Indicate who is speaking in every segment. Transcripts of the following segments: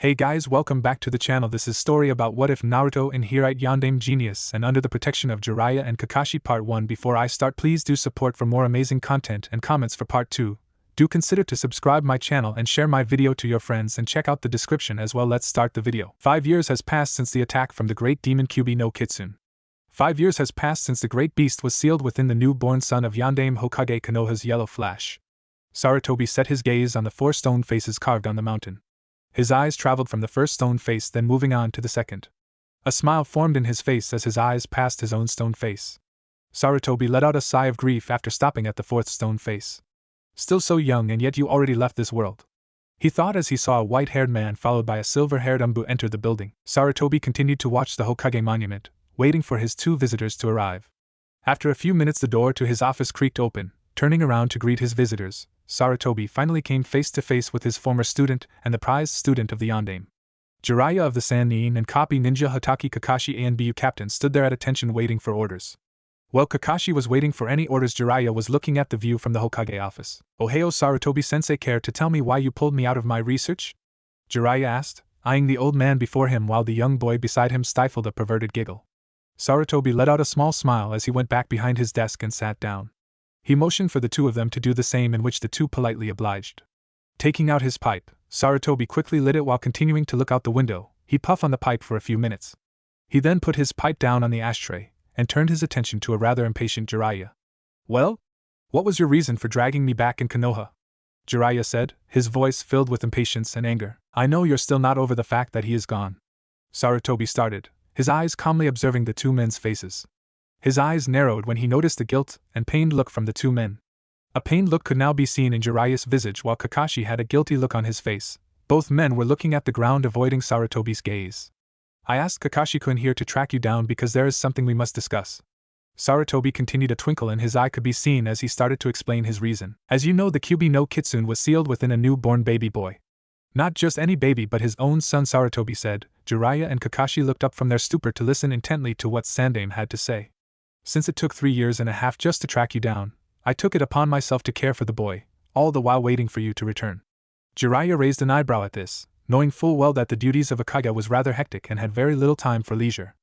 Speaker 1: Hey guys, welcome back to the channel. This is story about what if Naruto inherit Yondaime genius and under the protection of Jiraiya and Kakashi part 1. Before I start, please do support for more amazing content and comments for part 2. Do consider to subscribe my channel and share my video to your friends and check out the description as well. Let's start the video. 5 years has passed since the attack from the great demon Kyuubi no Kitsune. 5 years has passed since the great beast was sealed within the newborn son of Yondaime Hokage Konoha's yellow flash. Sarutobi set his gaze on the 4 stone faces carved on the mountain. His eyes traveled from the first stone face, then moving on to the second. A smile formed in his face as his eyes passed his own stone face. Sarutobi let out a sigh of grief after stopping at the 4th stone face. Still so young, and yet you already left this world, he thought as he saw a white-haired man followed by a silver-haired Umbu enter the building. Sarutobi continued to watch the Hokage monument, waiting for his 2 visitors to arrive. After a few minutes, the door to his office creaked open. Turning around to greet his visitors, Sarutobi finally came face to face with his former student and the prized student of the Yondaime. Jiraiya of the Sannin and Copy Ninja Hatake Kakashi ANBU captain stood there at attention waiting for orders. While Kakashi was waiting for any orders, Jiraiya was looking at the view from the Hokage office. "Ohio Sarutobi-sensei, care to tell me why you pulled me out of my research?" Jiraiya asked, eyeing the old man before him while the young boy beside him stifled a perverted giggle. Sarutobi let out a small smile as he went back behind his desk and sat down. He motioned for the 2 of them to do the same, in which the 2 politely obliged. Taking out his pipe, Sarutobi quickly lit it while continuing to look out the window. He puffed on the pipe for a few minutes. He then put his pipe down on the ashtray and turned his attention to a rather impatient Jiraiya. "Well? What was your reason for dragging me back in Konoha?" Jiraiya said, his voice filled with impatience and anger. "I know you're still not over the fact that he is gone." Sarutobi started, his eyes calmly observing the 2 men's faces. His eyes narrowed when he noticed the guilt and pained look from the 2 men. A pained look could now be seen in Jiraiya's visage while Kakashi had a guilty look on his face. Both men were looking at the ground, avoiding Sarutobi's gaze. "I asked Kakashi-kun here to track you down because there is something we must discuss." Sarutobi continued. A twinkle in his eye could be seen as he started to explain his reason. "As you know, the Kyuubi no Kitsune was sealed within a newborn baby boy. Not just any baby but his own son," Sarutobi said. Jiraiya and Kakashi looked up from their stupor to listen intently to what Sandaime had to say. "Since it took 3 years and a half just to track you down, I took it upon myself to care for the boy, all the while waiting for you to return." Jiraiya raised an eyebrow at this, knowing full well that the duties of a Kage was rather hectic and had very little time for leisure.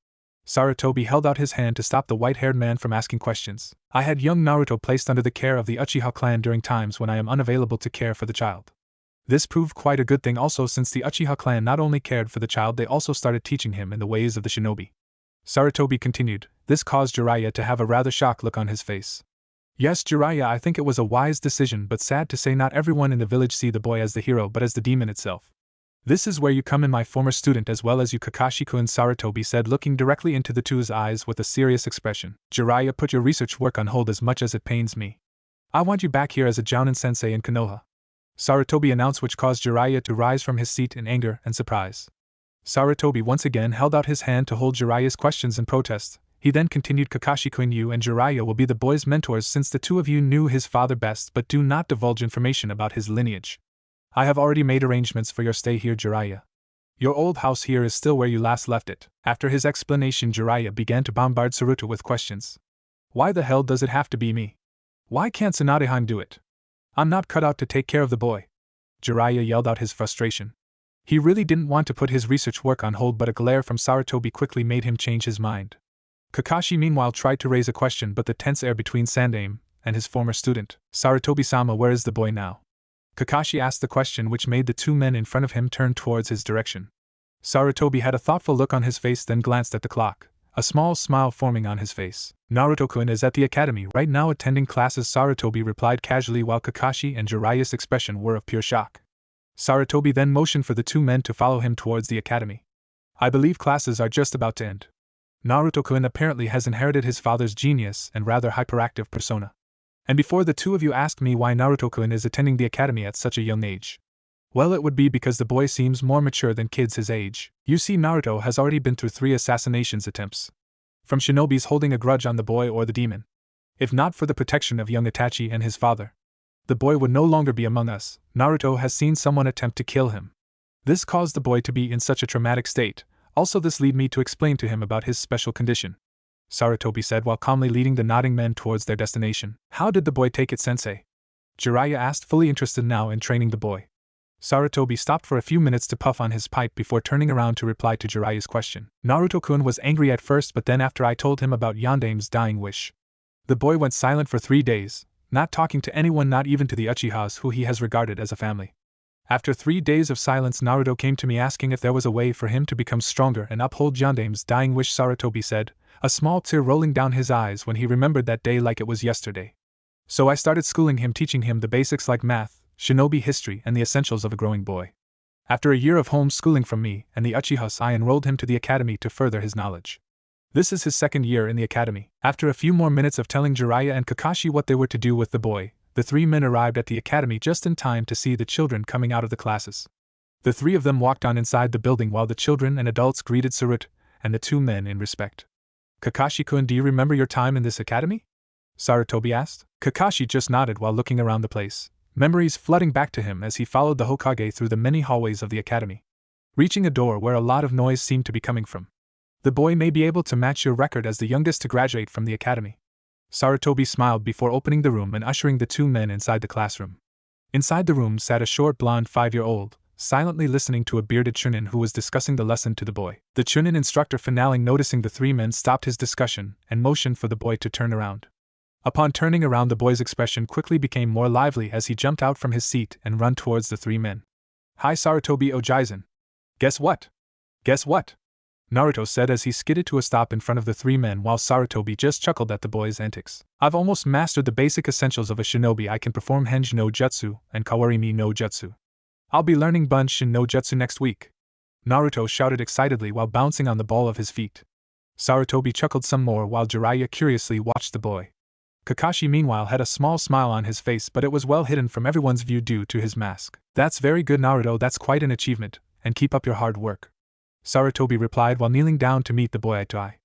Speaker 1: Sarutobi held out his hand to stop the white-haired man from asking questions. "I had young Naruto placed under the care of the Uchiha clan during times when I am unavailable to care for the child. This proved quite a good thing also, since the Uchiha clan not only cared for the child, they also started teaching him in the ways of the shinobi." Sarutobi continued. This caused Jiraiya to have a rather shocked look on his face. "Yes, Jiraiya, I think it was a wise decision, but sad to say not everyone in the village see the boy as the hero but as the demon itself. This is where you come in, my former student, as well as you, Kakashi-kun," Sarutobi said, looking directly into the 2's eyes with a serious expression. "Jiraiya, put your research work on hold as much as it pains me. I want you back here as a Jounin-sensei in Konoha," Sarutobi announced, which caused Jiraiya to rise from his seat in anger and surprise. Sarutobi once again held out his hand to hold Jiraiya's questions and protests. He then continued, "Kakashi-kun, you and Jiraiya will be the boy's mentors since the 2 of you knew his father best, but do not divulge information about his lineage. I have already made arrangements for your stay here, Jiraiya. Your old house here is still where you last left it." After his explanation, Jiraiya began to bombard Saruto with questions. "Why the hell does it have to be me? Why can't Tsunadeheim do it? I'm not cut out to take care of the boy." Jiraiya yelled out his frustration. He really didn't want to put his research work on hold, but a glare from Sarutobi quickly made him change his mind. Kakashi meanwhile tried to raise a question, but the tense air between Sandaime and his former student. "Sarutobi-sama, where is the boy now?" Kakashi asked the question, which made the 2 men in front of him turn towards his direction. Sarutobi had a thoughtful look on his face, then glanced at the clock, a small smile forming on his face. "Naruto-kun is at the academy right now attending classes," Sarutobi replied casually, while Kakashi and Jiraiya's expression were of pure shock. Sarutobi then motioned for the 2 men to follow him towards the academy. "I believe classes are just about to end. Naruto-kun apparently has inherited his father's genius and rather hyperactive persona. And before the 2 of you ask me why Naruto-kun is attending the academy at such a young age, well, it would be because the boy seems more mature than kids his age. You see, Naruto has already been through 3 assassinations attempts from shinobis holding a grudge on the boy or the demon. If not for the protection of young Itachi and his father, the boy would no longer be among us. Naruto has seen someone attempt to kill him. This caused the boy to be in such a traumatic state. Also, this led me to explain to him about his special condition," Sarutobi said while calmly leading the nodding men towards their destination. "How did the boy take it, sensei?" Jiraiya asked, fully interested now in training the boy. Sarutobi stopped for a few minutes to puff on his pipe before turning around to reply to Jiraiya's question. Naruto-kun was angry at first, but then after I told him about Yondaime's dying wish. The boy went silent for 3 days, not talking to anyone, not even to the Uchihas who he has regarded as a family. After 3 days of silence, Naruto came to me asking if there was a way for him to become stronger and uphold Yondaime's dying wish, Sarutobi said, a small tear rolling down his eyes when he remembered that day like it was yesterday. So I started schooling him, teaching him the basics like math, shinobi history, and the essentials of a growing boy. After a year of home schooling from me and the Uchihas, I enrolled him to the academy to further his knowledge. This is his 2nd year in the academy. After a few more minutes of telling Jiraiya and Kakashi what they were to do with the boy, the 3 men arrived at the academy just in time to see the children coming out of the classes. The 3 of them walked on inside the building while the children and adults greeted Sarutobi and the 2 men in respect. Kakashi-kun, do you remember your time in this academy? Sarutobi asked. Kakashi just nodded while looking around the place, memories flooding back to him as he followed the Hokage through the many hallways of the academy, reaching a door where a lot of noise seemed to be coming from. The boy may be able to match your record as the youngest to graduate from the academy. Sarutobi smiled before opening the room and ushering the 2 men inside the classroom. Inside the room sat a short blonde 5-year-old, silently listening to a bearded Chunin who was discussing the lesson to the boy. The Chunin instructor, finally noticing the 3 men, stopped his discussion and motioned for the boy to turn around. Upon turning around, the boy's expression quickly became more lively as he jumped out from his seat and ran towards the 3 men. Hi Sarutobi Ojizen. Guess what? Guess what? Naruto said as he skidded to a stop in front of the 3 men while Sarutobi just chuckled at the boy's antics. I've almost mastered the basic essentials of a shinobi. I can perform Henji no Jutsu and Kawarimi no Jutsu. I'll be learning Bunshin no Jutsu next week. Naruto shouted excitedly while bouncing on the ball of his feet. Sarutobi chuckled some more while Jiraiya curiously watched the boy. Kakashi meanwhile had a small smile on his face, but it was well hidden from everyone's view due to his mask. That's very good, Naruto, that's quite an achievement, and keep up your hard work. Sarutobi replied while kneeling down to meet the boy eye to eye.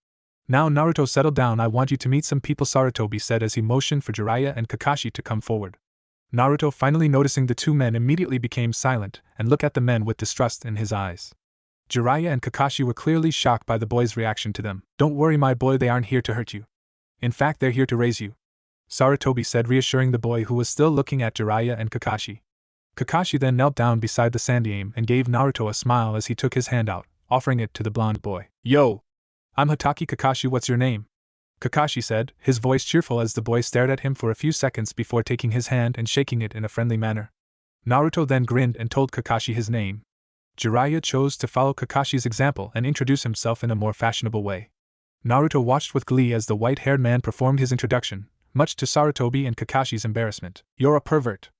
Speaker 1: Now Naruto, settle down, I want you to meet some people, Sarutobi said as he motioned for Jiraiya and Kakashi to come forward. Naruto, finally noticing the 2 men, immediately became silent and looked at the men with distrust in his eyes. Jiraiya and Kakashi were clearly shocked by the boy's reaction to them. Don't worry my boy, they aren't here to hurt you. In fact, they're here to raise you, Sarutobi said, reassuring the boy who was still looking at Jiraiya and Kakashi. Kakashi then knelt down beside the Sandaime and gave Naruto a smile as he took his hand out, offering it to the blonde boy. Yo! I'm Hatake Kakashi, what's your name? Kakashi said, his voice cheerful as the boy stared at him for a few seconds before taking his hand and shaking it in a friendly manner. Naruto then grinned and told Kakashi his name. Jiraiya chose to follow Kakashi's example and introduce himself in a more fashionable way. Naruto watched with glee as the white-haired man performed his introduction, much to Sarutobi and Kakashi's embarrassment. You're a pervert,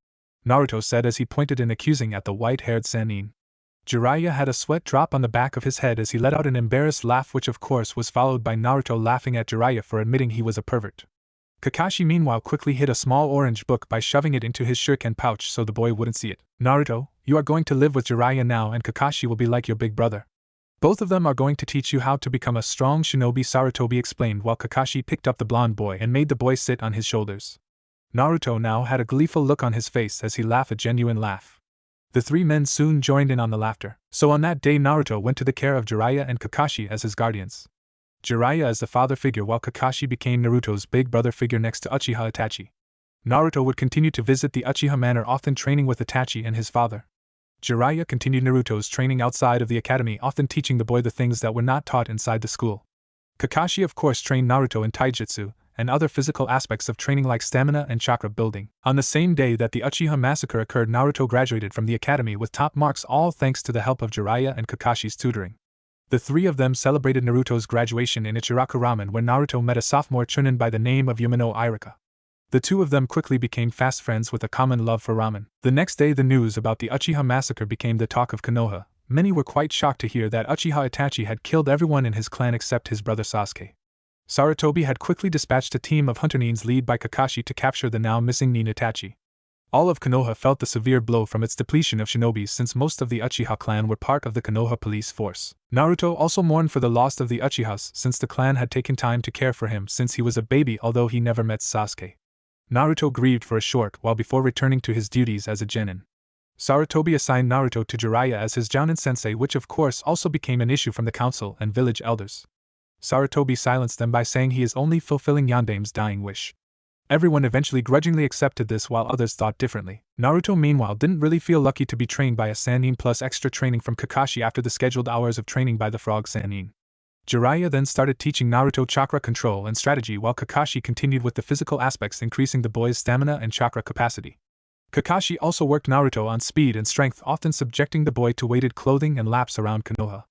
Speaker 1: Naruto said as he pointed an accusing at the white-haired Sannin. Jiraiya had a sweat drop on the back of his head as he let out an embarrassed laugh, which of course was followed by Naruto laughing at Jiraiya for admitting he was a pervert. Kakashi meanwhile quickly hid a small orange book by shoving it into his shuriken pouch so the boy wouldn't see it. Naruto, you are going to live with Jiraiya now, and Kakashi will be like your big brother. Both of them are going to teach you how to become a strong shinobi, Sarutobi explained while Kakashi picked up the blonde boy and made the boy sit on his shoulders. Naruto now had a gleeful look on his face as he laughed a genuine laugh. The 3 men soon joined in on the laughter. So on that day Naruto went to the care of Jiraiya and Kakashi as his guardians. Jiraiya as the father figure while Kakashi became Naruto's big brother figure next to Uchiha Itachi. Naruto would continue to visit the Uchiha manor often, training with Itachi and his father. Jiraiya continued Naruto's training outside of the academy, often teaching the boy the things that were not taught inside the school. Kakashi of course trained Naruto in taijutsu and other physical aspects of training like stamina and chakra building. On the same day that the Uchiha massacre occurred, Naruto graduated from the academy with top marks, all thanks to the help of Jiraiya and Kakashi's tutoring. The 3 of them celebrated Naruto's graduation in Ichiraku Ramen, where Naruto met a sophomore Chunin by the name of Yumino Irika. The 2 of them quickly became fast friends with a common love for ramen. The next day the news about the Uchiha massacre became the talk of Konoha. Many were quite shocked to hear that Uchiha Itachi had killed everyone in his clan except his brother Sasuke. Sarutobi had quickly dispatched a team of hunter nins led by Kakashi to capture the now missing nin Itachi. All of Konoha felt the severe blow from its depletion of shinobis, since most of the Uchiha clan were part of the Konoha police force. Naruto also mourned for the loss of the Uchihas, since the clan had taken time to care for him since he was a baby, although he never met Sasuke. Naruto grieved for a short while before returning to his duties as a genin. Sarutobi assigned Naruto to Jiraiya as his jounin sensei, which of course also became an issue from the council and village elders. Sarutobi silenced them by saying he is only fulfilling Yondaime's dying wish. Everyone eventually grudgingly accepted this while others thought differently. Naruto meanwhile didn't really feel lucky to be trained by a Sannin plus extra training from Kakashi after the scheduled hours of training by the Frog Sannin. Jiraiya then started teaching Naruto chakra control and strategy while Kakashi continued with the physical aspects, increasing the boy's stamina and chakra capacity. Kakashi also worked Naruto on speed and strength, often subjecting the boy to weighted clothing and laps around Konoha.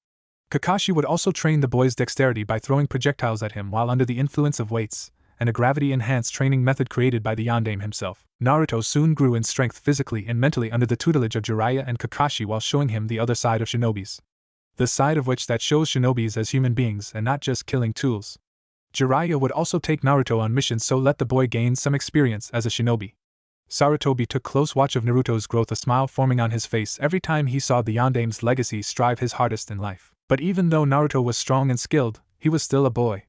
Speaker 1: Kakashi would also train the boy's dexterity by throwing projectiles at him while under the influence of weights, and a gravity-enhanced training method created by the Yondaime himself. Naruto soon grew in strength physically and mentally under the tutelage of Jiraiya and Kakashi while showing him the other side of shinobis. The side of which that shows shinobis as human beings and not just killing tools. Jiraiya would also take Naruto on missions so let the boy gain some experience as a shinobi. Sarutobi took close watch of Naruto's growth, a smile forming on his face every time he saw the Yondaime's legacy strive his hardest in life. But even though Naruto was strong and skilled, he was still a boy.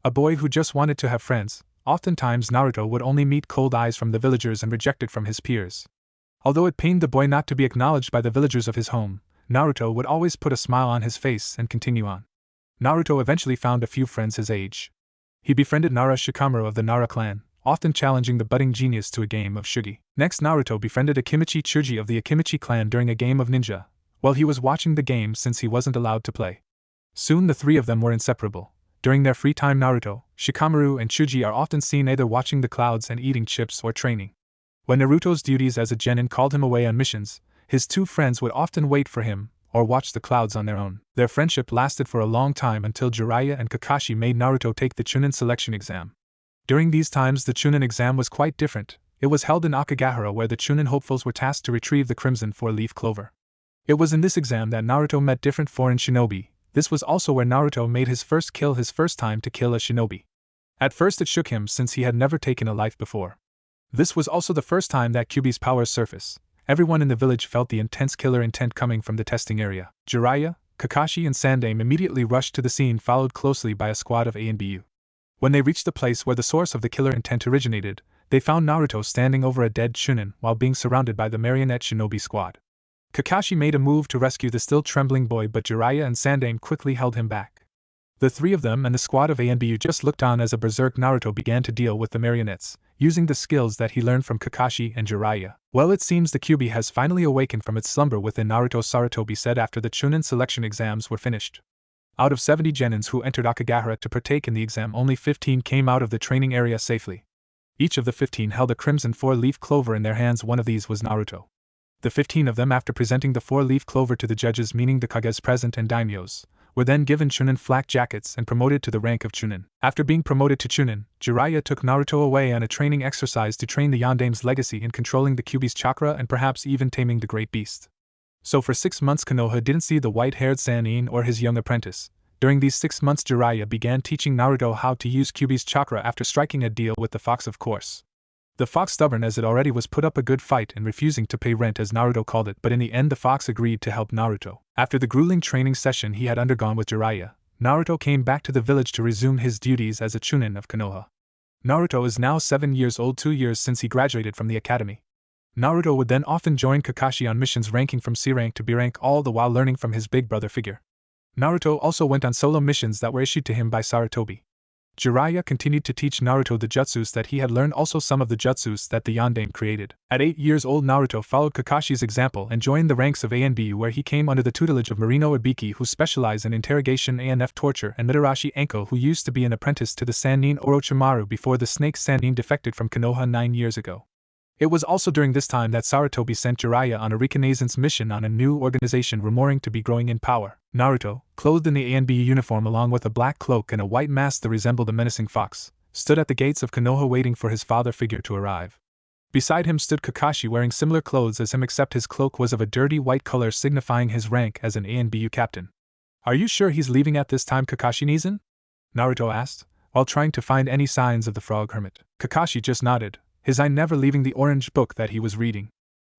Speaker 1: A boy who just wanted to have friends. Oftentimes Naruto would only meet cold eyes from the villagers and rejected from his peers. Although it pained the boy not to be acknowledged by the villagers of his home, Naruto would always put a smile on his face and continue on. Naruto eventually found a few friends his age. He befriended Nara Shikamaru of the Nara clan, often challenging the budding genius to a game of shugi. Next, Naruto befriended Akimichi Chuji of the Akimichi clan during a game of ninja, while he was watching the game since he wasn't allowed to play. Soon the three of them were inseparable. During their free time, Naruto, Shikamaru and Chuji are often seen either watching the clouds and eating chips or training. When Naruto's duties as a genin called him away on missions, his two friends would often wait for him, or watch the clouds on their own. Their friendship lasted for a long time until Jiraiya and Kakashi made Naruto take the Chunin selection exam. During these times the Chunin exam was quite different. It was held in Akagahara where the Chunin hopefuls were tasked to retrieve the crimson four-leaf clover. It was in this exam that Naruto met different foreign shinobi. This was also where Naruto made his first kill, his first time to kill a shinobi. At first it shook him since he had never taken a life before. This was also the first time that Kyuubi's powers surfaced. Everyone in the village felt the intense killer intent coming from the testing area. Jiraiya, Kakashi and Sandaime immediately rushed to the scene, followed closely by a squad of A and BU. When they reached the place where the source of the killer intent originated, they found Naruto standing over a dead Chunin while being surrounded by the marionette shinobi squad. Kakashi made a move to rescue the still trembling boy, but Jiraiya and Sandaime quickly held him back. The three of them and the squad of A and BU just looked on as a berserk Naruto began to deal with the marionettes, using the skills that he learned from Kakashi and Jiraiya. Well, it seems the Kyuubi has finally awakened from its slumber within Naruto, Sarutobi said after the Chunin selection exams were finished. Out of 70 genins who entered Akagahara to partake in the exam, only 15 came out of the training area safely. Each of the 15 held a crimson four-leaf clover in their hands. One of these was Naruto. The 15 of them, after presenting the four-leaf clover to the judges, meaning the Kages present and daimyos, were then given Chunin flak jackets and promoted to the rank of Chunin. After being promoted to Chunin, Jiraiya took Naruto away on a training exercise to train the Yondaime's legacy in controlling the Kyuubi's chakra and perhaps even taming the great beast. So for 6 months Konoha didn't see the white-haired Sannin or his young apprentice. During these 6 months Jiraiya began teaching Naruto how to use Kyuubi's chakra after striking a deal with the fox, of course. The fox, stubborn as it already was, put up a good fight and refusing to pay rent as Naruto called it, but in the end the fox agreed to help Naruto. After the grueling training session he had undergone with Jiraiya, Naruto came back to the village to resume his duties as a Chunin of Konoha. Naruto is now 7 years old, 2 years since he graduated from the academy. Naruto would then often join Kakashi on missions ranking from C rank to B rank, all the while learning from his big brother figure. Naruto also went on solo missions that were issued to him by Sarutobi. Jiraiya continued to teach Naruto the jutsus that he had learned, also some of the jutsus that the Yondaime created. At 8 years old Naruto followed Kakashi's example and joined the ranks of A and B, where he came under the tutelage of Marino Ibiki, who specialized in interrogation ANF torture, and Mitarashi Anko, who used to be an apprentice to the Sannin Orochimaru before the snake Sannin defected from Konoha 9 years ago. It was also during this time that Sarutobi sent Jiraiya on a reconnaissance mission on a new organization rumoring to be growing in power. Naruto, clothed in the A and B uniform along with a black cloak and a white mask that resembled a menacing fox, stood at the gates of Konoha waiting for his father figure to arrive. Beside him stood Kakashi wearing similar clothes as him, except his cloak was of a dirty white color, signifying his rank as an A and BU captain. "Are you sure he's leaving at this time, Kakashi-Nizen?" Naruto asked, while trying to find any signs of the frog hermit. Kakashi just nodded, his eye never leaving the orange book that he was reading.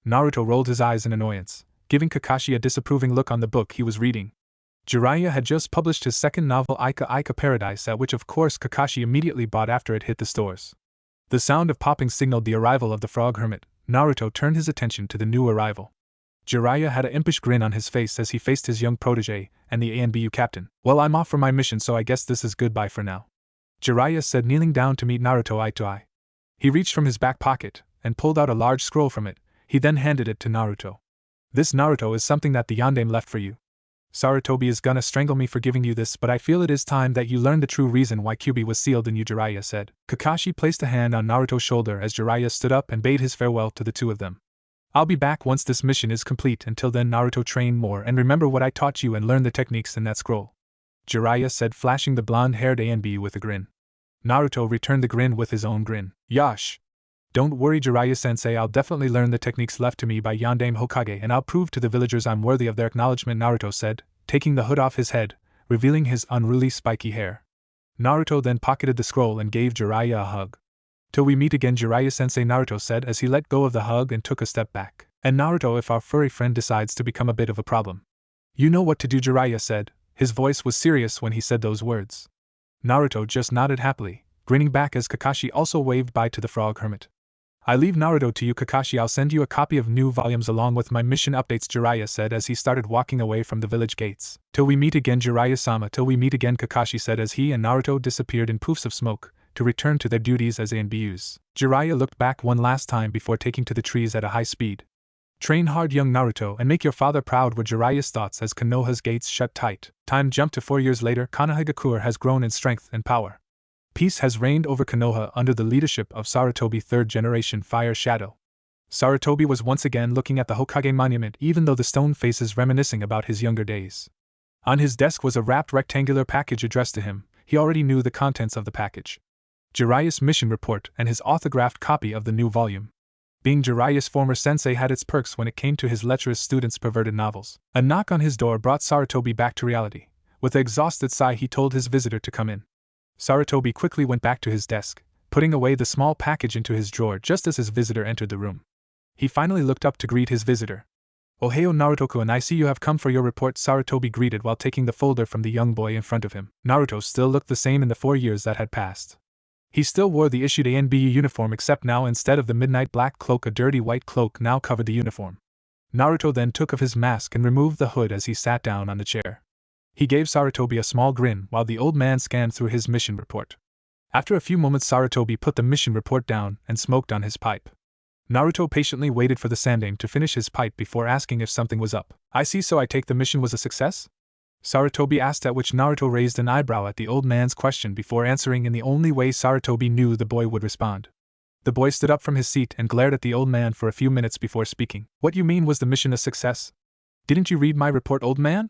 Speaker 1: Naruto rolled his eyes in annoyance, giving Kakashi a disapproving look on the book he was reading. Jiraiya had just published his second novel, Aika Aika Paradise, at which of course Kakashi immediately bought after it hit the stores. The sound of popping signaled the arrival of the frog hermit. Naruto turned his attention to the new arrival. Jiraiya had an impish grin on his face as he faced his young protege and the ANBU captain. "Well, I'm off for my mission, so I guess this is goodbye for now," Jiraiya said, kneeling down to meet Naruto eye to eye. He reached from his back pocket and pulled out a large scroll from it. He then handed it to Naruto. This, Naruto, is something that the Yondaime left for you. Sarutobi is gonna strangle me for giving you this, but I feel it is time that you learn the true reason why Kyuubi was sealed in you, Jiraiya said. Kakashi placed a hand on Naruto's shoulder as Jiraiya stood up and bade his farewell to the two of them. I'll be back once this mission is complete. Until then, Naruto, train more and remember what I taught you and learn the techniques in that scroll, Jiraiya said, flashing the blonde-haired ANBU with a grin. Naruto returned the grin with his own grin. Yash! Don't worry, Jiraiya-sensei, I'll definitely learn the techniques left to me by Yondaime Hokage and I'll prove to the villagers I'm worthy of their acknowledgement, Naruto said, taking the hood off his head, revealing his unruly spiky hair. Naruto then pocketed the scroll and gave Jiraiya a hug. Till we meet again, Jiraiya-sensei, Naruto said as he let go of the hug and took a step back. And Naruto, if our furry friend decides to become a bit of a problem, you know what to do, Jiraiya said. His voice was serious when he said those words. Naruto just nodded happily, grinning back as Kakashi also waved bye to the frog hermit. I leave Naruto to you, Kakashi. I'll send you a copy of new volumes along with my mission updates, Jiraiya said as he started walking away from the village gates. Till we meet again, Jiraiya-sama, till we meet again, Kakashi said as he and Naruto disappeared in poofs of smoke, to return to their duties as ANBUs. Jiraiya looked back one last time before taking to the trees at a high speed. Train hard, young Naruto, and make your father proud, were Jiraiya's thoughts as Konoha's gates shut tight. Time jumped to 4 years later. Konohagakure has grown in strength and power. Peace has reigned over Konoha under the leadership of Sarutobi, third generation Fire Shadow. Sarutobi was once again looking at the Hokage monument, even though the stone faces reminiscing about his younger days. On his desk was a wrapped rectangular package addressed to him. He already knew the contents of the package: Jiraiya's mission report and his autographed copy of the new volume. Being Jiraiya's former sensei had its perks when it came to his lecherous students' perverted novels. A knock on his door brought Sarutobi back to reality. With an exhausted sigh, he told his visitor to come in. Sarutobi quickly went back to his desk, putting away the small package into his drawer just as his visitor entered the room. He finally looked up to greet his visitor. Ohio, Naruto-kun, I see you have come for your report, Sarutobi greeted while taking the folder from the young boy in front of him. Naruto still looked the same in the 4 years that had passed. He still wore the issued ANBU uniform, except now instead of the midnight black cloak, a dirty white cloak now covered the uniform. Naruto then took off his mask and removed the hood as he sat down on the chair. He gave Sarutobi a small grin while the old man scanned through his mission report. After a few moments, Sarutobi put the mission report down and smoked on his pipe. Naruto patiently waited for the Sandaime to finish his pipe before asking if something was up. I see, so I take the mission was a success? Sarutobi asked, at which Naruto raised an eyebrow at the old man's question before answering in the only way Sarutobi knew the boy would respond. The boy stood up from his seat and glared at the old man for a few minutes before speaking. What you mean, was the mission a success? Didn't you read my report, old man?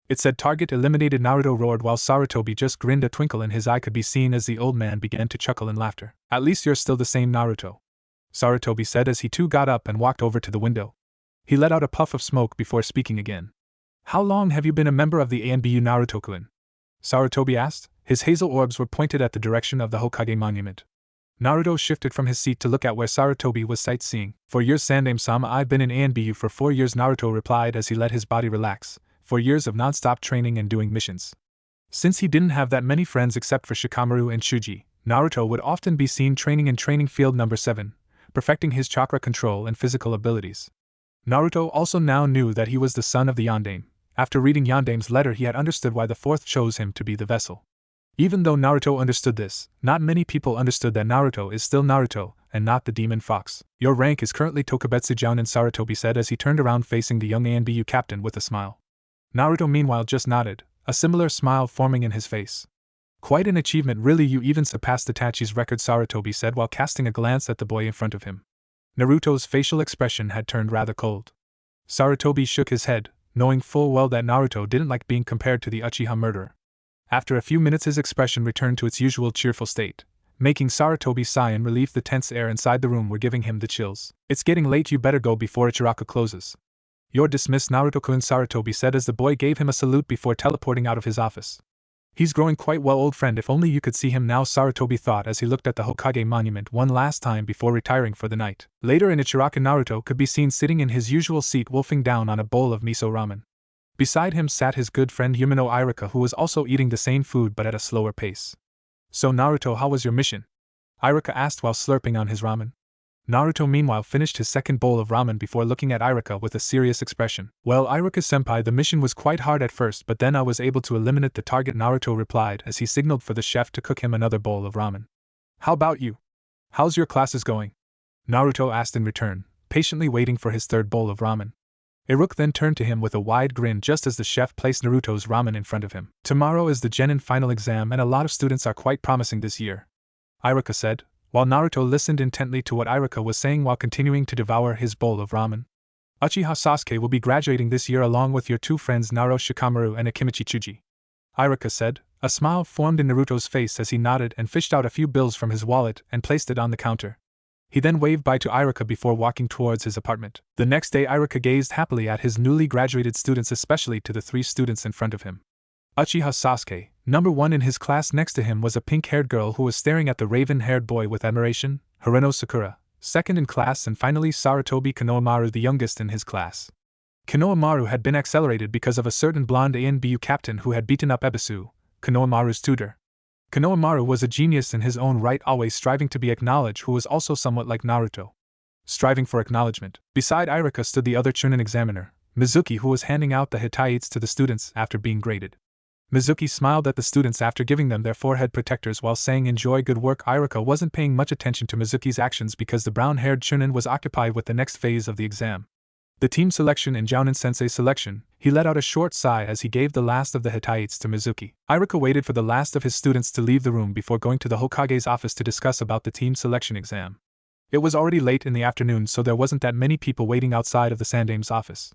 Speaker 1: It said target eliminated, Naruto roared while Sarutobi just grinned. A twinkle in his eye could be seen as the old man began to chuckle in laughter. At least you're still the same, Naruto, Sarutobi said as he too got up and walked over to the window. He let out a puff of smoke before speaking again. How long have you been a member of the ANBU, Naruto-kun? Sarutobi asked. His hazel orbs were pointed at the direction of the Hokage monument. Naruto shifted from his seat to look at where Sarutobi was sightseeing. 4 years, Sandaime-sama, I've been in ANBU for 4 years, Naruto replied as he let his body relax. 4 years of non-stop training and doing missions. Since he didn't have that many friends except for Shikamaru and Shuji, Naruto would often be seen training in training field number 7, perfecting his chakra control and physical abilities. Naruto also now knew that he was the son of the Yondaime. After reading Yondaime's letter, he had understood why the fourth chose him to be the vessel. Even though Naruto understood this, not many people understood that Naruto is still Naruto, and not the demon fox. Your rank is currently Tokubetsu Jounin, Sarutobi said as he turned around facing the young ANBU captain with a smile. Naruto meanwhile just nodded, a similar smile forming in his face. Quite an achievement, really, you even surpassed Itachi's record, Sarutobi said while casting a glance at the boy in front of him. Naruto's facial expression had turned rather cold. Sarutobi shook his head, knowing full well that Naruto didn't like being compared to the Uchiha murderer. After a few minutes his expression returned to its usual cheerful state, making Sarutobi sigh in relief. The tense air inside the room were giving him the chills. It's getting late, you better go before Ichiraku closes. You're dismissed, Naruto-kun, Sarutobi said as the boy gave him a salute before teleporting out of his office. He's growing quite well, old friend, if only you could see him now, Sarutobi thought as he looked at the Hokage monument one last time before retiring for the night. Later in Ichiraku, Naruto could be seen sitting in his usual seat wolfing down on a bowl of miso ramen. Beside him sat his good friend Yumino Irika, who was also eating the same food but at a slower pace. So Naruto, how was your mission? Irika asked while slurping on his ramen. Naruto meanwhile finished his second bowl of ramen before looking at Irika with a serious expression. Well, Irika-senpai, the mission was quite hard at first, but then I was able to eliminate the target, Naruto replied as he signaled for the chef to cook him another bowl of ramen. How about you? How's your classes going? Naruto asked in return, patiently waiting for his third bowl of ramen. Iruka then turned to him with a wide grin just as the chef placed Naruto's ramen in front of him. Tomorrow is the Genin final exam and a lot of students are quite promising this year, Iruka said, while Naruto listened intently to what Iruka was saying while continuing to devour his bowl of ramen. Uchiha Sasuke will be graduating this year along with your two friends Naruto Shikamaru and Akimichi Chuji, Iruka said. A smile formed in Naruto's face as he nodded and fished out a few bills from his wallet and placed it on the counter. He then waved bye to Iruka before walking towards his apartment. The next day Iruka gazed happily at his newly graduated students, especially to the three students in front of him. Uchiha Sasuke, number 1 in his class. Next to him was a pink-haired girl who was staring at the raven-haired boy with admiration, Hareno Sakura, second in class, and finally Sarutobi Konohamaru, the youngest in his class. Konohamaru had been accelerated because of a certain blonde ANBU captain who had beaten up Ebisu, Konohamaru's tutor. Konohamaru was a genius in his own right, always striving to be acknowledged, who was also somewhat like Naruto, striving for acknowledgement. Beside Iruka stood the other Chunin examiner, Mizuki, who was handing out the hitaites to the students after being graded. Mizuki smiled at the students after giving them their forehead protectors while saying enjoy good work. Iruka wasn't paying much attention to Mizuki's actions because the brown-haired Chunin was occupied with the next phase of the exam, the team selection and Jounin Sensei selection. He let out a short sigh as he gave the last of the hitaites to Mizuki. Iruka waited for the last of his students to leave the room before going to the Hokage's office to discuss about the team selection exam. It was already late in the afternoon, so there wasn't that many people waiting outside of the Sandaime's office.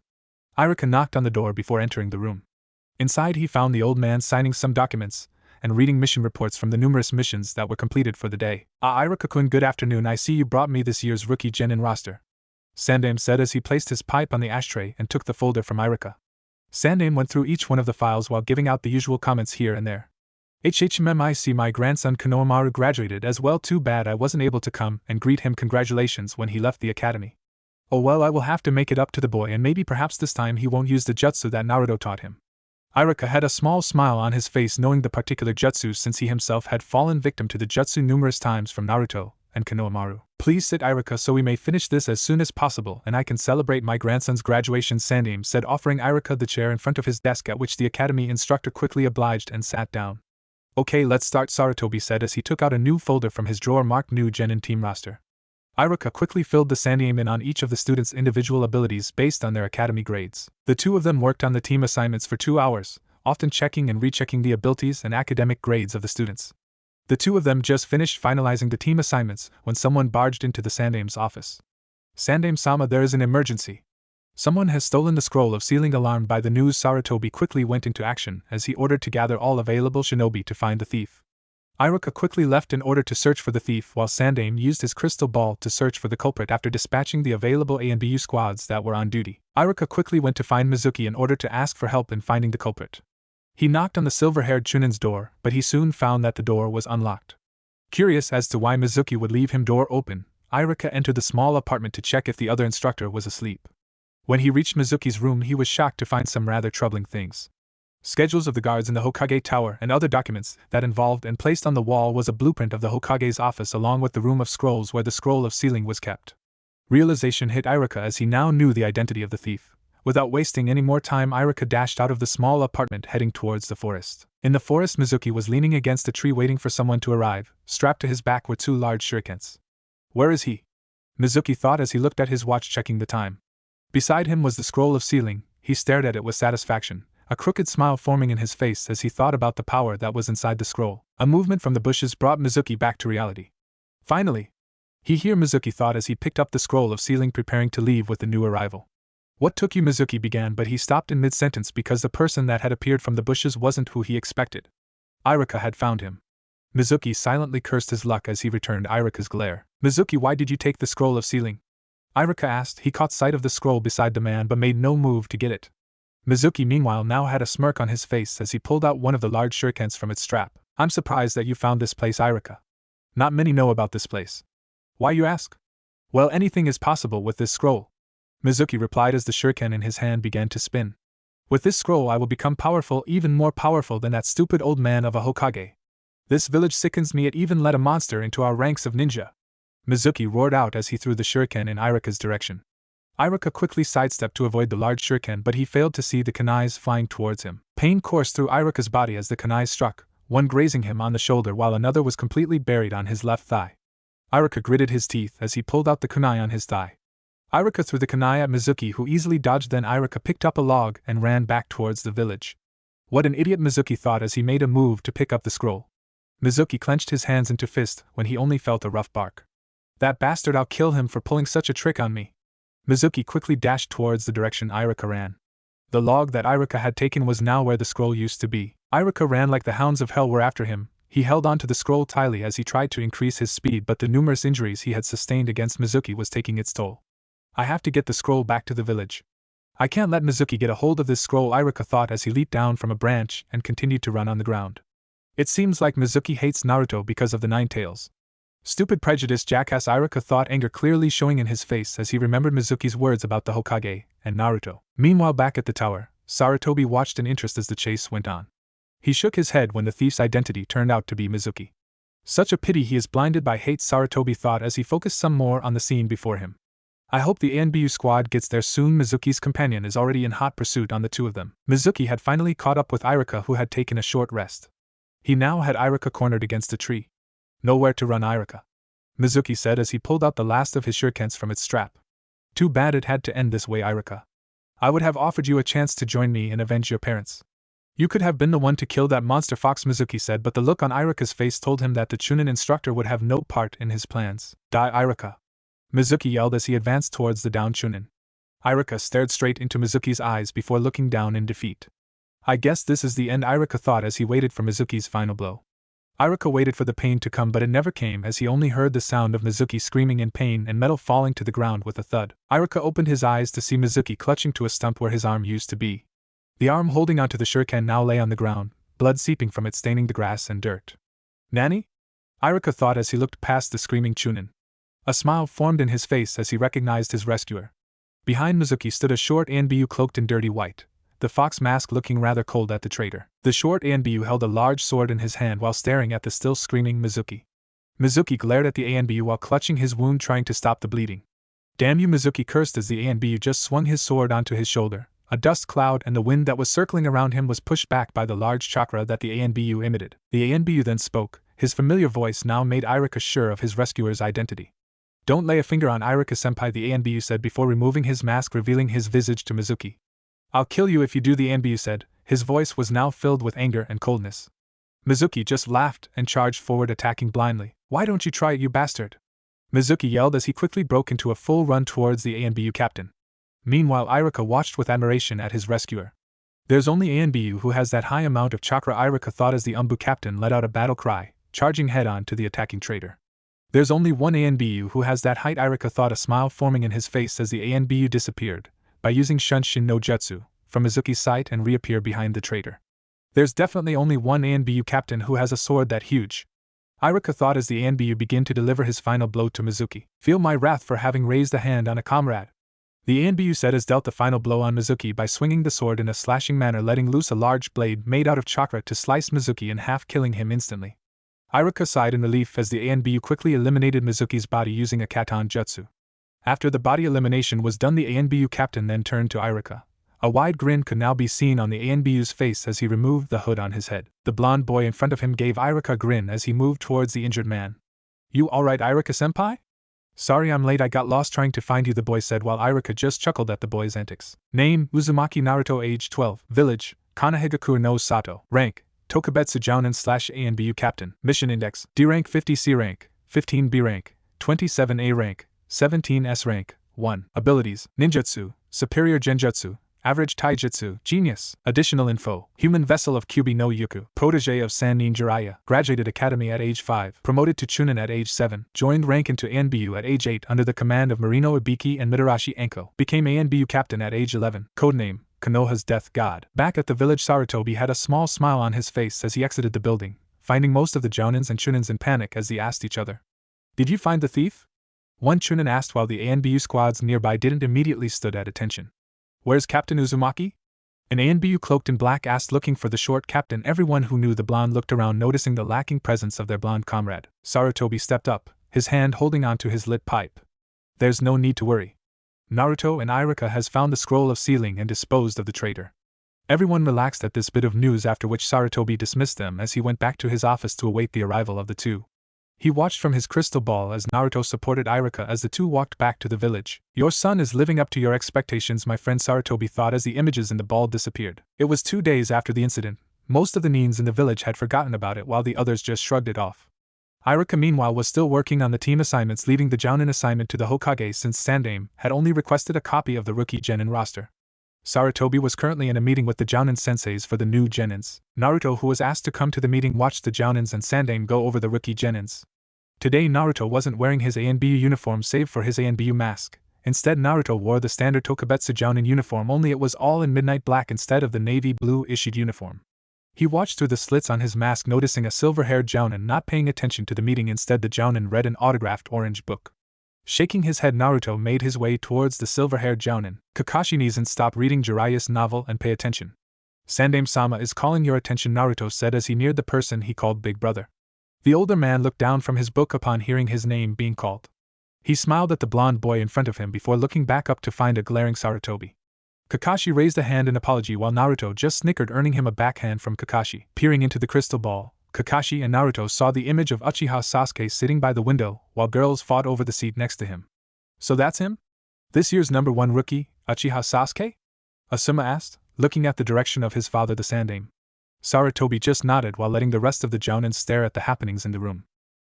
Speaker 1: Iruka knocked on the door before entering the room. Inside he found the old man signing some documents and reading mission reports from the numerous missions that were completed for the day. Iruka-kun, good afternoon. I see you brought me this year's rookie Genin roster, Sandaime said as he placed his pipe on the ashtray and took the folder from Iruka. Sandaime went through each one of the files while giving out the usual comments here and there. I see my grandson Konohamaru graduated as well. Too bad I wasn't able to come and greet him. Congratulations when he left the academy. Oh well, I will have to make it up to the boy, and maybe perhaps this time he won't use the jutsu that Naruto taught him. Iruka had a small smile on his face knowing the particular jutsu since he himself had fallen victim to the jutsu numerous times from Naruto and Konohamaru. Please sit, Iruka, so we may finish this as soon as possible and I can celebrate my grandson's graduation, Sandaime said, offering Iruka the chair in front of his desk, at which the academy instructor quickly obliged and sat down. Okay, let's start, Sarutobi said as he took out a new folder from his drawer marked New Genin Team Roster. Iruka quickly filled the Sandaime in on each of the students' individual abilities based on their academy grades. The two of them worked on the team assignments for 2 hours, often checking and rechecking the abilities and academic grades of the students. The two of them just finished finalizing the team assignments when someone barged into the Sandaime's office. Sandaime-sama, there is an emergency. Someone has stolen the scroll of sealing. Alarmed by the news, Sarutobi quickly went into action as he ordered to gather all available shinobi to find the thief. Iruka quickly left in order to search for the thief, while Sandaime used his crystal ball to search for the culprit after dispatching the available A and BU squads that were on duty. Iruka quickly went to find Mizuki in order to ask for help in finding the culprit. He knocked on the silver-haired Chunin's door, but he soon found that the door was unlocked. Curious as to why Mizuki would leave him door open, Iruka entered the small apartment to check if the other instructor was asleep. When he reached Mizuki's room, he was shocked to find some rather troubling things. Schedules of the guards in the Hokage Tower and other documents that involved, and placed on the wall was a blueprint of the Hokage's office along with the room of scrolls where the scroll of sealing was kept. Realization hit Iruka as he now knew the identity of the thief. Without wasting any more time, Iruka dashed out of the small apartment heading towards the forest. In the forest, Mizuki was leaning against a tree waiting for someone to arrive. Strapped to his back were 2 large shurikens. Where is he? Mizuki thought as he looked at his watch, checking the time. Beside him was the scroll of sealing. He stared at it with satisfaction, a crooked smile forming in his face as he thought about the power that was inside the scroll. A movement from the bushes brought Mizuki back to reality. Finally! Mizuki thought as he picked up the scroll of sealing, preparing to leave with the new arrival. What took you? Mizuki began, but he stopped in mid-sentence because the person that had appeared from the bushes wasn't who he expected. Iruka had found him. Mizuki silently cursed his luck as he returned Iruka's glare. Mizuki, why did you take the scroll of sealing? Iruka asked. He caught sight of the scroll beside the man but made no move to get it. Mizuki meanwhile now had a smirk on his face as he pulled out one of the large shurikens from its strap. I'm surprised that you found this place, Iruka. Not many know about this place. Why, you ask? Well, anything is possible with this scroll, Mizuki replied as the shuriken in his hand began to spin. With this scroll I will become powerful, even more powerful than that stupid old man of a Hokage. This village sickens me, it even let a monster into our ranks of ninja. Mizuki roared out as he threw the shuriken in Iruka's direction. Iruka quickly sidestepped to avoid the large shuriken, but he failed to see the kunais flying towards him. Pain coursed through Iruka's body as the kunais struck, one grazing him on the shoulder while another was completely buried on his left thigh. Iruka gritted his teeth as he pulled out the kunai on his thigh. Iruka threw the kunai at Mizuki, who easily dodged. Then Iruka picked up a log and ran back towards the village. What an idiot, Mizuki thought as he made a move to pick up the scroll. Mizuki clenched his hands into fist when he only felt a rough bark. That bastard, I'll kill him for pulling such a trick on me. Mizuki quickly dashed towards the direction Iruka ran. The log that Iruka had taken was now where the scroll used to be. Iruka ran like the hounds of hell were after him. He held onto the scroll tightly as he tried to increase his speed, but the numerous injuries he had sustained against Mizuki was taking its toll. I have to get the scroll back to the village. I can't let Mizuki get a hold of this scroll, Iruka thought as he leaped down from a branch and continued to run on the ground. It seems like Mizuki hates Naruto because of the 9 tails. Stupid prejudiced jackass, Iruka thought, anger clearly showing in his face as he remembered Mizuki's words about the Hokage and Naruto. Meanwhile, back at the tower, Sarutobi watched in interest as the chase went on. He shook his head when the thief's identity turned out to be Mizuki. Such a pity he is blinded by hate, Sarutobi thought as he focused some more on the scene before him. I hope the ANBU squad gets there soon. Mizuki's companion is already in hot pursuit on the two of them. Mizuki had finally caught up with Iruka, who had taken a short rest. He now had Iruka cornered against a tree. Nowhere to run, Iruka, Mizuki said as he pulled out the last of his shurikens from its strap. Too bad it had to end this way, Iruka. I would have offered you a chance to join me and avenge your parents. You could have been the one to kill that monster fox, Mizuki said, but the look on Iruka's face told him that the Chunin instructor would have no part in his plans. Die, Iruka, Mizuki yelled as he advanced towards the downed Chunin. Iruka stared straight into Mizuki's eyes before looking down in defeat. I guess this is the end, Iruka thought as he waited for Mizuki's final blow. Iruka waited for the pain to come, but it never came as he only heard the sound of Mizuki screaming in pain and metal falling to the ground with a thud. Iruka opened his eyes to see Mizuki clutching to a stump where his arm used to be. The arm holding onto the shuriken now lay on the ground, blood seeping from it staining the grass and dirt. Nanny? Iruka thought as he looked past the screaming Chunin. A smile formed in his face as he recognized his rescuer. Behind Mizuki stood a short ANBU cloaked in dirty white, the fox mask looking rather cold at the traitor. The short ANBU held a large sword in his hand while staring at the still screaming Mizuki. Mizuki glared at the ANBU while clutching his wound, trying to stop the bleeding. Damn you, Mizuki cursed as the ANBU just swung his sword onto his shoulder. A dust cloud and the wind that was circling around him was pushed back by the large chakra that the ANBU emitted. The ANBU then spoke. His familiar voice now made Iruka sure of his rescuer's identity. Don't lay a finger on Iruka-senpai, the ANBU said before removing his mask, revealing his visage to Mizuki. I'll kill you if you do, the ANBU said. His voice was now filled with anger and coldness. Mizuki just laughed and charged forward, attacking blindly. Why don't you try it, you bastard? Mizuki yelled as he quickly broke into a full run towards the ANBU captain. Meanwhile, Iruka watched with admiration at his rescuer. There's only ANBU who has that high amount of chakra, Iruka thought as the Umbu captain let out a battle cry, charging head-on to the attacking traitor. There's only one ANBU who has that height, Iruka thought, a smile forming in his face as the ANBU disappeared, by using Shunshin no Jutsu, from Mizuki's sight and reappear behind the traitor. There's definitely only one ANBU captain who has a sword that huge, Iruka thought as the ANBU began to deliver his final blow to Mizuki. Feel my wrath for having raised a hand on a comrade, the ANBU said as dealt the final blow on Mizuki by swinging the sword in a slashing manner, letting loose a large blade made out of chakra to slice Mizuki in half, killing him instantly. Iruka sighed in relief as the ANBU quickly eliminated Mizuki's body using a Katon Jutsu. After the body elimination was done, the ANBU captain then turned to Iruka. A wide grin could now be seen on the ANBU's face as he removed the hood on his head. The blonde boy in front of him gave Iruka a grin as he moved towards the injured man. You alright, Iruka-senpai? Sorry I'm late, I got lost trying to find you, the boy said while Iruka just chuckled at the boy's antics. Name, Uzumaki Naruto, age 12, village, Kanahigakure no Sato, rank, Tokubetsu Jounin / ANBU captain, mission index, D rank 50, C rank, 15, B rank, 27, A rank, 17, S rank, 1, abilities, ninjutsu, superior genjutsu, average taijutsu, genius. Additional info: human vessel of Kyubi no Yuku, protege of Sannin Jiraiya, graduated academy at age 5, promoted to Chunin at age 7, joined rank into ANBU at age 8 under the command of Marino Ibiki and Mitarashi Enko, became ANBU captain at age 11, codename Konoha's Death God. Back at the village, Sarutobi had a small smile on his face as he exited the building, finding most of the Jounins and Chunins in panic as they asked each other. Did you find the thief? One Chunin asked while the ANBU squads nearby didn't immediately stood at attention. Where's Captain Uzumaki? An ANBU cloaked in black asked, looking for the short captain. Everyone who knew the blonde looked around, noticing the lacking presence of their blonde comrade. Sarutobi stepped up, his hand holding onto his lit pipe. There's no need to worry. Naruto and Iruka has found the scroll of sealing and disposed of the traitor. Everyone relaxed at this bit of news, after which Sarutobi dismissed them as he went back to his office to await the arrival of the two. He watched from his crystal ball as Naruto supported Iruka as the two walked back to the village. Your son is living up to your expectations, my friend, Sarutobi thought as the images in the ball disappeared. It was 2 days after the incident. Most of the Nins in the village had forgotten about it while the others just shrugged it off. Iruka meanwhile was still working on the team assignments, leaving the Jounin assignment to the Hokage since Sandaime had only requested a copy of the rookie Genin roster. Sarutobi was currently in a meeting with the Jounin senseis for the new Genins. Naruto, who was asked to come to the meeting, watched the Jounins and Sandaime go over the rookie Genins. Today Naruto wasn't wearing his ANBU uniform save for his ANBU mask. Instead Naruto wore the standard Tokubetsu Jounin uniform, only it was all in midnight black instead of the navy blue issued uniform. He watched through the slits on his mask, noticing a silver-haired Jounin not paying attention to the meeting. Instead the Jounin read an autographed orange book. Shaking his head, Naruto made his way towards the silver-haired Jounin. Kakashi Nizen, stop reading Jiraiya's novel and pay attention. Sandaime-sama is calling your attention, Naruto said as he neared the person he called Big Brother. The older man looked down from his book upon hearing his name being called. He smiled at the blond boy in front of him before looking back up to find a glaring Sarutobi. Kakashi raised a hand in apology while Naruto just snickered, earning him a backhand from Kakashi. Peering into the crystal ball, Kakashi and Naruto saw the image of Uchiha Sasuke sitting by the window while girls fought over the seat next to him. So that's him? This year's #1 rookie, Uchiha Sasuke? Asuma asked, looking at the direction of his father the Sandaime. Sarutobi just nodded while letting the rest of the Jounins stare at the happenings in the room.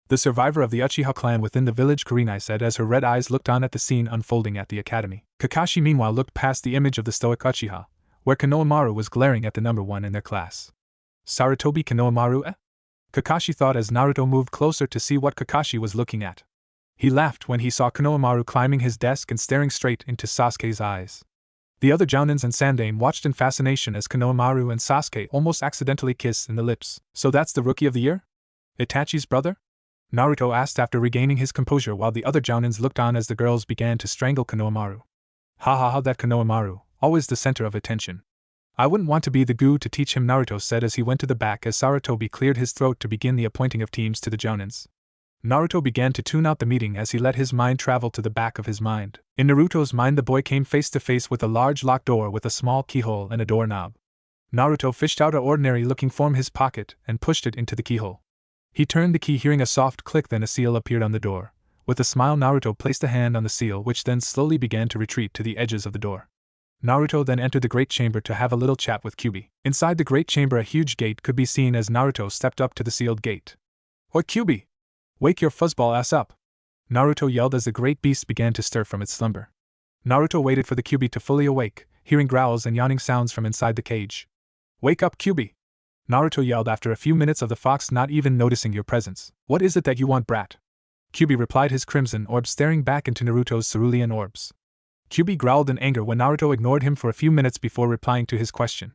Speaker 1: The survivor of the Uchiha clan within the village, Kurenai said as her red eyes looked on at the scene unfolding at the academy. Kakashi meanwhile looked past the image of the stoic Uchiha, where Konohamaru was glaring at the #1 in their class. Sarutobi Konohamaru, eh? Kakashi thought as Naruto moved closer to see what Kakashi was looking at. He laughed when he saw Konohamaru climbing his desk and staring straight into Sasuke's eyes. The other Jounins and Sandaime watched in fascination as Konohamaru and Sasuke almost accidentally kissed in the lips. So that's the rookie of the year? Itachi's brother? Naruto asked after regaining his composure while the other Jounins looked on as the girls began to strangle Konohamaru. Ha ha ha, that Konohamaru, always the center of attention. I wouldn't want to be the goo to teach him, Naruto said as he went to the back as Sarutobi cleared his throat to begin the appointing of teams to the Jounins. Naruto began to tune out the meeting as he let his mind travel to the back of his mind. In Naruto's mind the boy came face to face with a large locked door with a small keyhole and a doorknob. Naruto fished out an ordinary looking from his pocket and pushed it into the keyhole. He turned the key, hearing a soft click, then a seal appeared on the door. With a smile Naruto placed a hand on the seal, which then slowly began to retreat to the edges of the door. Naruto then entered the great chamber to have a little chat with Kyuubi. Inside the great chamber a huge gate could be seen as Naruto stepped up to the sealed gate. Oi Kyuubi! Wake your fuzzball ass up! Naruto yelled as the great beast began to stir from its slumber. Naruto waited for the Kyuubi to fully awake, hearing growls and yawning sounds from inside the cage. Wake up, Kyuubi! Naruto yelled after a few minutes of the fox not even noticing your presence. What is it that you want, brat? Kyuubi replied, his crimson orbs staring back into Naruto's cerulean orbs. Kyuubi growled in anger when Naruto ignored him for a few minutes before replying to his question.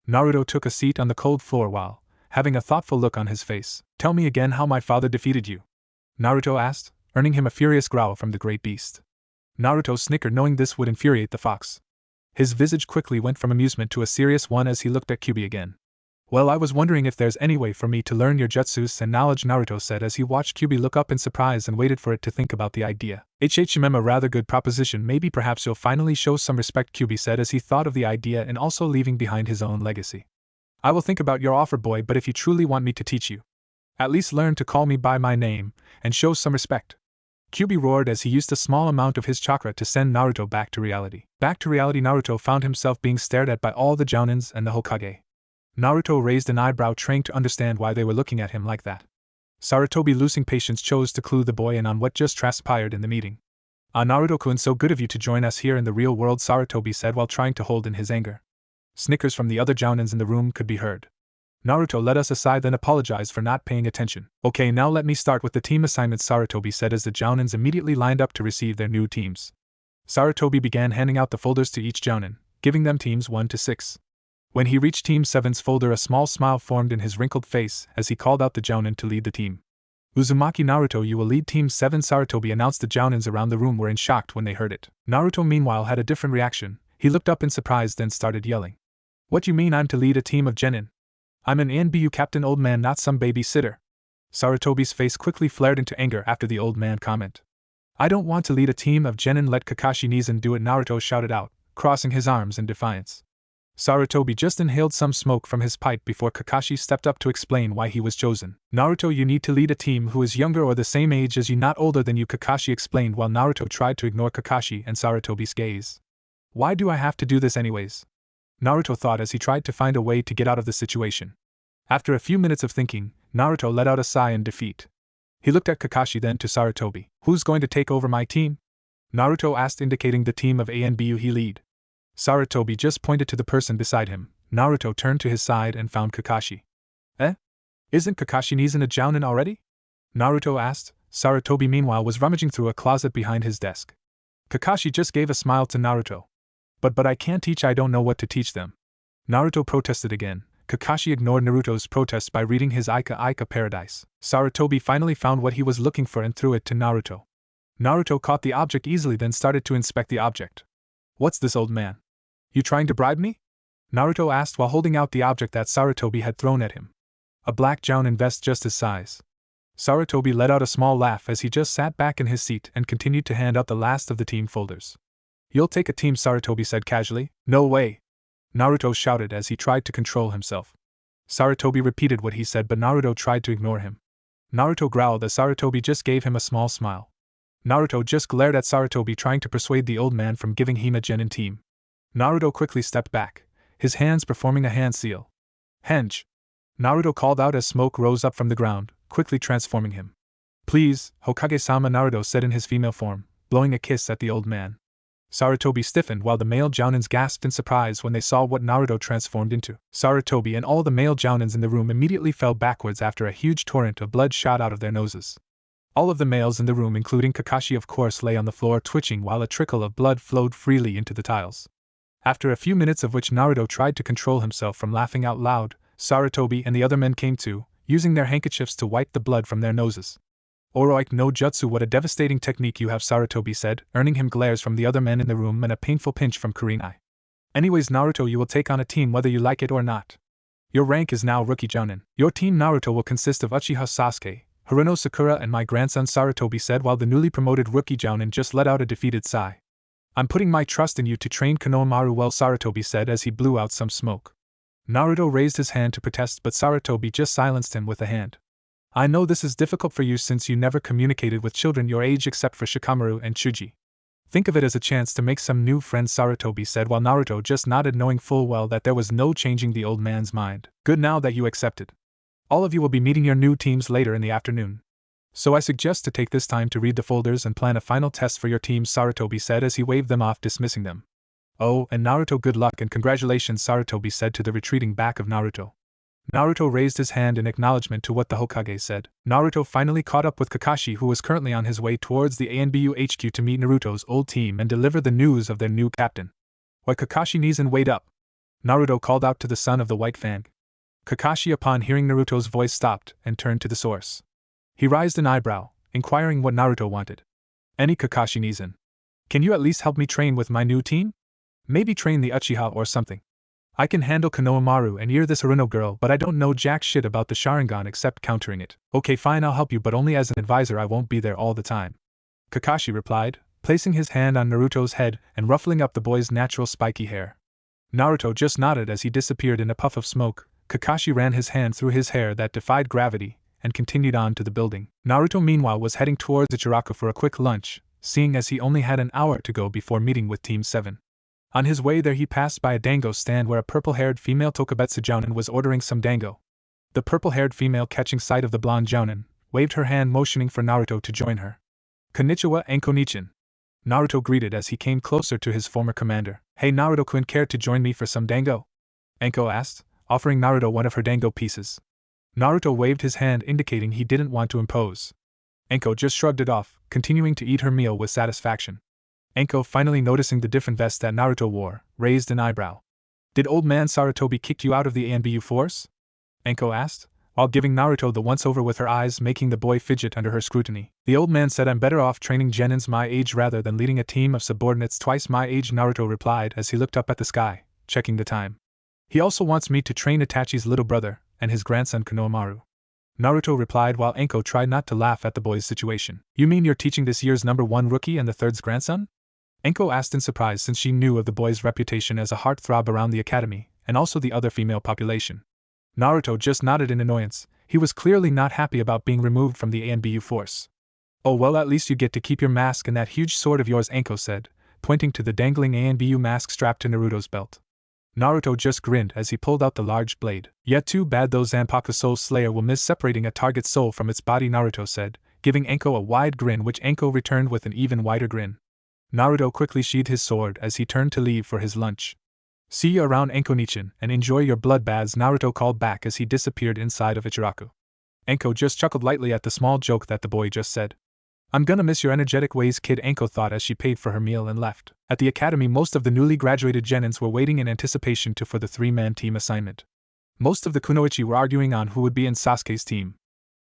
Speaker 1: Naruto took a seat on the cold floor while having a thoughtful look on his face. Tell me again how my father defeated you, Naruto asked, earning him a furious growl from the great beast. Naruto snickered, knowing this would infuriate the fox. His visage quickly went from amusement to a serious one as he looked at Kyuubi again. Well, I was wondering if there's any way for me to learn your jutsus and knowledge, Naruto said as he watched Kyuubi look up in surprise and waited for it to think about the idea. A rather good proposition, maybe perhaps you'll finally show some respect, Kyuubi said as he thought of the idea and also leaving behind his own legacy. I will think about your offer, boy, but if you truly want me to teach you, at least learn to call me by my name and show some respect. Kyuubi roared as he used a small amount of his chakra to send Naruto back to reality. Back to reality, Naruto found himself being stared at by all the Jounins and the Hokage. Naruto raised an eyebrow, trying to understand why they were looking at him like that. Sarutobi, losing patience, chose to clue the boy in on what just transpired in the meeting. Naruto-kun, so good of you to join us here in the real world, Sarutobi said while trying to hold in his anger. Snickers from the other Jounins in the room could be heard. Naruto led us aside then apologized for not paying attention. Okay, now let me start with the team assignments, Sarutobi said as the Jounins immediately lined up to receive their new teams. Sarutobi began handing out the folders to each Jounin, giving them teams 1 to 6. When he reached Team 7's folder, a small smile formed in his wrinkled face as he called out the Jounin to lead the team. Uzumaki, Naruto, you will lead Team 7, Sarutobi announced. The Jounins around the room were in shock when they heard it. Naruto meanwhile had a different reaction. He looked up in surprise then started yelling. What you mean I'm to lead a team of genin? I'm an ANBU captain, old man, not some babysitter. Sarutobi's face quickly flared into anger after the old man comment. I don't want to lead a team of genin, let Kakashi Nizen do it, Naruto shouted out, crossing his arms in defiance. Sarutobi just inhaled some smoke from his pipe before Kakashi stepped up to explain why he was chosen. Naruto, you need to lead a team who is younger or the same age as you, not older than you, Kakashi explained while Naruto tried to ignore Kakashi and Sarutobi's gaze. Why do I have to do this anyways? Naruto thought as he tried to find a way to get out of the situation. After a few minutes of thinking, Naruto let out a sigh in defeat. He looked at Kakashi, then to Sarutobi. Who's going to take over my team? Naruto asked, indicating the team of A and B he lead. Sarutobi just pointed to the person beside him. Naruto turned to his side and found Kakashi. Eh? Isn't Kakashi Nizan a jounin already? Naruto asked. Sarutobi meanwhile was rummaging through a closet behind his desk. Kakashi just gave a smile to Naruto. But I can't teach, I don't know what to teach them. Naruto protested again. Kakashi ignored Naruto's protest by reading his Ika Paradise. Sarutobi finally found what he was looking for and threw it to Naruto. Naruto caught the object easily, then started to inspect the object. What's this, old man? You trying to bribe me? Naruto asked while holding out the object that Sarutobi had thrown at him. A black jounin vest just his size. Sarutobi let out a small laugh as he just sat back in his seat and continued to hand out the last of the team folders. You'll take a team, Sarutobi said casually. No way! Naruto shouted as he tried to control himself. Sarutobi repeated what he said, but Naruto tried to ignore him. Naruto growled as Sarutobi just gave him a small smile. Naruto just glared at Sarutobi, trying to persuade the old man from giving him a genin team. Naruto quickly stepped back, his hands performing a hand seal. Henge! Naruto called out as smoke rose up from the ground, quickly transforming him. Please, Hokage-sama, Naruto said in his female form, blowing a kiss at the old man. Sarutobi stiffened while the male jounins gasped in surprise when they saw what Naruto transformed into. Sarutobi and all the male jounins in the room immediately fell backwards after a huge torrent of blood shot out of their noses. All of the males in the room, including Kakashi of course, lay on the floor twitching while a trickle of blood flowed freely into the tiles. After a few minutes of which Naruto tried to control himself from laughing out loud, Sarutobi and the other men came to, using their handkerchiefs to wipe the blood from their noses. Oroike no jutsu, what a devastating technique you have, Sarutobi said, earning him glares from the other men in the room and a painful pinch from Kurenai. Anyways, Naruto, you will take on a team whether you like it or not. Your rank is now Rookie Jounin. Your team, Naruto, will consist of Uchiha Sasuke, Haruno Sakura and my grandson, Sarutobi said while the newly promoted Rookie Jounin just let out a defeated sigh. I'm putting my trust in you to train Konohamaru well, Sarutobi said as he blew out some smoke. Naruto raised his hand to protest, but Sarutobi just silenced him with a hand. I know this is difficult for you since you never communicated with children your age except for Shikamaru and Chuji. Think of it as a chance to make some new friends, Sarutobi said while Naruto just nodded, knowing full well that there was no changing the old man's mind. Good, now that you accepted. All of you will be meeting your new teams later in the afternoon. So I suggest to take this time to read the folders and plan a final test for your teams, Sarutobi said as he waved them off, dismissing them. Oh, and Naruto, good luck and congratulations, Sarutobi said to the retreating back of Naruto. Naruto raised his hand in acknowledgement to what the Hokage said. Naruto finally caught up with Kakashi, who was currently on his way towards the ANBU HQ to meet Naruto's old team and deliver the news of their new captain. Why, Kakashi Nizan, wait up! Naruto called out to the son of the White Fang. Kakashi, upon hearing Naruto's voice, stopped and turned to the source. He raised an eyebrow, inquiring what Naruto wanted. Any, Kakashi Nizan. Can you at least help me train with my new team? Maybe train the Uchiha or something. I can handle Konohamaru and this Haruno girl, but I don't know jack shit about the Sharingan except countering it. Okay, fine, I'll help you, but only as an advisor, I won't be there all the time. Kakashi replied, placing his hand on Naruto's head and ruffling up the boy's natural spiky hair. Naruto just nodded as he disappeared in a puff of smoke. Kakashi ran his hand through his hair that defied gravity and continued on to the building. Naruto meanwhile was heading towards Ichiraku for a quick lunch, seeing as he only had an hour to go before meeting with Team 7. On his way there he passed by a dango stand where a purple-haired female Tokubetsu jounin was ordering some dango. The purple-haired female, catching sight of the blonde jounin, waved her hand motioning for Naruto to join her. Konnichiwa and konnichin. Naruto greeted as he came closer to his former commander. Hey Naruto-kun, care to join me for some dango? Anko asked, offering Naruto one of her dango pieces. Naruto waved his hand indicating he didn't want to impose. Anko just shrugged it off, continuing to eat her meal with satisfaction. Anko, finally noticing the different vest that Naruto wore, raised an eyebrow. Did old man Sarutobi kick you out of the ANBU force? Anko asked, while giving Naruto the once-over with her eyes making the boy fidget under her scrutiny. The old man said I'm better off training genins my age rather than leading a team of subordinates twice my age, Naruto replied as he looked up at the sky, checking the time. He also wants me to train Itachi's little brother and his grandson Konohamaru. Naruto replied while Anko tried not to laugh at the boy's situation. You mean you're teaching this year's #1 rookie and the third's grandson? Anko asked in surprise since she knew of the boy's reputation as a heartthrob around the academy, and also the other female population. Naruto just nodded in annoyance. He was clearly not happy about being removed from the ANBU force. Oh well, at least you get to keep your mask and that huge sword of yours, Anko said, pointing to the dangling ANBU mask strapped to Naruto's belt. Naruto just grinned as he pulled out the large blade. Yet too bad those Zanpakuto Soul Slayer will miss separating a target soul from its body, Naruto said, giving Anko a wide grin, which Anko returned with an even wider grin. Naruto quickly sheathed his sword as he turned to leave for his lunch. See you around, Anko-nichan, and enjoy your blood baths, Naruto called back as he disappeared inside of Ichiraku. Anko just chuckled lightly at the small joke that the boy just said. I'm gonna miss your energetic ways, kid, Anko thought as she paid for her meal and left. At the academy, most of the newly graduated genins were waiting in anticipation for the three-man team assignment. Most of the kunoichi were arguing on who would be in Sasuke's team.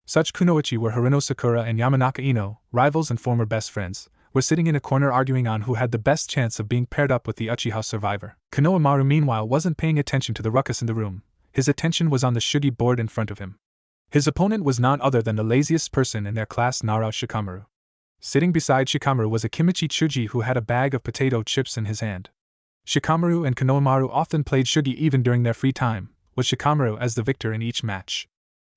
Speaker 1: Such kunoichi were Haruno Sakura and Yamanaka Ino, rivals and former best friends, were sitting in a corner arguing on who had the best chance of being paired up with the Uchiha survivor. Konohamaru meanwhile wasn't paying attention to the ruckus in the room. His attention was on the shugi board in front of him. His opponent was none other than the laziest person in their class, Narao Shikamaru. Sitting beside Shikamaru was a Kimichi Chuji who had a bag of potato chips in his hand. Shikamaru and Konohamaru often played shugi even during their free time, with Shikamaru as the victor in each match.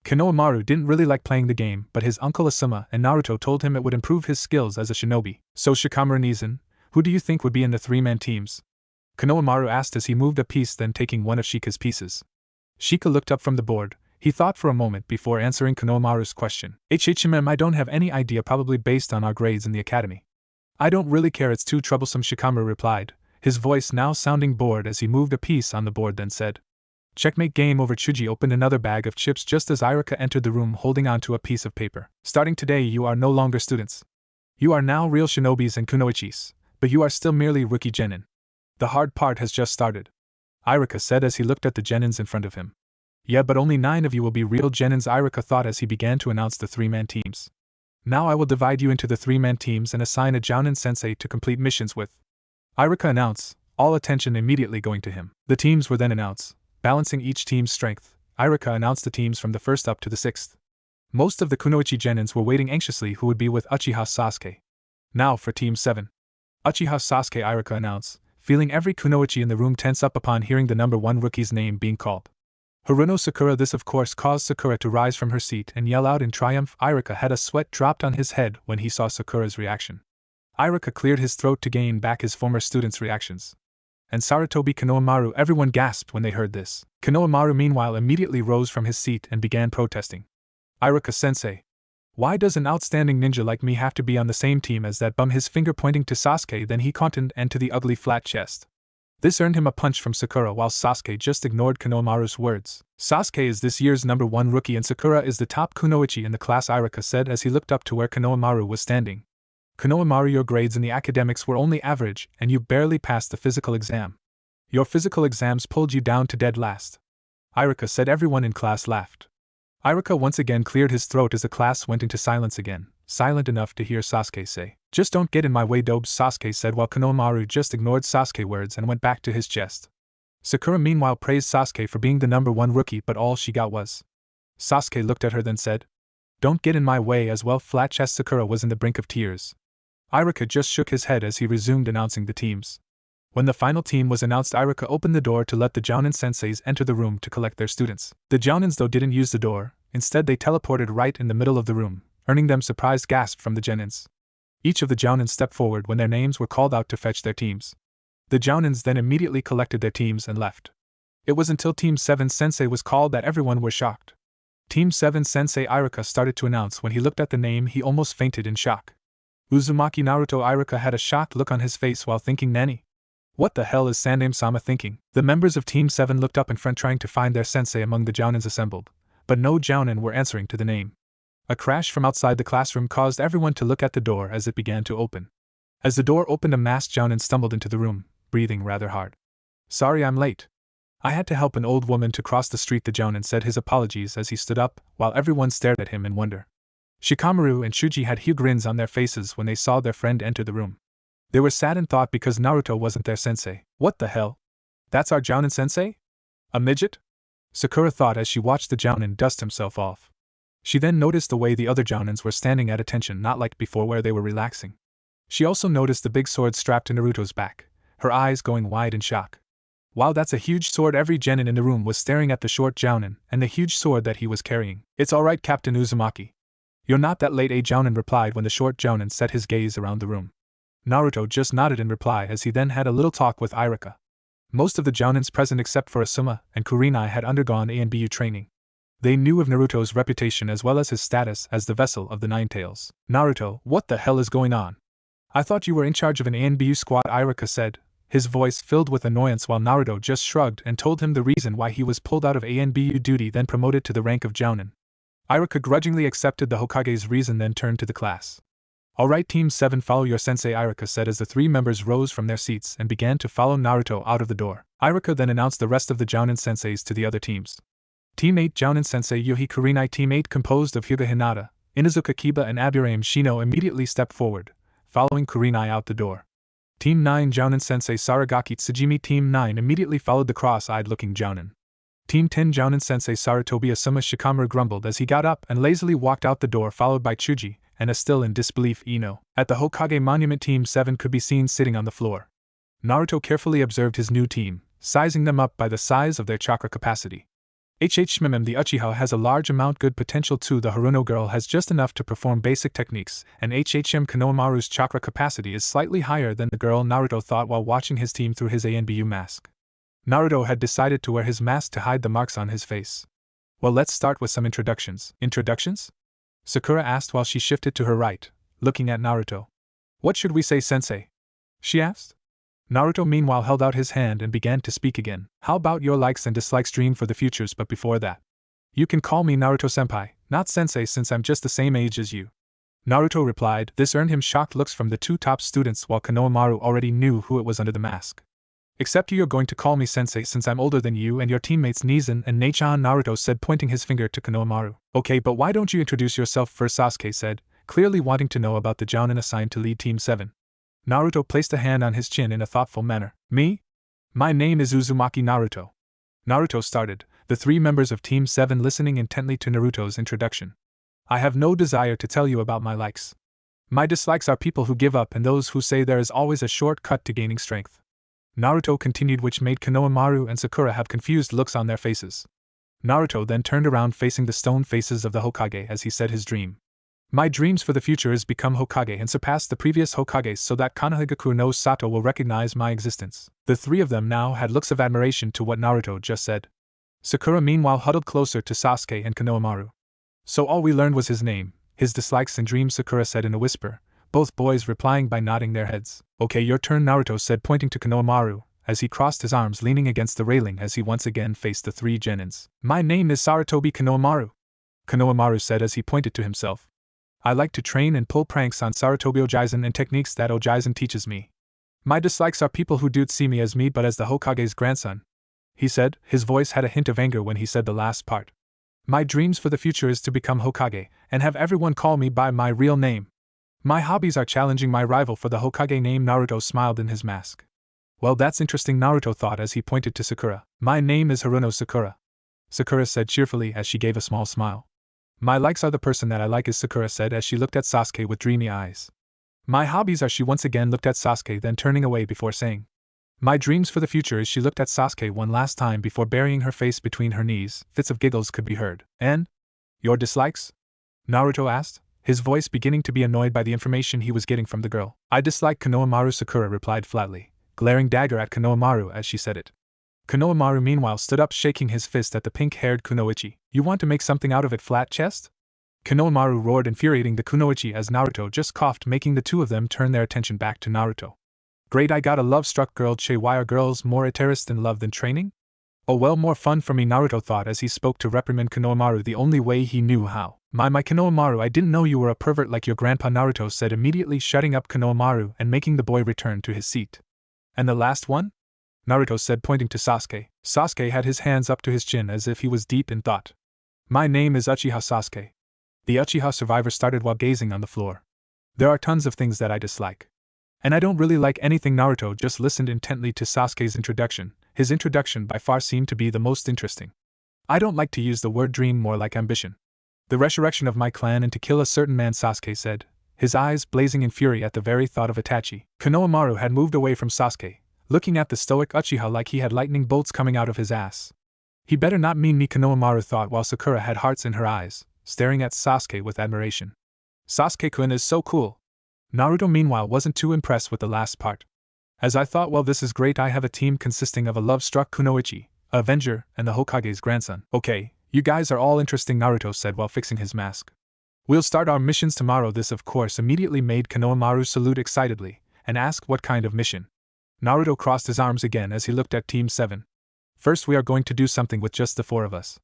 Speaker 1: Konohamaru didn't really like playing the game, but his uncle Asuma and Naruto told him it would improve his skills as a shinobi. So Shikamaru-Nizan, who do you think would be in the three-man teams? Konohamaru asked as he moved a piece, then taking one of Shika's pieces. Shika looked up from the board. He thought for a moment before answering Konohamaru's question. I don't have any idea, probably based on our grades in the academy. I don't really care, it's too troublesome, Shikamaru replied, his voice now sounding bored as he moved a piece on the board, then said. Checkmate, game over. Chuji opened another bag of chips just as Irika entered the room holding onto a piece of paper. Starting today you are no longer students. You are now real shinobis and kunoichis, but you are still merely rookie genin. The hard part has just started. Irika said as he looked at the genins in front of him. Yeah, but only 9 of you will be real genins, Irika thought as he began to announce the three-man teams. Now I will divide you into the three-man teams and assign a Jounin sensei to complete missions with. Irika announced, all attention immediately going to him. The teams were then announced, balancing each team's strength. Irika announced the teams from the 1st up to the 6th. Most of the kunoichi genins were waiting anxiously who would be with Uchiha Sasuke. Now for Team 7. Uchiha Sasuke, Irika announced, feeling every kunoichi in the room tense up upon hearing the number 1 rookie's name being called. Haruno Sakura. This of course caused Sakura to rise from her seat and yell out in triumph. Irika had a sweat dropped on his head when he saw Sakura's reaction. Irika cleared his throat to gain back his former students' reactions. And Sarutobi, Konohamaru, everyone gasped when they heard this. Konohamaru meanwhile immediately rose from his seat and began protesting. Irika-sensei, why does an outstanding ninja like me have to be on the same team as that bum? His finger pointing to Sasuke, then he cottoned and to the ugly flat chest. This earned him a punch from Sakura while Sasuke just ignored Konohamaru's words. Sasuke is this year's number 1 rookie and Sakura is the top kunoichi in the class, Irika said as he looked up to where Konohamaru was standing. Konohamaru, your grades in the academics were only average and you barely passed the physical exam. Your physical exams pulled you down to dead last. Irika said. Everyone in class laughed. Irika once again cleared his throat as the class went into silence again, silent enough to hear Sasuke say, just don't get in my way, Dobes, Sasuke said while Konohamaru just ignored Sasuke's words and went back to his chest. Sakura meanwhile praised Sasuke for being the number 1 rookie, but all she got was. Sasuke looked at her then said, don't get in my way as well. Flat chest Sakura was in the brink of tears. Irika just shook his head as he resumed announcing the teams. When the final team was announced, Irika opened the door to let the Jounin senseis enter the room to collect their students. The Jounins though didn't use the door, instead they teleported right in the middle of the room, earning them surprised gasps from the genins. Each of the Jounins stepped forward when their names were called out to fetch their teams. The Jounins then immediately collected their teams and left. It was until Team 7 sensei was called that everyone were shocked. Team 7 sensei Irika started to announce. When he looked at the name he almost fainted in shock. Uzumaki Naruto. Irika had a shocked look on his face while thinking, Nani? What the hell is Sandaime-sama thinking? The members of Team 7 looked up in front trying to find their sensei among the Jounins assembled, but no Jounin were answering to the name. A crash from outside the classroom caused everyone to look at the door as it began to open. As the door opened, a masked Jounin stumbled into the room, breathing rather hard. Sorry I'm late. I had to help an old woman to cross the street. The Jounin said his apologies as he stood up, while everyone stared at him in wonder. Shikamaru and Shuji had huge grins on their faces when they saw their friend enter the room. They were sad in thought because Naruto wasn't their sensei. What the hell? That's our Jounin sensei? A midget? Sakura thought as she watched the Jounin dust himself off. She then noticed the way the other Jounins were standing at attention, not like before where they were relaxing. She also noticed the big sword strapped to Naruto's back, her eyes going wide in shock. Wow, that's a huge sword. Every genin in the room was staring at the short Jounin and the huge sword that he was carrying. It's alright, Captain Uzumaki. You're not that late, a Jounin replied when the short Jounin set his gaze around the room. Naruto just nodded in reply as he then had a little talk with Iruka. Most of the Jounins present except for Asuma and Kurenai had undergone ANBU training. They knew of Naruto's reputation as well as his status as the vessel of the Nine Tails. Naruto, what the hell is going on? I thought you were in charge of an ANBU squad, Iruka said, his voice filled with annoyance while Naruto just shrugged and told him the reason why he was pulled out of ANBU duty then promoted to the rank of Jounin. Iruka grudgingly accepted the Hokage's reason then turned to the class. Alright, Team 7, follow your sensei, Iruka said as the three members rose from their seats and began to follow Naruto out of the door. Iruka then announced the rest of the Jounin senseis to the other teams. Team 8 Jounin sensei Yohi Kurenai. Team 8 composed of Hyuga Hinata, Inuzuka Kiba and Aburame Shino immediately stepped forward, following Kurenai out the door. Team 9 Jounin sensei Saragaki Tsujimi. Team 9 immediately followed the cross-eyed looking Jounin. Team 10 Jounin sensei Sarutobi Asuma Shikamaru grumbled as he got up and lazily walked out the door followed by Chuji and a still in disbelief Ino. At the Hokage monument, Team 7 could be seen sitting on the floor. Naruto carefully observed his new team, sizing them up by the size of their chakra capacity. HHMM the Uchiha has a large amount good potential too. The Haruno girl has just enough to perform basic techniques, and HHM Konohamaru's chakra capacity is slightly higher than the girl, Naruto thought while watching his team through his ANBU mask. Naruto had decided to wear his mask to hide the marks on his face. Well, let's start with some introductions. Introductions? Sakura asked while she shifted to her right, looking at Naruto. What should we say, sensei? She asked. Naruto meanwhile held out his hand and began to speak again. How about your likes and dislikes, dream for the futures, but before that, you can call me Naruto-senpai, not sensei since I'm just the same age as you. Naruto replied. This earned him shocked looks from the two top students while Konohamaru already knew who it was under the mask. Except you're going to call me sensei since I'm older than you and your teammates Nizan and Neichan, Naruto said, pointing his finger to Konohamaru. Okay, but why don't you introduce yourself first, Sasuke said, clearly wanting to know about the Jounin assigned to lead Team 7. Naruto placed a hand on his chin in a thoughtful manner. Me? My name is Uzumaki Naruto. Naruto started, the three members of Team 7 listening intently to Naruto's introduction. I have no desire to tell you about my likes. My dislikes are people who give up and those who say there is always a shortcut to gaining strength. Naruto continued, which made Konohamaru and Sakura have confused looks on their faces. Naruto then turned around facing the stone faces of the Hokage as he said his dream. My dreams for the future is become Hokage and surpass the previous Hokages so that Konohagakure no Sato will recognize my existence. The three of them now had looks of admiration to what Naruto just said. Sakura meanwhile huddled closer to Sasuke and Konohamaru. So all we learned was his name, his dislikes and dreams, Sakura said in a whisper, both boys replying by nodding their heads. Okay, your turn, Naruto said, pointing to Konohamaru, as he crossed his arms leaning against the railing as he once again faced the three genins. My name is Sarutobi Konohamaru, Konohamaru said as he pointed to himself. I like to train and pull pranks on Sarutobi Ojaizen and techniques that Ojaizen teaches me. My dislikes are people who don't see me as me but as the Hokage's grandson, he said. His voice had a hint of anger when he said the last part. My dreams for the future is to become Hokage and have everyone call me by my real name. My hobbies are challenging my rival for the Hokage name. Naruto smiled in his mask. Well, that's interesting, Naruto thought as he pointed to Sakura. My name is Haruno Sakura, Sakura said cheerfully as she gave a small smile. My likes are the person that I like is, Sakura said as she looked at Sasuke with dreamy eyes. My hobbies are, she once again looked at Sasuke then turning away before saying. My dreams for the future is, she looked at Sasuke one last time before burying her face between her knees. Fits of giggles could be heard. And? Your dislikes? Naruto asked, his voice beginning to be annoyed by the information he was getting from the girl. I dislike Konohamaru, Sakura replied flatly, glaring dagger at Konohamaru as she said it. Konohamaru meanwhile stood up shaking his fist at the pink-haired Kunoichi. You want to make something out of it, flat chest? Konohamaru roared, infuriating the Kunoichi as Naruto just coughed, making the two of them turn their attention back to Naruto. Great, I got a love-struck girl. Che, why are girls more interest in love than training? Oh well, more fun for me, Naruto thought as he spoke to reprimand Konohamaru the only way he knew how. My Konohamaru, I didn't know you were a pervert like your grandpa, Naruto said, immediately shutting up Konohamaru and making the boy return to his seat. And the last one? Naruto said, pointing to Sasuke. Sasuke had his hands up to his chin as if he was deep in thought. My name is Uchiha Sasuke. The Uchiha survivor started while gazing on the floor. There are tons of things that I dislike. And I don't really like anything. Naruto just listened intently to Sasuke's introduction. His introduction by far seemed to be the most interesting. I don't like to use the word dream, more like ambition. The resurrection of my clan and to kill a certain man, Sasuke said, his eyes blazing in fury at the very thought of Itachi. Konohamaru had moved away from Sasuke, looking at the stoic Uchiha like he had lightning bolts coming out of his ass. He better not mean me, Konohamaru thought while Sakura had hearts in her eyes, staring at Sasuke with admiration. Sasuke-kun is so cool. Naruto meanwhile wasn't too impressed with the last part. As I thought, well, this is great, I have a team consisting of a love-struck Kunoichi, a Avenger, and the Hokage's grandson. Okay, you guys are all interesting, Naruto said while fixing his mask. We'll start our missions tomorrow. This of course immediately made Konohamaru salute excitedly, and ask what kind of mission. Naruto crossed his arms again as he looked at Team 7. First we are going to do something with just the 4 of us.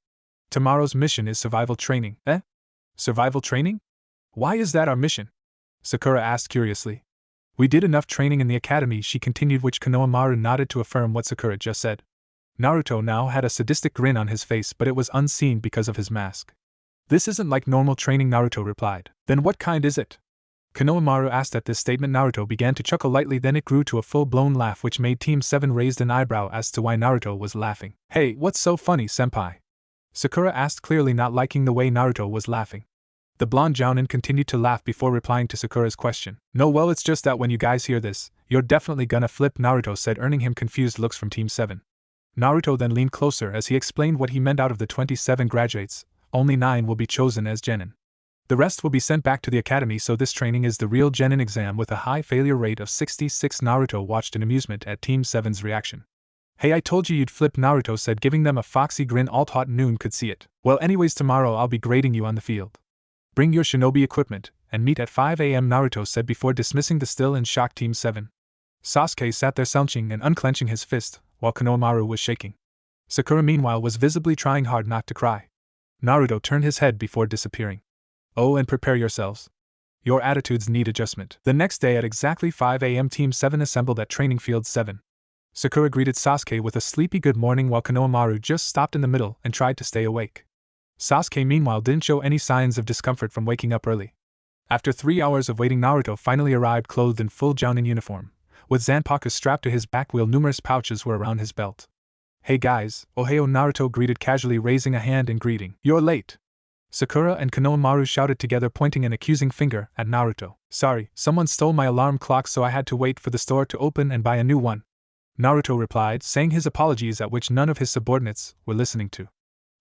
Speaker 1: Tomorrow's mission is survival training. Eh? Survival training? Why is that our mission? Sakura asked curiously. We did enough training in the academy, she continued, which Konohamaru nodded to affirm what Sakura just said. Naruto now had a sadistic grin on his face, but it was unseen because of his mask. This isn't like normal training, Naruto replied. Then what kind is it? Konohamaru asked. At this statement Naruto began to chuckle lightly, then it grew to a full-blown laugh which made Team 7 raise an eyebrow as to why Naruto was laughing. Hey, what's so funny, senpai? Sakura asked, clearly not liking the way Naruto was laughing. The blonde jounin continued to laugh before replying to Sakura's question. No, well, it's just that when you guys hear this, you're definitely gonna flip, Naruto said, earning him confused looks from Team 7. Naruto then leaned closer as he explained what he meant. Out of the 27 graduates, only 9 will be chosen as genin. The rest will be sent back to the academy, so this training is the real genin exam with a high failure rate of 66. Naruto watched in amusement at Team 7's reaction. Hey, I told you you'd flip, Naruto said, giving them a foxy grin. Alt-hot Noon could see it. Well, anyways, tomorrow I'll be grading you on the field. Bring your shinobi equipment, and meet at 5 a.m. Naruto said before dismissing the still in shock Team 7. Sasuke sat there slouching and unclenching his fist, while Konohamaru was shaking. Sakura meanwhile was visibly trying hard not to cry. Naruto turned his head before disappearing. Oh, and prepare yourselves. Your attitudes need adjustment. The next day at exactly 5 a.m. Team 7 assembled at Training Field 7. Sakura greeted Sasuke with a sleepy good morning while Konohamaru just stopped in the middle and tried to stay awake. Sasuke meanwhile didn't show any signs of discomfort from waking up early. After 3 hours of waiting, Naruto finally arrived clothed in full jounin uniform, with Zanpaku's strapped to his back while numerous pouches were around his belt. Hey guys, Ohio, Naruto greeted casually, raising a hand in greeting. You're late. Sakura and Konohamaru shouted together, pointing an accusing finger at Naruto. Sorry, someone stole my alarm clock, so I had to wait for the store to open and buy a new one, Naruto replied, saying his apologies at which none of his subordinates were listening to.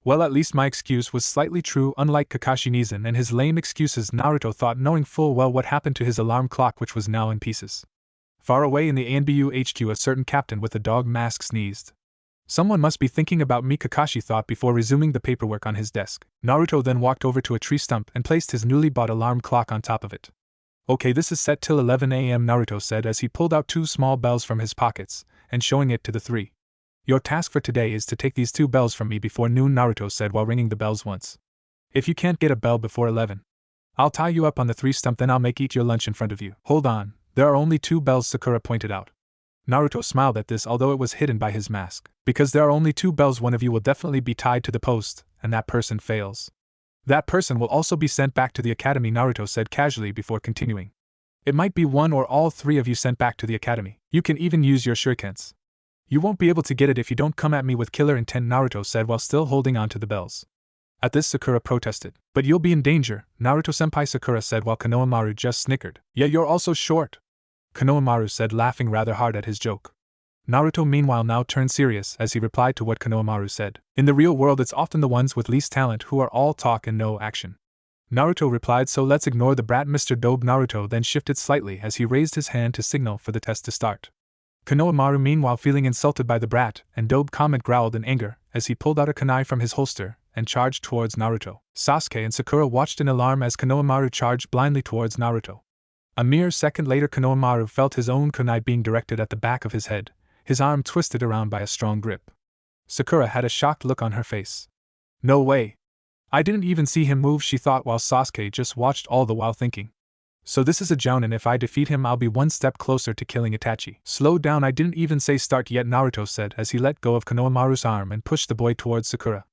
Speaker 1: Well, at least my excuse was slightly true, unlike Kakashi Nizan and his lame excuses, Naruto thought, knowing full well what happened to his alarm clock, which was now in pieces. Far away in the ANBU HQ, a certain captain with a dog mask sneezed. Someone must be thinking about me, Kakashi thought before resuming the paperwork on his desk. Naruto then walked over to a tree stump and placed his newly bought alarm clock on top of it. Okay, this is set till 11 a.m., Naruto said as he pulled out 2 small bells from his pockets and showing it to the 3. Your task for today is to take these 2 bells from me before noon, Naruto said while ringing the bells once. If you can't get a bell before 11, I'll tie you up on the 3 stump, then I'll make eat your lunch in front of you. Hold on, there are only 2 bells, Sakura pointed out. Naruto smiled at this, although it was hidden by his mask. Because there are only 2 bells, one of you will definitely be tied to the post, and that person fails. That person will also be sent back to the academy, Naruto said casually before continuing. It might be 1 or all 3 of you sent back to the academy. You can even use your shurikens. You won't be able to get it if you don't come at me with killer intent, Naruto said while still holding on to the bells. At this, Sakura protested. But you'll be in danger, Naruto-senpai, Sakura said while Konohamaru just snickered. Yeah, you're also short, Konohamaru said, laughing rather hard at his joke. Naruto meanwhile now turned serious as he replied to what Konohamaru said. In the real world it's often the ones with least talent who are all talk and no action. Naruto replied, so let's ignore the brat, Mr. Dobe. Naruto then shifted slightly as he raised his hand to signal for the test to start. Konohamaru meanwhile feeling insulted by the brat and Dobe comment growled in anger as he pulled out a kunai from his holster and charged towards Naruto. Sasuke and Sakura watched in alarm as Konohamaru charged blindly towards Naruto. A mere second later, Konohamaru felt his own kunai being directed at the back of his head, his arm twisted around by a strong grip. Sakura had a shocked look on her face. No way. I didn't even see him move, she thought, while Sasuke just watched all the while thinking. So this is a jounin. If I defeat him, I'll be 1 step closer to killing Itachi. Slow down, I didn't even say start yet, Naruto said as he let go of Konohamaru's arm and pushed the boy towards Sakura.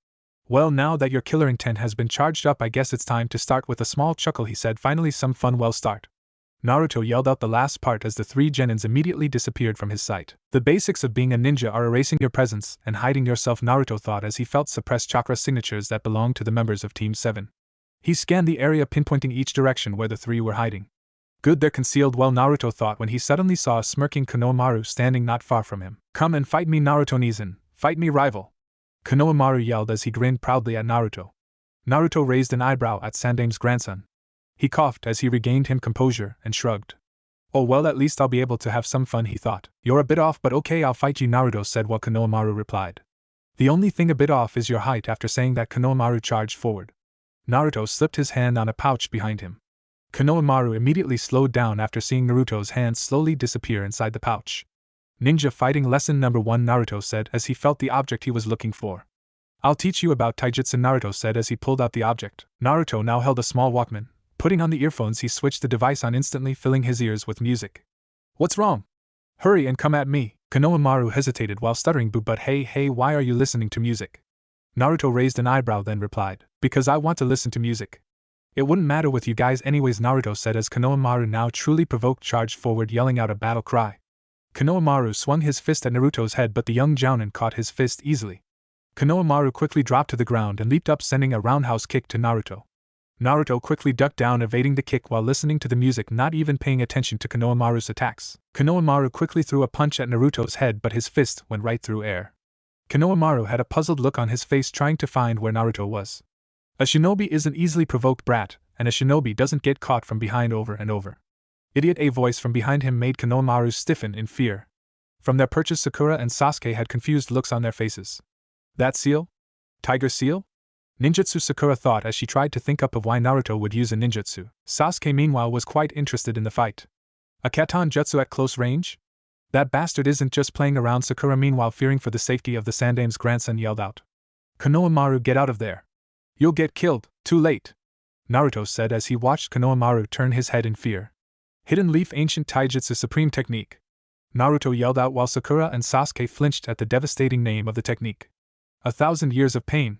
Speaker 1: Well, now that your killer intent has been charged up, I guess it's time to start. With a small chuckle he said, finally some fun, well start. Naruto yelled out the last part as the 3 genins immediately disappeared from his sight. The basics of being a ninja are erasing your presence and hiding yourself, Naruto thought as he felt suppressed chakra signatures that belonged to the members of Team 7. He scanned the area, pinpointing each direction where the 3 were hiding. Good, they're concealed well, Naruto thought when he suddenly saw a smirking Konohamaru standing not far from him. Come and fight me, Naruto Nizan, fight me, rival! Konohamaru yelled as he grinned proudly at Naruto. Naruto raised an eyebrow at Sandaime's grandson. He coughed as he regained him composure and shrugged. Oh well, at least I'll be able to have some fun, he thought. You're a bit off, but okay, I'll fight you, Naruto said while Konohamaru replied. The only thing a bit off is your height. After saying that, Konohamaru charged forward. Naruto slipped his hand on a pouch behind him. Konohamaru immediately slowed down after seeing Naruto's hand slowly disappear inside the pouch. Ninja fighting lesson number 1, Naruto said as he felt the object he was looking for. I'll teach you about taijutsu, Naruto said as he pulled out the object. Naruto now held a small Walkman. Putting on the earphones, he switched the device on, instantly filling his ears with music. What's wrong? Hurry and come at me. Konohamaru hesitated while stuttering, but hey, why are you listening to music? Naruto raised an eyebrow then replied, because I want to listen to music. It wouldn't matter with you guys anyways, Naruto said as Konohamaru, now truly provoked, charged forward yelling out a battle cry. Konohamaru swung his fist at Naruto's head, but the young Jounin caught his fist easily. Konohamaru quickly dropped to the ground and leaped up, sending a roundhouse kick to Naruto. Naruto quickly ducked down, evading the kick while listening to the music, not even paying attention to Konohamaru's attacks. Konohamaru quickly threw a punch at Naruto's head, but his fist went right through air. Konohamaru had a puzzled look on his face, trying to find where Naruto was. A shinobi is an easily provoked brat, and a shinobi doesn't get caught from behind over and over. Idiot! A voice from behind him made Konohamaru stiffen in fear. From their perches, Sakura and Sasuke had confused looks on their faces. That seal? Tiger seal? Ninjutsu, Sakura thought as she tried to think up of why Naruto would use a ninjutsu. Sasuke meanwhile was quite interested in the fight. A katan jutsu at close range? That bastard isn't just playing around. Sakura meanwhile, fearing for the safety of the Sandaime's grandson, yelled out. Konohamaru, get out of there. You'll get killed, too late. Naruto said as he watched Konohamaru turn his head in fear. Hidden Leaf Ancient Taijutsu Supreme Technique. Naruto yelled out while Sakura and Sasuke flinched at the devastating name of the technique. 1,000 years of pain.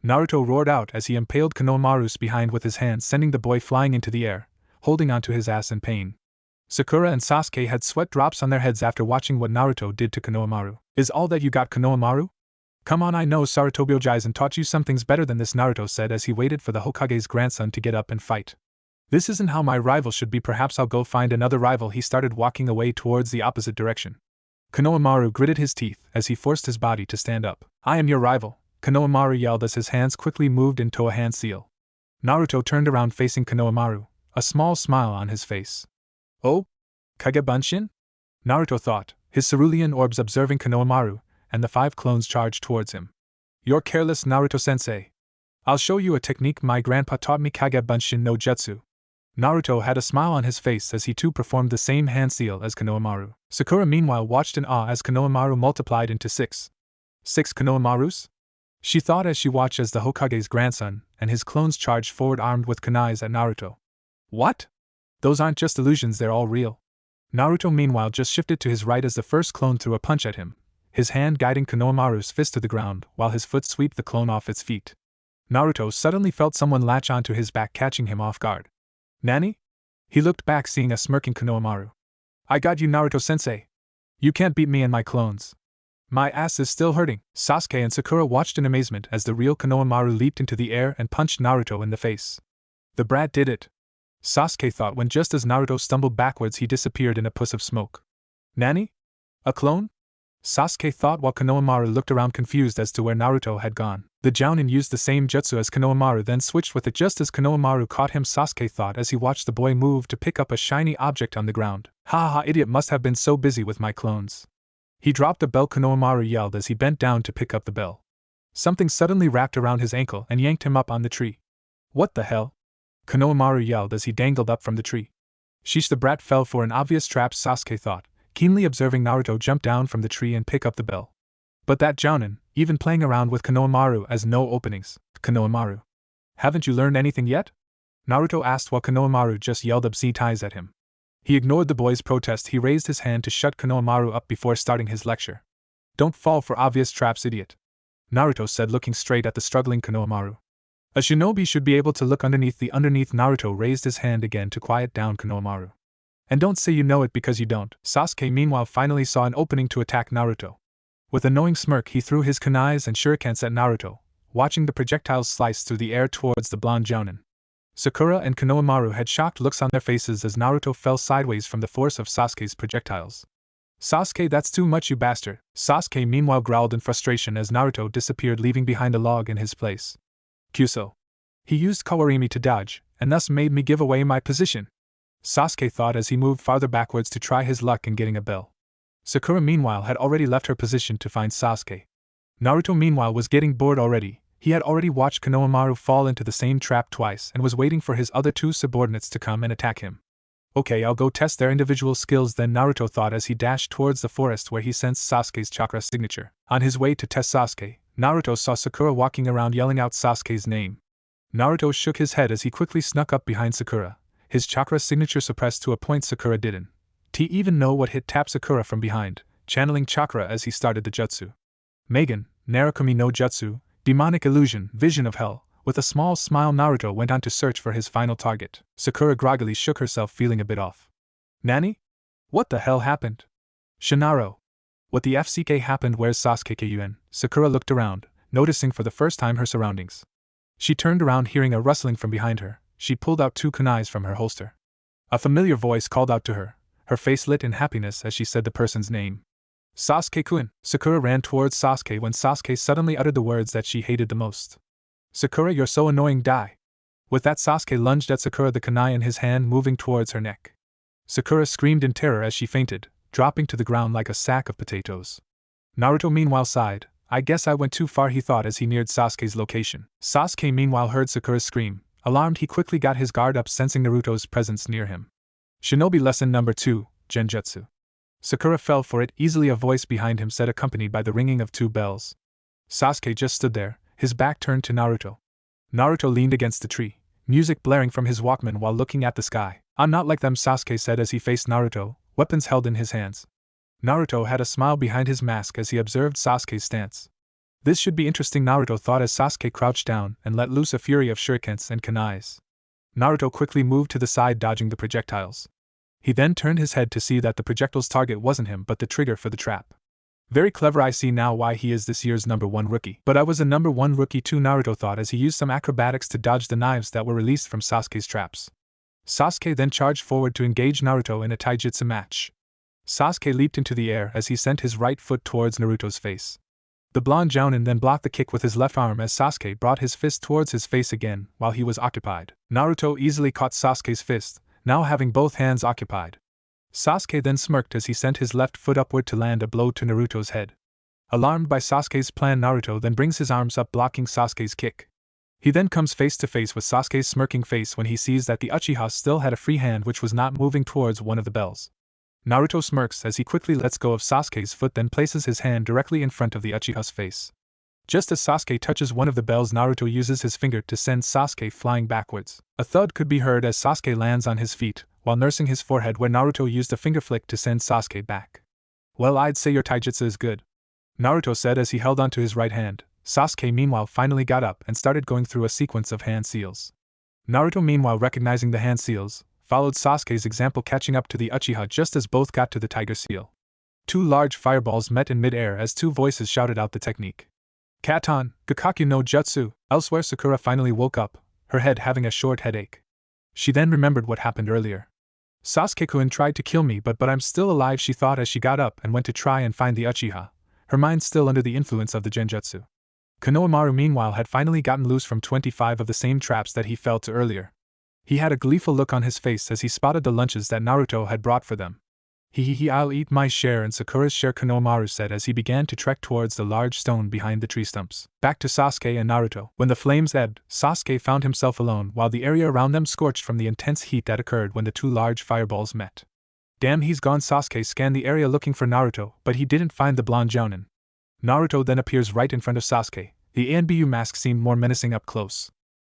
Speaker 1: Naruto roared out as he impaled Konohamaru's behind with his hand, sending the boy flying into the air, holding onto his ass in pain. Sakura and Sasuke had sweat drops on their heads after watching what Naruto did to Konohamaru. Is all that you got, Konohamaru? Come on, I know Sarutobi Ojizen taught you some things better than this, Naruto said as he waited for the Hokage's grandson to get up and fight. This isn't how my rival should be. Perhaps I'll go find another rival. He started walking away towards the opposite direction. Konohamaru gritted his teeth as he forced his body to stand up. I am your rival, Konohamaru yelled as his hands quickly moved into a hand seal. Naruto turned around facing Konohamaru, a small smile on his face. Oh? Kagebunshin? Naruto thought, his cerulean orbs observing Konohamaru, and the 5 clones charged towards him. You're careless, Naruto-sensei. I'll show you a technique my grandpa taught me, Kagebunshin no Jutsu. Naruto had a smile on his face as he too performed the same hand seal as Konohamaru. Sakura meanwhile watched in awe as Konohamaru multiplied into 6. 6 Konohamarus? She thought as she watched as the Hokage's grandson and his clones charged forward armed with kunais at Naruto. What? Those aren't just illusions, they're all real. Naruto meanwhile just shifted to his right as the first clone threw a punch at him, his hand guiding Konohamaru's fist to the ground while his foot swept the clone off its feet. Naruto suddenly felt someone latch onto his back, catching him off guard. Nani? He looked back, seeing a smirking Konohamaru. I got you, Naruto-sensei. You can't beat me and my clones. My ass is still hurting. Sasuke and Sakura watched in amazement as the real Konohamaru leaped into the air and punched Naruto in the face. The brat did it, Sasuke thought when just as Naruto stumbled backwards he disappeared in a puff of smoke. Nani? A clone? Sasuke thought while Konohamaru looked around confused as to where Naruto had gone. The Jounin used the same jutsu as Konohamaru, then switched with it just as Konohamaru caught him, Sasuke thought as he watched the boy move to pick up a shiny object on the ground. Ha ha, idiot must have been so busy with my clones. He dropped the bell, Konohamaru yelled as he bent down to pick up the bell. Something suddenly wrapped around his ankle and yanked him up on the tree. What the hell? Konohamaru yelled as he dangled up from the tree. Sheesh, the brat fell for an obvious trap, Sasuke thought, keenly observing Naruto jump down from the tree and pick up the bell. But that Jounin, even playing around with Konohamaru as no openings. Konohamaru, haven't you learned anything yet? Naruto asked while Konohamaru just yelled obscenities at him. He ignored the boy's protest. He raised his hand to shut Konohamaru up before starting his lecture. Don't fall for obvious traps, idiot, Naruto said, looking straight at the struggling Konohamaru. A shinobi should be able to look underneath. Naruto raised his hand again to quiet down Konohamaru. And don't say you know it because you don't. Sasuke meanwhile finally saw an opening to attack Naruto. With a knowing smirk he threw his kunais and shurikens at Naruto, watching the projectiles slice through the air towards the blonde Jounin. Sakura and Konohamaru had shocked looks on their faces as Naruto fell sideways from the force of Sasuke's projectiles. "Sasuke, that's too much, you bastard!" Sasuke meanwhile growled in frustration as Naruto disappeared, leaving behind a log in his place. "Kyuso. He used Kawarimi to dodge, and thus made me give away my position," Sasuke thought as he moved farther backwards to try his luck in getting a bell. Sakura meanwhile had already left her position to find Sasuke. Naruto meanwhile was getting bored already. He had already watched Konohamaru fall into the same trap twice and was waiting for his other two subordinates to come and attack him. "Okay, I'll go test their individual skills then," Naruto thought as he dashed towards the forest where he sensed Sasuke's chakra signature. On his way to test Sasuke, Naruto saw Sakura walking around yelling out Sasuke's name. Naruto shook his head as he quickly snuck up behind Sakura, his chakra signature suppressed to a point Sakura didn't even know what hit tapped Sakura from behind, channeling chakra as he started the jutsu. Megan, Narukami no Jutsu, Demonic Illusion, Vision of Hell. With a small smile, Naruto went on to search for his final target. Sakura groggily shook herself, feeling a bit off. "Nani? What the hell happened? Shinaro. What the FCK happened? Where's Sasuke-kun?" Sakura looked around, noticing for the first time her surroundings. She turned around, hearing a rustling from behind her. She pulled out two kunais from her holster. A familiar voice called out to her, her face lit in happiness as she said the person's name. "Sasuke-kun." Sakura ran towards Sasuke when Sasuke suddenly uttered the words that she hated the most. "Sakura, you're so annoying, die." With that, Sasuke lunged at Sakura, the kunai in his hand moving towards her neck. Sakura screamed in terror as she fainted, dropping to the ground like a sack of potatoes. Naruto meanwhile sighed. "I guess I went too far," he thought as he neared Sasuke's location. Sasuke meanwhile heard Sakura's scream. Alarmed, he quickly got his guard up, sensing Naruto's presence near him. Shinobi Lesson Number 2, Genjutsu. Sakura fell for it easily, a voice behind him said, accompanied by the ringing of two bells. Sasuke just stood there, his back turned to Naruto. Naruto leaned against the tree, music blaring from his Walkman while looking at the sky. "I'm not like them," Sasuke said as he faced Naruto, weapons held in his hands. Naruto had a smile behind his mask as he observed Sasuke's stance. This should be interesting, Naruto thought as Sasuke crouched down and let loose a fury of shurikens and kunais. Naruto quickly moved to the side, dodging the projectiles. He then turned his head to see that the projectile's target wasn't him but the trigger for the trap. "Very clever, I see now why he is this year's #1 rookie." But I was a #1 rookie too, Naruto thought as he used some acrobatics to dodge the knives that were released from Sasuke's traps. Sasuke then charged forward to engage Naruto in a taijutsu match. Sasuke leaped into the air as he sent his right foot towards Naruto's face. The blonde Jounin then blocked the kick with his left arm as Sasuke brought his fist towards his face again while he was occupied. Naruto easily caught Sasuke's fist, now having both hands occupied. Sasuke then smirked as he sent his left foot upward to land a blow to Naruto's head. Alarmed by Sasuke's plan, Naruto then brings his arms up, blocking Sasuke's kick. He then comes face to face with Sasuke's smirking face when he sees that the Uchiha still had a free hand which was not moving towards one of the bells. Naruto smirks as he quickly lets go of Sasuke's foot, then places his hand directly in front of the Uchiha's face. Just as Sasuke touches one of the bells, Naruto uses his finger to send Sasuke flying backwards. A thud could be heard as Sasuke lands on his feet, while nursing his forehead, where Naruto used a finger flick to send Sasuke back. "Well, I'd say your taijutsu is good," Naruto said as he held onto his right hand. Sasuke meanwhile finally got up and started going through a sequence of hand seals. Naruto meanwhile, recognizing the hand seals, followed Sasuke's example, catching up to the Uchiha just as both got to the tiger seal. Two large fireballs met in mid-air as two voices shouted out the technique. "Katon, Gakkaku no Jutsu." Elsewhere, Sakura finally woke up, her head having a short headache. She then remembered what happened earlier. "Sasuke-kun tried to kill me, but I'm still alive," she thought as she got up and went to try and find the Uchiha, her mind still under the influence of the Genjutsu. Konohamaru meanwhile had finally gotten loose from 25 of the same traps that he fell to earlier. He had a gleeful look on his face as he spotted the lunches that Naruto had brought for them. I'll eat my share and Sakura's share," Konohamaru said as he began to trek towards the large stone behind the tree stumps. Back to Sasuke and Naruto. When the flames ebbed, Sasuke found himself alone while the area around them scorched from the intense heat that occurred when the two large fireballs met. "Damn, he's gone." Sasuke scanned the area looking for Naruto, but he didn't find the blonde Jounin. Naruto then appears right in front of Sasuke. The Anbu mask seemed more menacing up close.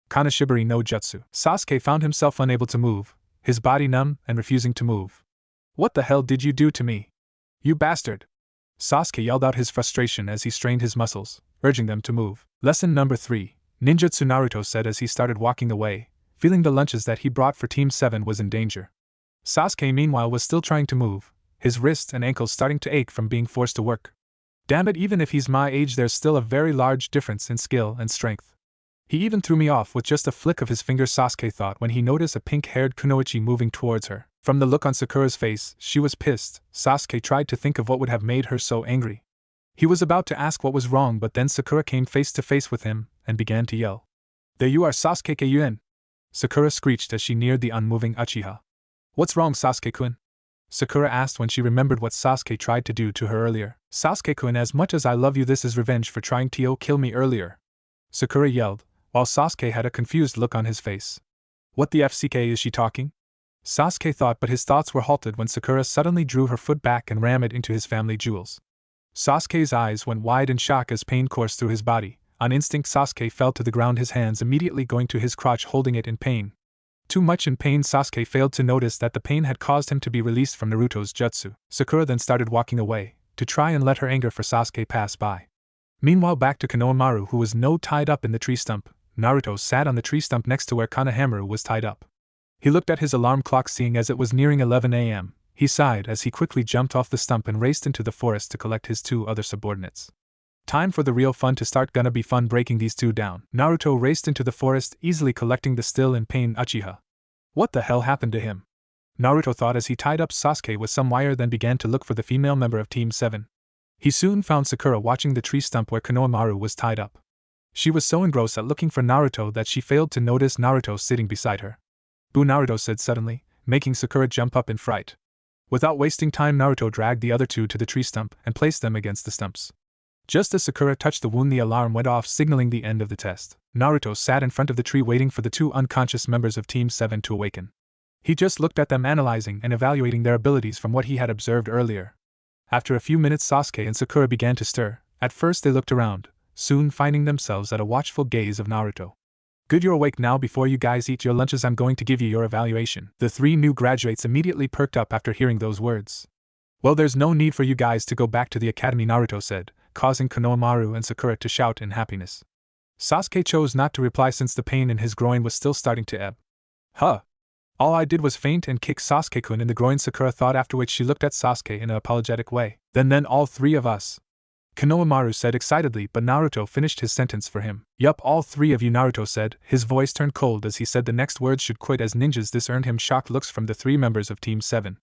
Speaker 1: "Kanashibari no Jutsu." Sasuke found himself unable to move, his body numb and refusing to move. "What the hell did you do to me? You bastard!" Sasuke yelled out his frustration as he strained his muscles, urging them to move. Lesson number 3, Ninjutsu, Naruto said as he started walking away, feeling the lunches that he brought for Team 7 was in danger. Sasuke meanwhile was still trying to move, his wrists and ankles starting to ache from being forced to work. "Damn it, even if he's my age there's still a very large difference in skill and strength." He even threw me off with just a flick of his finger, Sasuke thought when he noticed a pink-haired kunoichi moving towards her. From the look on Sakura's face, she was pissed. Sasuke tried to think of what would have made her so angry. He was about to ask what was wrong, but then Sakura came face to face with him and began to yell. "There you are, Sasuke-kun!" Sakura screeched as she neared the unmoving Uchiha. "What's wrong, Sasuke-kun?" Sakura asked when she remembered what Sasuke tried to do to her earlier. "Sasuke-kun, as much as I love you, this is revenge for trying to kill me earlier," Sakura yelled, while Sasuke had a confused look on his face. "What the FCK is she talking?" Sasuke thought, but his thoughts were halted when Sakura suddenly drew her foot back and rammed it into his family jewels. Sasuke's eyes went wide in shock as pain coursed through his body. On instinct, Sasuke fell to the ground, his hands immediately going to his crotch, holding it in pain. Too much in pain, Sasuke failed to notice that the pain had caused him to be released from Naruto's jutsu. Sakura then started walking away, to try and let her anger for Sasuke pass by. Meanwhile, back to Konohamaru, who was tied up in the tree stump. Naruto sat on the tree stump next to where Konohamaru was tied up. He looked at his alarm clock, seeing as it was nearing 11 a.m. He sighed as he quickly jumped off the stump and raced into the forest to collect his two other subordinates. Time for the real fun to start. Gonna be fun breaking these two down. Naruto raced into the forest, easily collecting the still in pain Uchiha. What the hell happened to him? Naruto thought as he tied up Sasuke with some wire, then began to look for the female member of Team 7. He soon found Sakura watching the tree stump where Konohamaru was tied up. She was so engrossed at looking for Naruto that she failed to notice Naruto sitting beside her. "Boo!" Naruto said suddenly, making Sakura jump up in fright. Without wasting time, Naruto dragged the other two to the tree stump and placed them against the stumps. Just as Sakura touched the wound, the alarm went off, signaling the end of the test. Naruto sat in front of the tree waiting for the two unconscious members of Team 7 to awaken. He just looked at them, analyzing and evaluating their abilities from what he had observed earlier. After a few minutes, Sasuke and Sakura began to stir. At first they looked around, soon finding themselves at a watchful gaze of Naruto. "Good, you're awake now. Before you guys eat your lunches, I'm going to give you your evaluation." The three new graduates immediately perked up after hearing those words. "Well, there's no need for you guys to go back to the academy," Naruto said, causing Konohamaru and Sakura to shout in happiness. Sasuke chose not to reply since the pain in his groin was still starting to ebb. "Huh. All I did was faint and kick Sasuke-kun in the groin," Sakura thought, after which she looked at Sasuke in an apologetic way. Then all three of us," Konohamaru said excitedly, but Naruto finished his sentence for him. "Yup, all three of you," Naruto said. His voice turned cold as he said the next words should quit as ninjas. This earned him shocked looks from the three members of Team 7.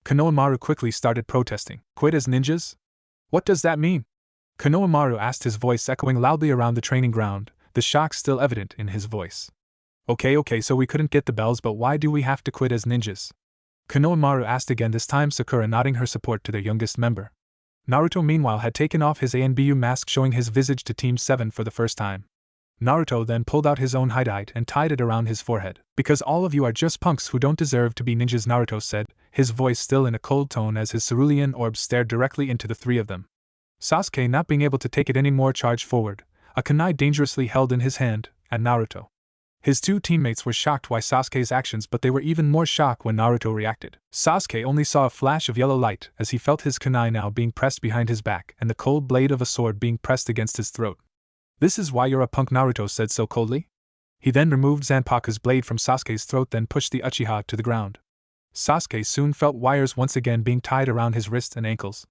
Speaker 1: Konohamaru quickly started protesting. "Quit as ninjas? What does that mean?" Konohamaru asked, his voice echoing loudly around the training ground, the shock still evident in his voice. Okay, so we couldn't get the bells, but why do we have to quit as ninjas?" Konohamaru asked again, this time Sakura nodding her support to their youngest member. Naruto meanwhile had taken off his ANBU mask, showing his visage to Team 7 for the first time. Naruto then pulled out his own hideite and tied it around his forehead. "Because all of you are just punks who don't deserve to be ninjas," Naruto said, his voice still in a cold tone as his cerulean orb stared directly into the three of them. Sasuke, not being able to take it anymore, charged forward, a kunai dangerously held in his hand, at Naruto. His two teammates were shocked by Sasuke's actions, but they were even more shocked when Naruto reacted. Sasuke only saw a flash of yellow light as he felt his kunai now being pressed behind his back and the cold blade of a sword being pressed against his throat. "This is why you're a punk," Naruto said so coldly. He then removed Zanpaku's blade from Sasuke's throat, then pushed the Uchiha to the ground. Sasuke soon felt wires once again being tied around his wrists and ankles.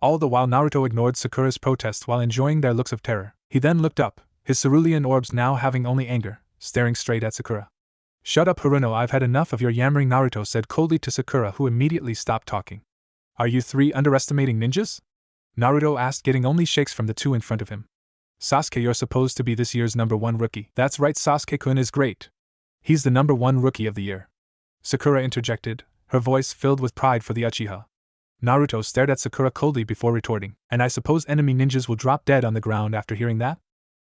Speaker 1: All the while Naruto ignored Sakura's protest while enjoying their looks of terror. He then looked up, his cerulean orbs now having only anger, staring straight at Sakura. "Shut up, Haruno, I've had enough of your yammering," Naruto said coldly to Sakura, who immediately stopped talking. "Are you three underestimating ninjas?" Naruto asked, getting only shakes from the two in front of him. "Sasuke, you're supposed to be this year's #1 rookie." "That's right, Sasuke-kun is great. He's the #1 rookie of the year," Sakura interjected, her voice filled with pride for the Uchiha. Naruto stared at Sakura coldly before retorting, "And I suppose enemy ninjas will drop dead on the ground after hearing that?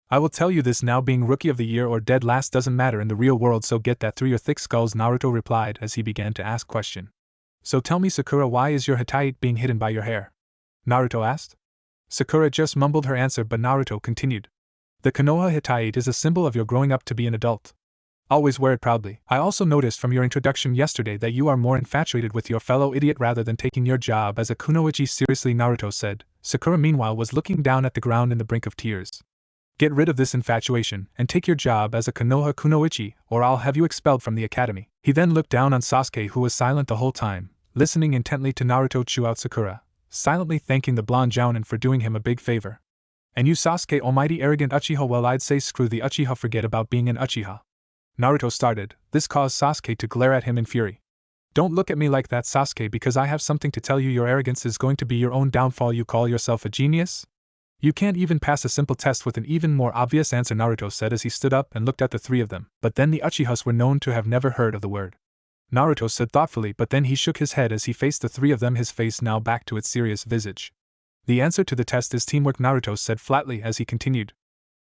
Speaker 1: I will tell you this now, being rookie of the year or dead last doesn't matter in the real world, so get that through your thick skulls," Naruto replied as he began to ask question. "So tell me, Sakura, why is your hideite being hidden by your hair?" Naruto asked. Sakura just mumbled her answer, but Naruto continued. "The Konoha hideite is a symbol of your growing up to be an adult. Always wear it proudly. I also noticed from your introduction yesterday that you are more infatuated with your fellow idiot rather than taking your job as a kunoichi seriously," Naruto said. Sakura meanwhile was looking down at the ground in the brink of tears. "Get rid of this infatuation and take your job as a Konoha kunoichi, or I'll have you expelled from the academy." He then looked down on Sasuke, who was silent the whole time, listening intently to Naruto chew out Sakura, silently thanking the blonde jounin for doing him a big favor. And you Sasuke, almighty arrogant Uchiha, well I'd say screw the Uchiha, forget about being an Uchiha. Naruto started. This caused Sasuke to glare at him in fury. Don't look at me like that, Sasuke, because I have something to tell you. Your arrogance is going to be your own downfall. You call yourself a genius? You can't even pass a simple test with an even more obvious answer, Naruto said as he stood up and looked at the three of them. But then the Uchihas were known to have never heard of the word. Naruto said thoughtfully, but then he shook his head as he faced the three of them, his face now back to its serious visage. The answer to the test is teamwork, Naruto said flatly as he continued.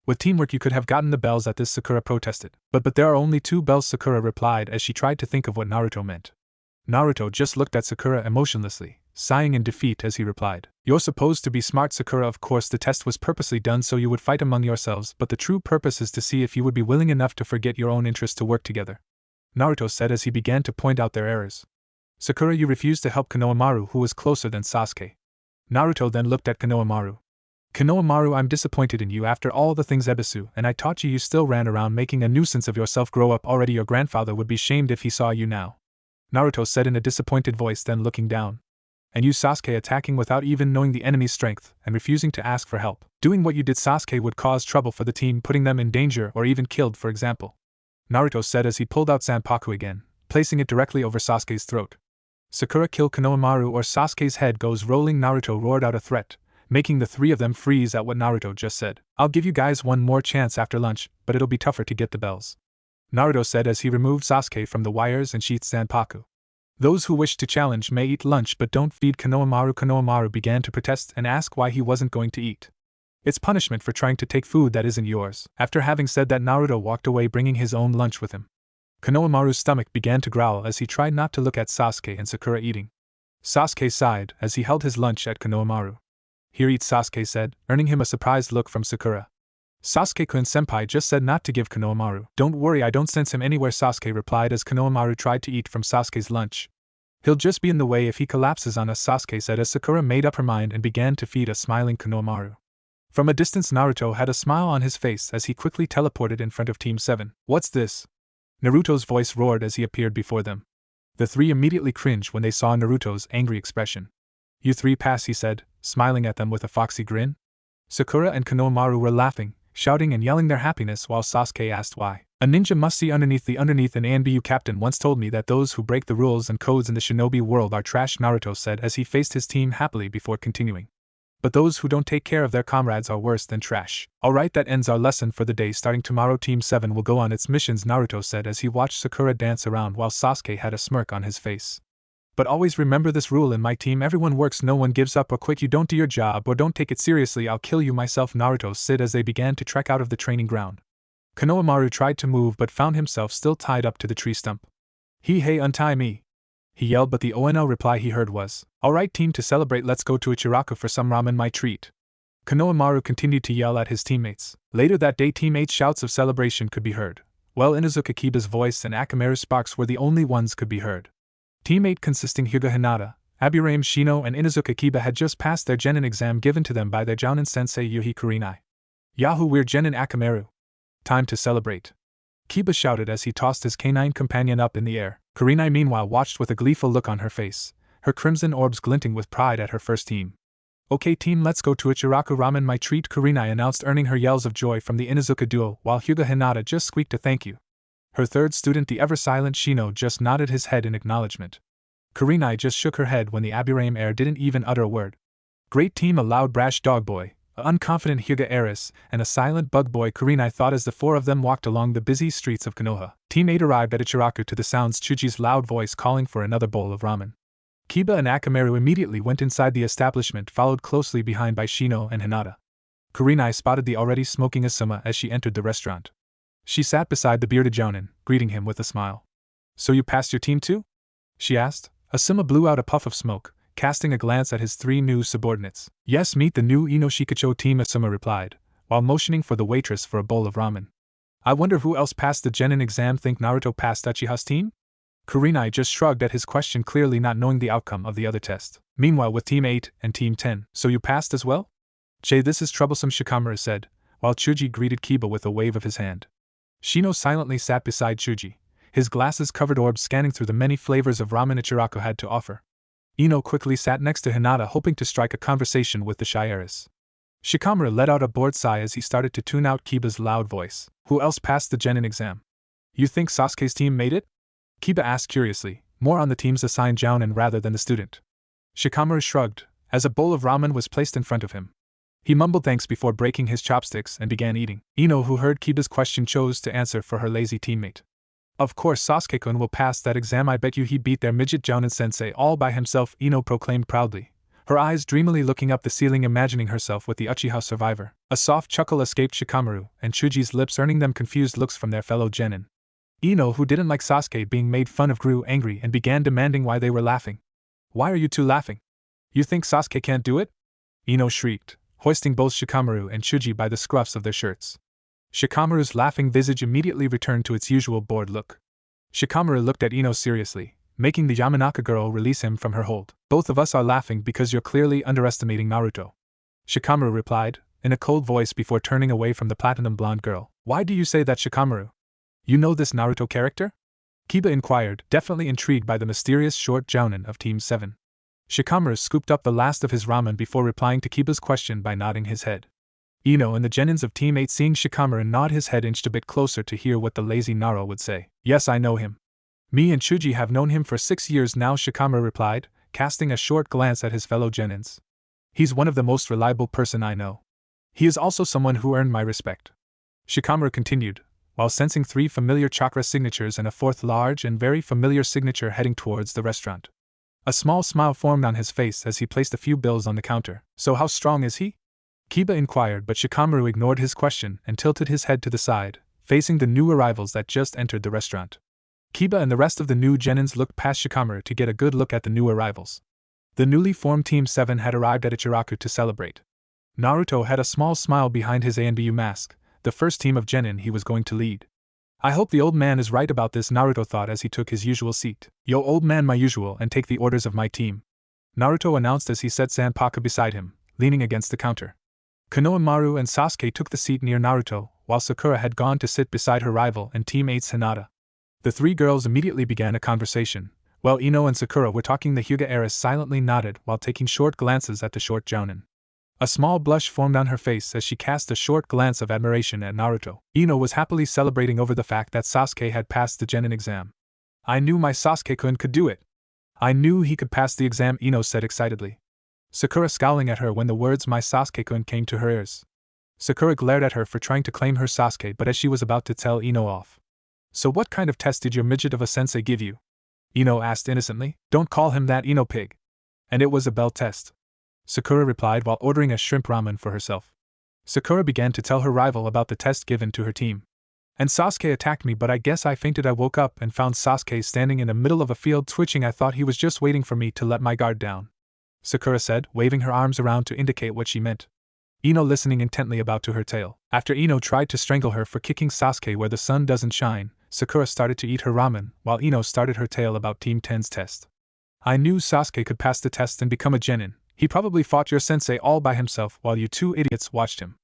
Speaker 1: With teamwork you could have gotten the bells at this, Sakura protested. But there are only 2 bells, Sakura replied as she tried to think of what Naruto meant. Naruto just looked at Sakura emotionlessly, sighing in defeat as he replied. You're supposed to be smart, Sakura. Of course the test was purposely done so you would fight among yourselves, but the true purpose is to see if you would be willing enough to forget your own interests to work together, Naruto said as he began to point out their errors. Sakura, you refused to help Konohamaru, who was closer than Sasuke. Naruto then looked at Konohamaru. Konohamaru, I'm disappointed in you. After all the things Ebisu and I taught you, you still ran around making a nuisance of yourself. Grow up already. Your grandfather would be shamed if he saw you now, Naruto said in a disappointed voice, then looking down. And you Sasuke, attacking without even knowing the enemy's strength and refusing to ask for help. Doing what you did, Sasuke, would cause trouble for the team, putting them in danger or even killed, for example, Naruto said as he pulled out Zanpaku again, placing it directly over Sasuke's throat. Sakura, kill Konohamaru or Sasuke's head goes rolling, Naruto roared out a threat, making the 3 of them freeze at what Naruto just said. I'll give you guys one more chance after lunch, but it'll be tougher to get the bells, Naruto said as he removed Sasuke from the wires and sheathed Zanpaku. Those who wish to challenge may eat lunch but don't feed Konohamaru. Konohamaru began to protest and ask why he wasn't going to eat. It's punishment for trying to take food that isn't yours. After having said that, Naruto walked away, bringing his own lunch with him. Konohamaru's stomach began to growl as he tried not to look at Sasuke and Sakura eating. Sasuke sighed as he held his lunch at Konohamaru. Here, eat, Sasuke said, earning him a surprised look from Sakura. Sasuke-kun senpai just said not to give Konohamaru. Don't worry, I don't sense him anywhere, Sasuke replied as Konohamaru tried to eat from Sasuke's lunch. He'll just be in the way if he collapses on us, Sasuke said as Sakura made up her mind and began to feed a smiling Konohamaru. From a distance, Naruto had a smile on his face as he quickly teleported in front of Team 7. What's this? Naruto's voice roared as he appeared before them. The 3 immediately cringed when they saw Naruto's angry expression. You 3 pass, he said, smiling at them with a foxy grin. Sakura and Konohamaru were laughing, shouting and yelling their happiness while Sasuke asked why. A ninja must see underneath an ANBU captain once told me that those who break the rules and codes in the shinobi world are trash, Naruto said as he faced his team happily before continuing. But those who don't take care of their comrades are worse than trash. Alright, that ends our lesson for the day. Starting tomorrow, Team 7 will go on its missions, Naruto said as he watched Sakura dance around while Sasuke had a smirk on his face. But always remember this rule in my team: everyone works, no one gives up or quit. You don't do your job or don't take it seriously, I'll kill you myself, Naruto said as they began to trek out of the training ground. Konohamaru tried to move but found himself still tied up to the tree stump. Hey, untie me, he yelled, but the ONL reply he heard was, alright team, to celebrate let's go to Ichiraku for some ramen, my treat. Konohamaru continued to yell at his teammates. Later that day, Team 8's shouts of celebration could be heard, while Inuzuka Kiba's voice and Akamaru's sparks were the only ones could be heard. Team 8, consisting Hyuga Hinata, Aburame Shino and Inuzuka Kiba, had just passed their Genin exam given to them by their Jounin sensei Yuhi Kurenai. Yahoo, we're Genin Akamaru. Time to celebrate, Kiba shouted as he tossed his canine companion up in the air. Kurenai meanwhile watched with a gleeful look on her face, her crimson orbs glinting with pride at her first team. Okay team, let's go to Ichiraku ramen, my treat, Kurenai announced, earning her yells of joy from the Inuzuka duo, while Hyuga Hinata just squeaked a thank you. Her third student, the ever-silent Shino, just nodded his head in acknowledgement. Kurenai just shook her head when the Aburame heir didn't even utter a word. Great team, a loud brash dog boy, a unconfident Hyuga heiress, and a silent bug boy, Kurenai thought as the 4 of them walked along the busy streets of Konoha. Team 8 arrived at Ichiraku to the sounds Chuji's loud voice calling for another bowl of ramen. Kiba and Akamaru immediately went inside the establishment, followed closely behind by Shino and Hinata. Kurenai spotted the already smoking Asuma as she entered the restaurant. She sat beside the bearded Jounin, greeting him with a smile. So you passed your team too? She asked. Asuma blew out a puff of smoke, casting a glance at his 3 new subordinates. Yes, meet the new Inoshikacho team, Asuma replied, while motioning for the waitress for a bowl of ramen. I wonder who else passed the Genin exam. Think Naruto passed Uchiha's team? Kurenai just shrugged at his question, clearly not knowing the outcome of the other test. Meanwhile, with Team 8 and Team 10, so you passed as well? Che, this is troublesome, Shikamaru said, while Chuji greeted Kiba with a wave of his hand. Shino silently sat beside Chuji, his glasses-covered orbs scanning through the many flavors of ramen Ichiraku had to offer. Ino quickly sat next to Hinata, hoping to strike a conversation with the shy heiress. Shikamaru let out a bored sigh as he started to tune out Kiba's loud voice. Who else passed the Genin exam? You think Sasuke's team made it? Kiba asked curiously, more on the teams assigned Jounin rather than the student. Shikamaru shrugged, as a bowl of ramen was placed in front of him. He mumbled thanks before breaking his chopsticks and began eating. Ino, who heard Kiba's question, chose to answer for her lazy teammate. Of course Sasuke-kun will pass that exam. I bet you he beat their midget Jounin sensei all by himself, Ino proclaimed proudly, her eyes dreamily looking up the ceiling, imagining herself with the Uchiha survivor. A soft chuckle escaped Shikamaru and Chuji's lips, earning them confused looks from their fellow genin. Ino, who didn't like Sasuke being made fun of, grew angry and began demanding why they were laughing. Why are you two laughing? You think Sasuke can't do it? Ino shrieked, hoisting both Shikamaru and Chuji by the scruffs of their shirts. Shikamaru's laughing visage immediately returned to its usual bored look. Shikamaru looked at Ino seriously, making the Yamanaka girl release him from her hold. Both of us are laughing because you're clearly underestimating Naruto. Shikamaru replied, in a cold voice before turning away from the platinum blonde girl. Why do you say that, Shikamaru? You know this Naruto character? Kiba inquired, definitely intrigued by the mysterious short Jounin of Team 7. Shikamaru scooped up the last of his ramen before replying to Kiba's question by nodding his head. Ino and the genins of Team 8, seeing Shikamaru nod his head, inched a bit closer to hear what the lazy Naro would say. Yes, I know him. Me and Chuji have known him for 6 years now, Shikamaru replied, casting a short glance at his fellow genins. He's one of the most reliable person I know. He is also someone who earned my respect. Shikamaru continued, while sensing 3 familiar chakra signatures and a 4th large and very familiar signature heading towards the restaurant. A small smile formed on his face as he placed a few bills on the counter. So how strong is he? Kiba inquired, but Shikamaru ignored his question and tilted his head to the side, facing the new arrivals that just entered the restaurant. Kiba and the rest of the new genins looked past Shikamaru to get a good look at the new arrivals. The newly formed Team 7 had arrived at Ichiraku to celebrate. Naruto had a small smile behind his ANBU mask, the first team of genin he was going to lead. I hope the old man is right about this, Naruto thought as he took his usual seat. Yo, old man, my usual, and take the orders of my team, Naruto announced as he set Sanpaka beside him, leaning against the counter. Konohamaru and Sasuke took the seat near Naruto, while Sakura had gone to sit beside her rival and Team 8's Hinata. The 3 girls immediately began a conversation. While Ino and Sakura were talking, the Hyuga heiress silently nodded while taking short glances at the short Jounin. A small blush formed on her face as she cast a short glance of admiration at Naruto. Ino was happily celebrating over the fact that Sasuke had passed the genin exam. I knew my Sasuke-kun could do it. I knew he could pass the exam, Ino said excitedly. Sakura scowling at her when the words my Sasuke-kun came to her ears. Sakura glared at her for trying to claim her Sasuke, but as she was about to tell Ino off. So what kind of test did your midget of a sensei give you? Ino asked innocently. Don't call him that, Ino pig. And it was a bell test, Sakura replied while ordering a shrimp ramen for herself. Sakura began to tell her rival about the test given to her team. And Sasuke attacked me, but I guess I fainted. I woke up and found Sasuke standing in the middle of a field twitching. I thought he was just waiting for me to let my guard down, Sakura said, waving her arms around to indicate what she meant. Ino listening intently about to her tale. After Ino tried to strangle her for kicking Sasuke where the sun doesn't shine, Sakura started to eat her ramen, while Ino started her tale about Team 10's test. I knew Sasuke could pass the test and become a genin. He probably fought your sensei all by himself while you 2 idiots watched him,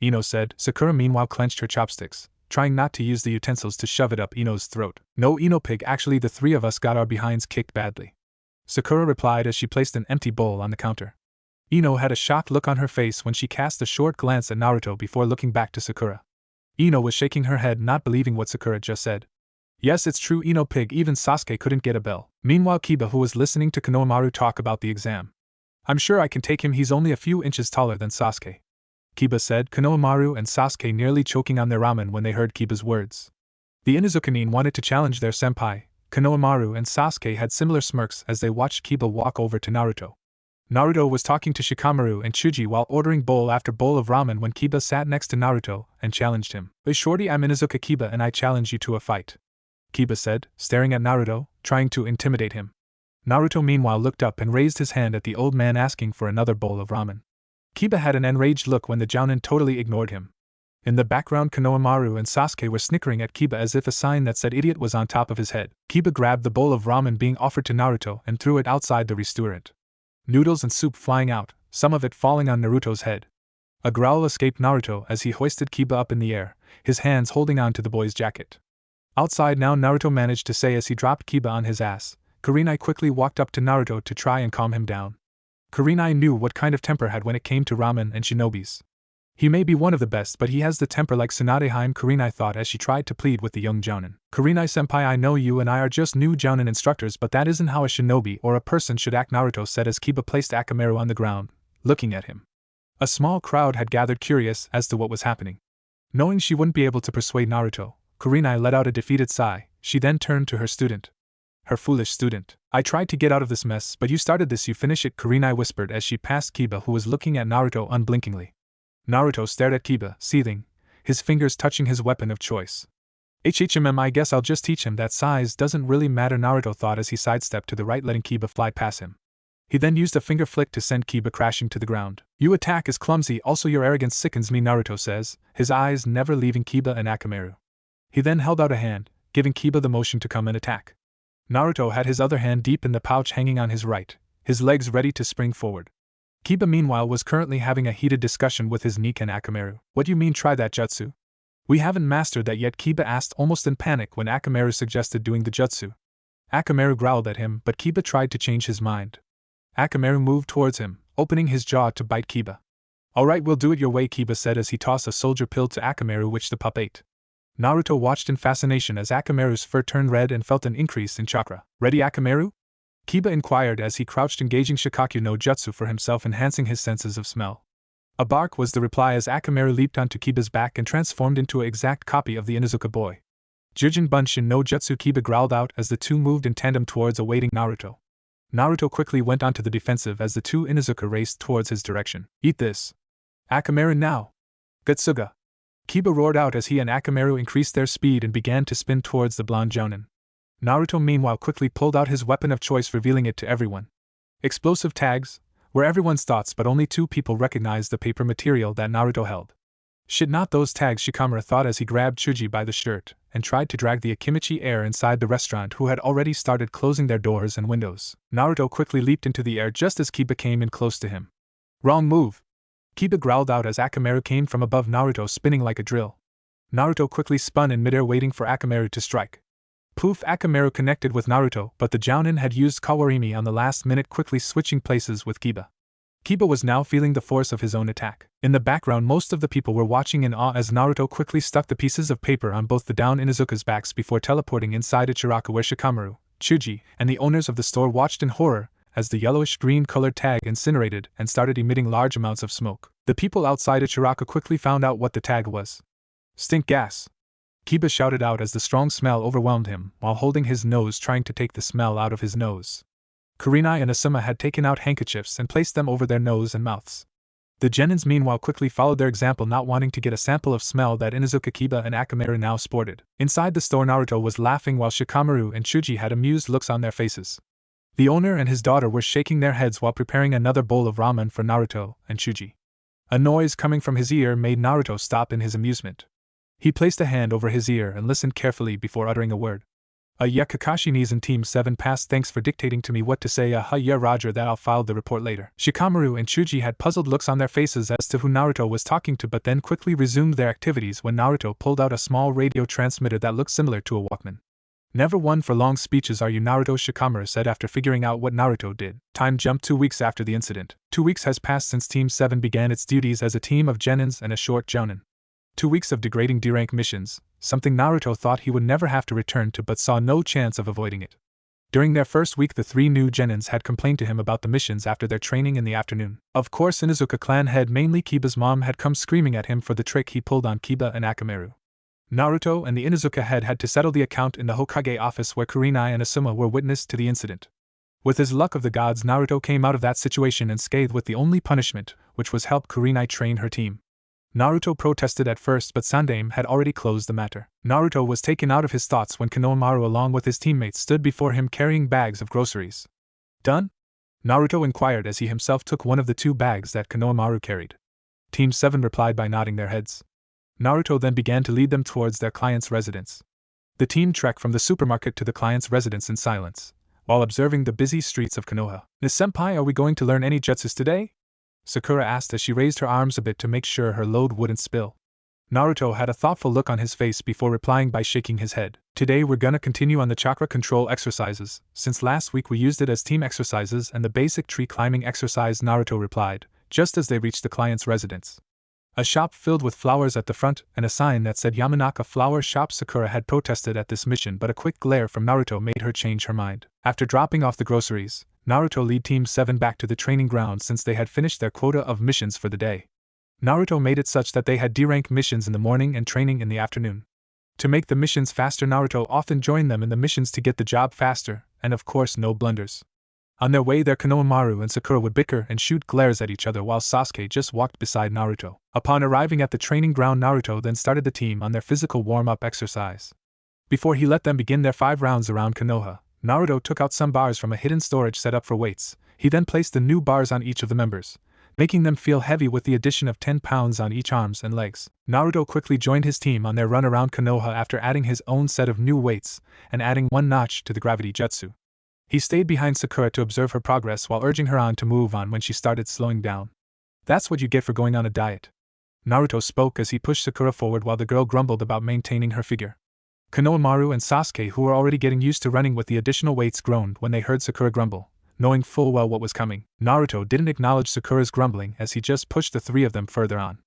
Speaker 1: Ino said. Sakura meanwhile clenched her chopsticks, trying not to use the utensils to shove it up Ino's throat. No, Ino pig, actually the 3 of us got our behinds kicked badly, Sakura replied as she placed an empty bowl on the counter. Ino had a shocked look on her face when she cast a short glance at Naruto before looking back to Sakura. Ino was shaking her head, not believing what Sakura just said. Yes, it's true, Ino pig, even Sasuke couldn't get a bell. Meanwhile, Kiba, who was listening to Konohamaru talk about the exam. I'm sure I can take him, he's only a few inches taller than Sasuke, Kiba said, Konohamaru and Sasuke nearly choking on their ramen when they heard Kiba's words. The Inuzukanin wanted to challenge their senpai. Konohamaru and Sasuke had similar smirks as they watched Kiba walk over to Naruto. Naruto was talking to Shikamaru and Chuji while ordering bowl after bowl of ramen when Kiba sat next to Naruto and challenged him. Hey shorty, I'm Inuzuka Kiba and I challenge you to a fight, Kiba said, staring at Naruto, trying to intimidate him. Naruto meanwhile looked up and raised his hand at the old man asking for another bowl of ramen. Kiba had an enraged look when the Jounin totally ignored him. In the background, Konohamaru and Sasuke were snickering at Kiba as if a sign that said idiot was on top of his head. Kiba grabbed the bowl of ramen being offered to Naruto and threw it outside the restaurant. Noodles and soup flying out, some of it falling on Naruto's head. A growl escaped Naruto as he hoisted Kiba up in the air, his hands holding on to the boy's jacket. Outside now, Naruto managed to say as he dropped Kiba on his ass. Kurenai quickly walked up to Naruto to try and calm him down. Kurenai knew what kind of temper had when it came to ramen and shinobis. He may be one of the best, but he has the temper like Tsunadeheim, Kurenai thought as she tried to plead with the young jounin. Kurenai-senpai, I know you and I are just new jounin instructors, but that isn't how a shinobi or a person should act, Naruto said as Kiba placed Akamaru on the ground, looking at him. A small crowd had gathered curious as to what was happening. Knowing she wouldn't be able to persuade Naruto, Kurenai let out a defeated sigh. She then turned to her student. Her foolish student. I tried to get out of this mess, but you started this, you finish it, Kurenai whispered as she passed Kiba, who was looking at Naruto unblinkingly. Naruto stared at Kiba, seething, his fingers touching his weapon of choice. I guess I'll just teach him that size doesn't really matter, Naruto thought as he sidestepped to the right, letting Kiba fly past him. He then used a finger flick to send Kiba crashing to the ground. Your attack is clumsy, also your arrogance sickens me, Naruto says, his eyes never leaving Kiba and Akamaru. He then held out a hand, giving Kiba the motion to come and attack. Naruto had his other hand deep in the pouch hanging on his right, his legs ready to spring forward. Kiba meanwhile was currently having a heated discussion with his Nik and Akamaru. What do you mean try that jutsu? We haven't mastered that yet, Kiba asked almost in panic when Akamaru suggested doing the jutsu. Akamaru growled at him, but Kiba tried to change his mind. Akamaru moved towards him, opening his jaw to bite Kiba. Alright, we'll do it your way, Kiba said as he tossed a soldier pill to Akamaru, which the pup ate. Naruto watched in fascination as Akamaru's fur turned red and felt an increase in chakra. Ready, Akamaru? Kiba inquired as he crouched, engaging Shikaku no Jutsu for himself, enhancing his senses of smell. A bark was the reply as Akamaru leaped onto Kiba's back and transformed into an exact copy of the Inuzuka boy. Jujin Bunshin no Jutsu, Kiba growled out as the two moved in tandem towards awaiting Naruto. Naruto quickly went onto the defensive as the two Inuzuka raced towards his direction. Eat this! Akamaru now! Gutsuga! Kiba roared out as he and Akamaru increased their speed and began to spin towards the blonde jounin. Naruto meanwhile quickly pulled out his weapon of choice, revealing it to everyone. Explosive tags were everyone's thoughts, but only two people recognized the paper material that Naruto held. Shit, not those tags, Shikamaru thought as he grabbed Chuji by the shirt and tried to drag the Akimichi heir inside the restaurant, who had already started closing their doors and windows. Naruto quickly leaped into the air just as Kiba came in close to him. Wrong move! Kiba growled out as Akamaru came from above Naruto, spinning like a drill. Naruto quickly spun in midair, waiting for Akamaru to strike. Poof! Akamaru connected with Naruto, but the jounin had used Kawarimi on the last minute, quickly switching places with Kiba. Kiba was now feeling the force of his own attack. In the background, most of the people were watching in awe as Naruto quickly stuck the pieces of paper on both the down Inuzuka's backs before teleporting inside Ichiraku, where Shikamaru, Chuji, and the owners of the store watched in horror as the yellowish-green colored tag incinerated and started emitting large amounts of smoke. The people outside Ichiraku quickly found out what the tag was. Stink gas! Kiba shouted out as the strong smell overwhelmed him, while holding his nose trying to take the smell out of his nose. Kurenai and Asuma had taken out handkerchiefs and placed them over their nose and mouths. The genins meanwhile quickly followed their example, not wanting to get a sample of smell that Inuzuka, Kiba, and Akamaru now sported. Inside the store, Naruto was laughing while Shikamaru and Chuji had amused looks on their faces. The owner and his daughter were shaking their heads while preparing another bowl of ramen for Naruto and Chuji. A noise coming from his ear made Naruto stop in his amusement. He placed a hand over his ear and listened carefully before uttering a word. Yeah, Kakashi Nees and Team 7 passed, thanks for dictating to me what to say. Yeah, roger that, I'll file the report later. Shikamaru and Chuji had puzzled looks on their faces as to who Naruto was talking to, but then quickly resumed their activities when Naruto pulled out a small radio transmitter that looked similar to a Walkman. Never one for long speeches, are you, Naruto? Shikamaru said after figuring out what Naruto did. Time jumped 2 weeks after the incident. 2 weeks has passed since Team 7 began its duties as a team of genins and a short jounin. 2 weeks of degrading D-rank missions, something Naruto thought he would never have to return to but saw no chance of avoiding it. During their first week, the 3 new genins had complained to him about the missions after their training in the afternoon. Of course, Inuzuka clan head, mainly Kiba's mom, had come screaming at him for the trick he pulled on Kiba and Akamaru. Naruto and the Inuzuka head had to settle the account in the Hokage office where Kurenai and Asuma were witness to the incident. With his luck of the gods, Naruto came out of that situation unscathed with the only punishment, which was help Kurenai train her team. Naruto protested at first, but Sandaime had already closed the matter. Naruto was taken out of his thoughts when Konohamaru along with his teammates stood before him carrying bags of groceries. Done? Naruto inquired as he himself took one of the 2 bags that Konohamaru carried. Team 7 replied by nodding their heads. Naruto then began to lead them towards their client's residence. The team trekked from the supermarket to the client's residence in silence, while observing the busy streets of Konoha. "Senpai, are we going to learn any jutsus today?" Sakura asked as she raised her arms a bit to make sure her load wouldn't spill. Naruto had a thoughtful look on his face before replying by shaking his head. Today we're gonna continue on the chakra control exercises, since last week we used it as team exercises and the basic tree climbing exercise, Naruto replied, just as they reached the client's residence. A shop filled with flowers at the front and a sign that said Yamanaka Flower Shop. Sakura had protested at this mission, but a quick glare from Naruto made her change her mind. After dropping off the groceries, Naruto led Team 7 back to the training ground since they had finished their quota of missions for the day. Naruto made it such that they had D-rank missions in the morning and training in the afternoon. To make the missions faster, Naruto often joined them in the missions to get the job faster, and of course no blunders. On their way there, Konohamaru and Sakura would bicker and shoot glares at each other while Sasuke just walked beside Naruto. Upon arriving at the training ground, Naruto then started the team on their physical warm-up exercise. Before he let them begin their 5 rounds around Konoha, Naruto took out some bars from a hidden storage set up for weights. He then placed the new bars on each of the members, making them feel heavy with the addition of 10 pounds on each arms and legs. Naruto quickly joined his team on their run around Konoha after adding his own set of new weights and adding 1 notch to the gravity jutsu. He stayed behind Sakura to observe her progress while urging her on to move on when she started slowing down. That's what you get for going on a diet, Naruto spoke as he pushed Sakura forward while the girl grumbled about maintaining her figure. Konohamaru and Sasuke, who were already getting used to running with the additional weights, groaned when they heard Sakura grumble, knowing full well what was coming. Naruto didn't acknowledge Sakura's grumbling as he just pushed the 3 of them further on.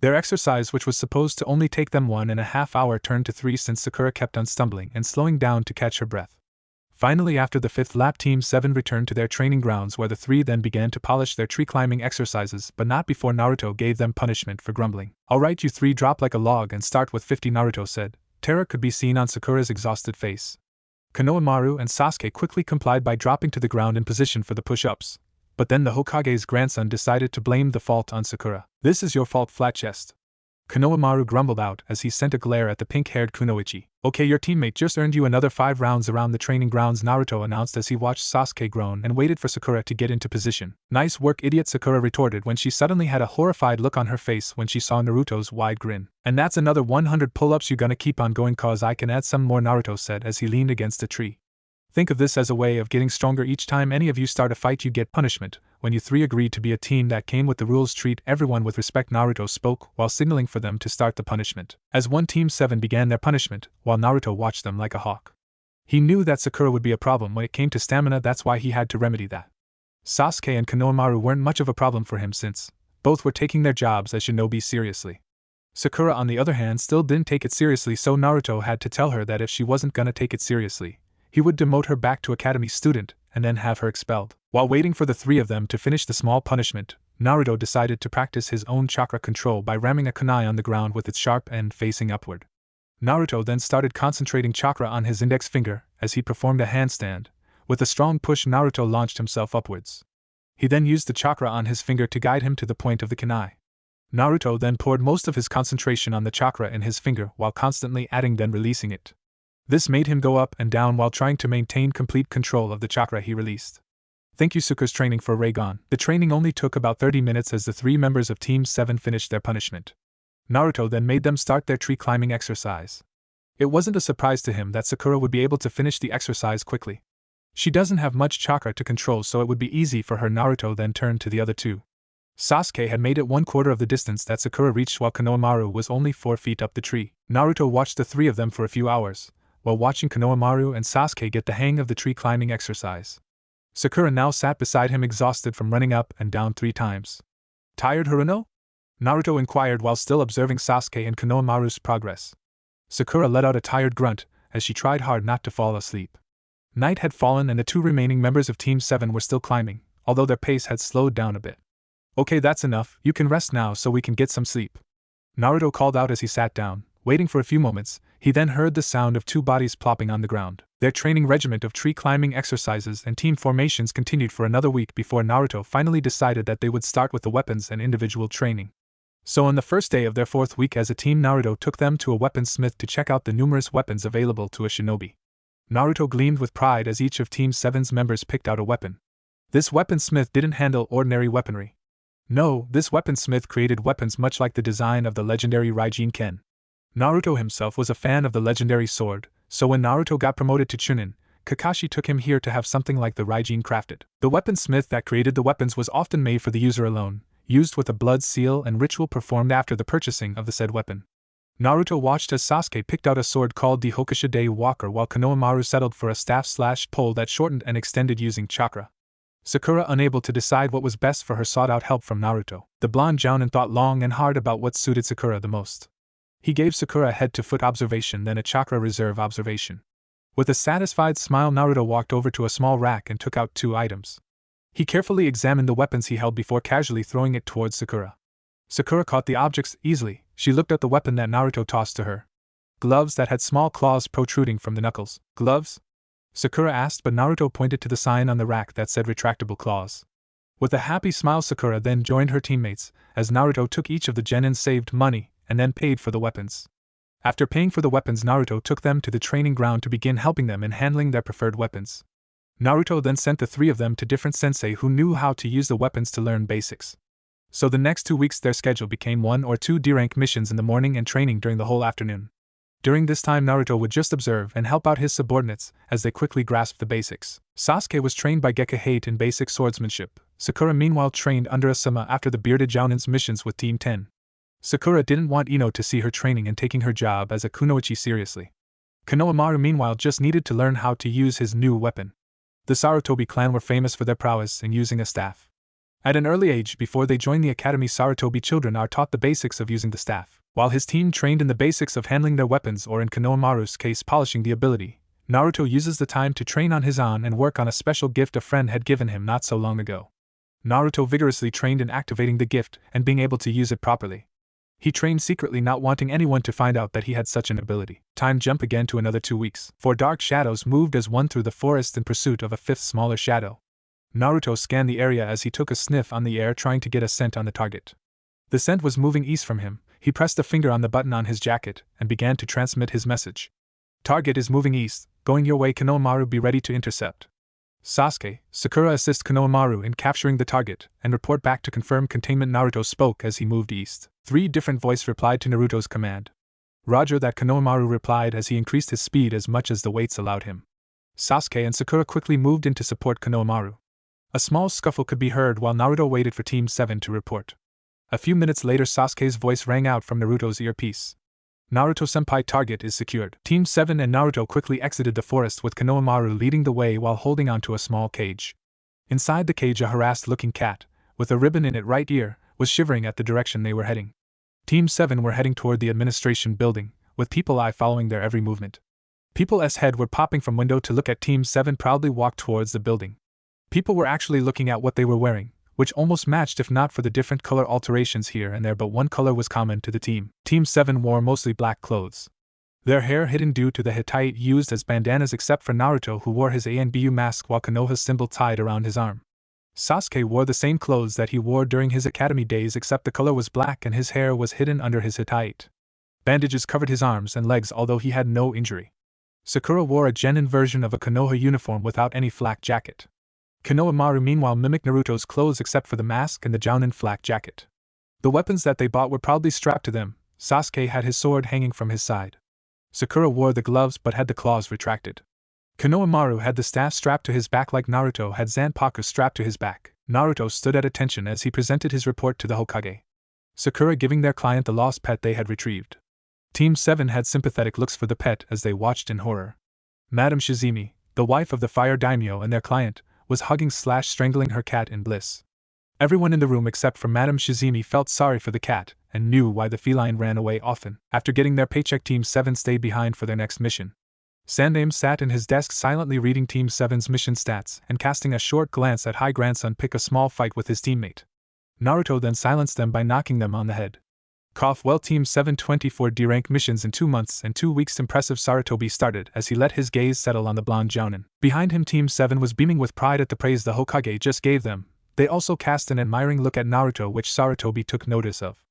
Speaker 1: Their exercise, which was supposed to only take them 1.5 hours, turned to 3 since Sakura kept on stumbling and slowing down to catch her breath. Finally, after the 5th lap, Team 7 returned to their training grounds where the 3 then began to polish their tree climbing exercises, but not before Naruto gave them punishment for grumbling. Alright, you 3, drop like a log and start with 50, Naruto said. Terror could be seen on Sakura's exhausted face. Konohamaru and Sasuke quickly complied by dropping to the ground in position for the push-ups. But then the Hokage's grandson decided to blame the fault on Sakura. This is your fault, flat chest, Konohamaru grumbled out as he sent a glare at the pink-haired Kunoichi. Okay, your teammate just earned you another 5 rounds around the training grounds, Naruto announced as he watched Sasuke groan and waited for Sakura to get into position. Nice work, idiot, Sakura retorted when she suddenly had a horrified look on her face when she saw Naruto's wide grin. And that's another 100 pull-ups, you gonna keep on going cause I can add some more, Naruto said as he leaned against a tree. Think of this as a way of getting stronger. Each time any of you start a fight you get punishment. When you 3 agreed to be a team that came with the rules, treat everyone with respect, Naruto spoke while signaling for them to start the punishment. As one, Team 7 began their punishment, while Naruto watched them like a hawk. He knew that Sakura would be a problem when it came to stamina, that's why he had to remedy that. Sasuke and Konohamaru weren't much of a problem for him since both were taking their jobs as shinobi seriously. Sakura, on the other hand, still didn't take it seriously, so Naruto had to tell her that if she wasn't gonna take it seriously, he would demote her back to academy student and then have her expelled. While waiting for the 3 of them to finish the small punishment, Naruto decided to practice his own chakra control by ramming a kunai on the ground with its sharp end facing upward. Naruto then started concentrating chakra on his index finger as he performed a handstand. With a strong push, Naruto launched himself upwards. He then used the chakra on his finger to guide him to the point of the kunai. Naruto then poured most of his concentration on the chakra in his finger while constantly adding then releasing it. This made him go up and down while trying to maintain complete control of the chakra he released. Thank you. Sakura's training for Raygon. The training only took about 30 minutes as the 3 members of Team 7 finished their punishment. Naruto then made them start their tree climbing exercise. It wasn't a surprise to him that Sakura would be able to finish the exercise quickly. She doesn't have much chakra to control, so it would be easy for her. Naruto then turned to the other 2. Sasuke had made it 1/4 of the distance that Sakura reached while Konohamaru was only 4 feet up the tree. Naruto watched the 3 of them for a few hours, while watching Konohamaru and Sasuke get the hang of the tree climbing exercise. Sakura now sat beside him exhausted from running up and down 3 times. Tired, Haruno? Naruto inquired while still observing Sasuke and Konohamaru's progress. Sakura let out a tired grunt as she tried hard not to fall asleep. Night had fallen and the 2 remaining members of Team 7 were still climbing, although their pace had slowed down a bit. Okay, that's enough, you can rest now so we can get some sleep, Naruto called out as he sat down. Waiting for a few moments, he then heard the sound of 2 bodies plopping on the ground. Their training regiment of tree climbing exercises and team formations continued for another week before Naruto finally decided that they would start with the weapons and individual training. So on the first day of their 4th week as a team, Naruto took them to a weaponsmith to check out the numerous weapons available to a shinobi. Naruto gleamed with pride as each of Team 7's members picked out a weapon. This weaponsmith didn't handle ordinary weaponry. No, this weaponsmith created weapons much like the design of the legendary Raijin Ken. Naruto himself was a fan of the legendary sword, so when Naruto got promoted to Chunin, Kakashi took him here to have something like the Raijin crafted. The weaponsmith that created the weapons was often made for the user alone, used with a blood seal and ritual performed after the purchasing of the said weapon. Naruto watched as Sasuke picked out a sword called the Hokushide Walker while Konohamaru settled for a staff/pole that shortened and extended using chakra. Sakura, unable to decide what was best for her, sought out help from Naruto. The blonde jounin thought long and hard about what suited Sakura the most. He gave Sakura a head-to-foot observation, then a chakra reserve observation. With a satisfied smile, Naruto walked over to a small rack and took out 2 items. He carefully examined the weapons he held before casually throwing it towards Sakura. Sakura caught the objects easily. She looked at the weapon that Naruto tossed to her. Gloves that had small claws protruding from the knuckles. Gloves? Sakura asked, but Naruto pointed to the sign on the rack that said retractable claws. With a happy smile, Sakura then joined her teammates, as Naruto took each of the genin, saved money, and then paid for the weapons. After paying for the weapons, Naruto took them to the training ground to begin helping them in handling their preferred weapons. Naruto then sent the 3 of them to different sensei who knew how to use the weapons to learn basics. So the next 2 weeks their schedule became 1 or 2 D-rank missions in the morning and training during the whole afternoon. During this time, Naruto would just observe and help out his subordinates as they quickly grasped the basics. Sasuke was trained by Gekahate in basic swordsmanship. Sakura meanwhile trained under Asuma after the bearded jounin's missions with Team 10. Sakura didn't want Ino to see her training and taking her job as a kunoichi seriously. Konohamaru meanwhile just needed to learn how to use his new weapon. The Sarutobi clan were famous for their prowess in using a staff. At an early age, before they join the academy, Sarutobi children are taught the basics of using the staff. While his team trained in the basics of handling their weapons, or in Konohamaru's case polishing the ability, Naruto uses the time to train on his own and work on a special gift a friend had given him not so long ago. Naruto vigorously trained in activating the gift and being able to use it properly. He trained secretly, not wanting anyone to find out that he had such an ability. Time jump again to another 2 weeks. 4 dark shadows moved as one through the forest in pursuit of a 5th smaller shadow. Naruto scanned the area as he took a sniff on the air, trying to get a scent on the target. The scent was moving east from him. He pressed a finger on the button on his jacket and began to transmit his message. Target is moving east, going your way. Konohamaru, be ready to intercept. Sasuke, Sakura assist Konohamaru in capturing the target and report back to confirm containment. Naruto spoke as he moved east. 3 different voices replied to Naruto's command. Roger that, Konohamaru replied as he increased his speed as much as the weights allowed him. Sasuke and Sakura quickly moved in to support Konohamaru. A small scuffle could be heard while Naruto waited for Team 7 to report. A few minutes later, Sasuke's voice rang out from Naruto's earpiece. Naruto-senpai, target is secured. Team 7 and Naruto quickly exited the forest with Konohamaru leading the way while holding onto a small cage. Inside the cage, a harassed-looking cat, with a ribbon in its right ear, was shivering at the direction they were heading. Team 7 were heading toward the administration building, with People Eye following their every movement. People's head were popping from window to look at Team 7 proudly walk towards the building. People were actually looking at what they were wearing, which almost matched if not for the different color alterations here and there, but one color was common to the team. Team 7 wore mostly black clothes. Their hair hidden due to the Hittite used as bandanas except for Naruto, who wore his ANBU mask while Konoha's symbol tied around his arm. Sasuke wore the same clothes that he wore during his academy days, except the color was black and his hair was hidden under his Hittite. Bandages covered his arms and legs, although he had no injury. Sakura wore a genin version of a Konoha uniform without any flak jacket. Konohamaru meanwhile mimicked Naruto's clothes except for the mask and the jounin flak jacket. The weapons that they bought were proudly strapped to them. Sasuke had his sword hanging from his side. Sakura wore the gloves but had the claws retracted. Konohamaru had the staff strapped to his back like Naruto had Zanpaku strapped to his back. Naruto stood at attention as he presented his report to the Hokage. Sakura giving their client the lost pet they had retrieved. Team 7 had sympathetic looks for the pet as they watched in horror. Madame Shizumi, the wife of the fire daimyo and their client, was hugging/strangling her cat in bliss. Everyone in the room except for Madame Shizumi felt sorry for the cat and knew why the feline ran away often. After getting their paycheck, Team 7 stayed behind for their next mission. Sandaime sat in his desk silently reading Team 7's mission stats and casting a short glance at High Grandson pick a small fight with his teammate. Naruto then silenced them by knocking them on the head. Well, Team 7 24 D-rank missions in 2 months and 2 weeks. Impressive. Sarutobi started as he let his gaze settle on the blonde jounin. Behind him, Team 7 was beaming with pride at the praise the Hokage just gave them. They also cast an admiring look at Naruto, which Sarutobi took notice of.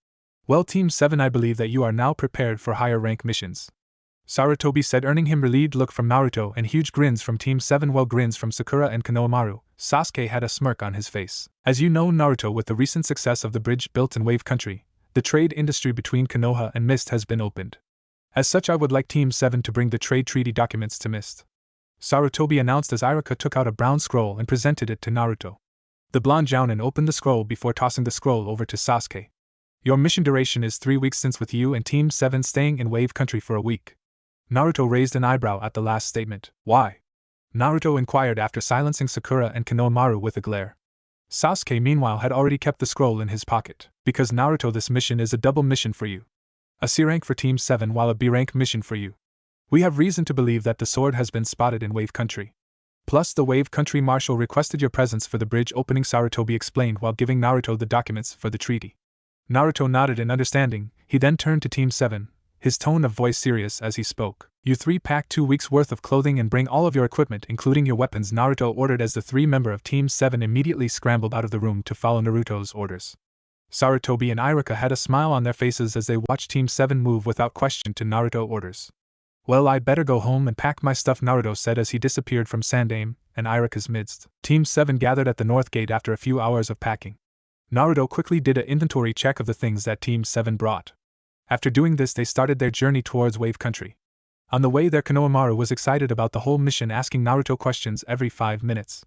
Speaker 1: Well, Team 7, I believe that you are now prepared for higher rank missions, Sarutobi said, earning him relieved look from Naruto and huge grins from Team 7. Well, grins from Sakura and Konohamaru. Sasuke had a smirk on his face. As you know, Naruto, with the recent success of the bridge built in Wave Country, the trade industry between Konoha and Mist has been opened. As such, I would like Team 7 to bring the trade treaty documents to Mist, Sarutobi announced as Irika took out a brown scroll and presented it to Naruto. The blonde jounin opened the scroll before tossing the scroll over to Sasuke. Your mission duration is 3 weeks since with you and Team 7 staying in Wave Country for a week. Naruto raised an eyebrow at the last statement. Why? Naruto inquired after silencing Sakura and Konohamaru with a glare. Sasuke meanwhile had already kept the scroll in his pocket. Because Naruto, this mission is a double mission for you. A C rank for Team 7 while a B rank mission for you. We have reason to believe that the sword has been spotted in Wave Country. Plus the Wave Country Marshal requested your presence for the bridge opening, Sarutobi explained while giving Naruto the documents for the treaty. Naruto nodded in understanding. He then turned to Team 7, his tone of voice serious as he spoke. You 3 pack 2 weeks worth of clothing and bring all of your equipment including your weapons, Naruto ordered as the 3 member of Team 7 immediately scrambled out of the room to follow Naruto's orders. Sarutobi and Iruka had a smile on their faces as they watched Team 7 move without question to Naruto orders. Well, I'd better go home and pack my stuff, Naruto said as he disappeared from Sandaime and Iruka's midst. Team 7 gathered at the north gate after a few hours of packing. Naruto quickly did an inventory check of the things that Team 7 brought. After doing this, they started their journey towards Wave Country. On the way there, Konohamaru was excited about the whole mission, asking Naruto questions every 5 minutes.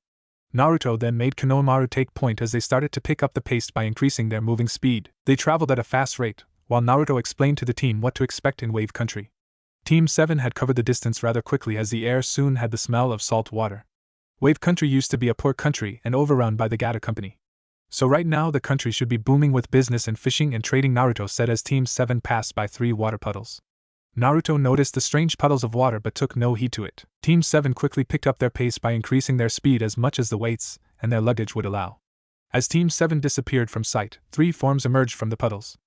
Speaker 1: Naruto then made Konohamaru take point as they started to pick up the pace by increasing their moving speed. They traveled at a fast rate, while Naruto explained to the team what to expect in Wave Country. Team 7 had covered the distance rather quickly as the air soon had the smell of salt water. Wave Country used to be a poor country and overrun by the Gatta Company. So right now the country should be booming with business and fishing and trading, Naruto said as Team 7 passed by 3 water puddles. Naruto noticed the strange puddles of water but took no heed to it. Team 7 quickly picked up their pace by increasing their speed as much as the weights and their luggage would allow. As Team 7 disappeared from sight, 3 forms emerged from the puddles.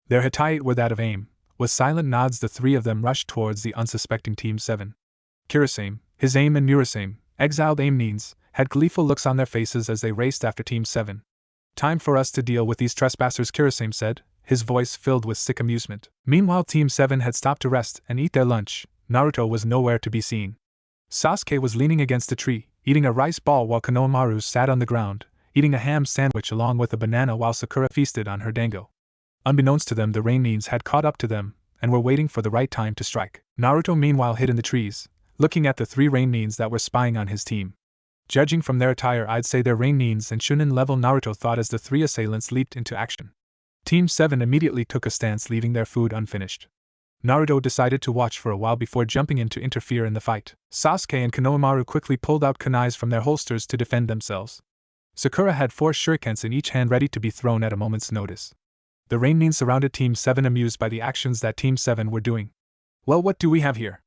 Speaker 1: Their height were that of aim. With silent nods, the 3 of them rushed towards the unsuspecting Team 7. Kirasame, his aim and Murasame, exiled aim Neens, had gleeful looks on their faces as they raced after Team 7. Time for us to deal with these trespassers, Kirasame said, his voice filled with sick amusement. Meanwhile, Team 7 had stopped to rest and eat their lunch. Naruto was nowhere to be seen. Sasuke was leaning against a tree, eating a rice ball while Konohamaru sat on the ground, eating a ham sandwich along with a banana while Sakura feasted on her dango. Unbeknownst to them, the rain Neens had caught up to them and were waiting for the right time to strike. Naruto meanwhile hid in the trees, looking at the 3 rain Neens that were spying on his team. Judging from their attire, I'd say they're rain Neens and Chunin level, Naruto thought as the 3 assailants leaped into action. Team 7 immediately took a stance, leaving their food unfinished. Naruto decided to watch for a while before jumping in to interfere in the fight. Sasuke and Konohamaru quickly pulled out kunais from their holsters to defend themselves. Sakura had 4 shurikens in each hand ready to be thrown at a moment's notice. The rain Neens surrounded Team 7, amused by the actions that Team 7 were doing. Well, what do we have here?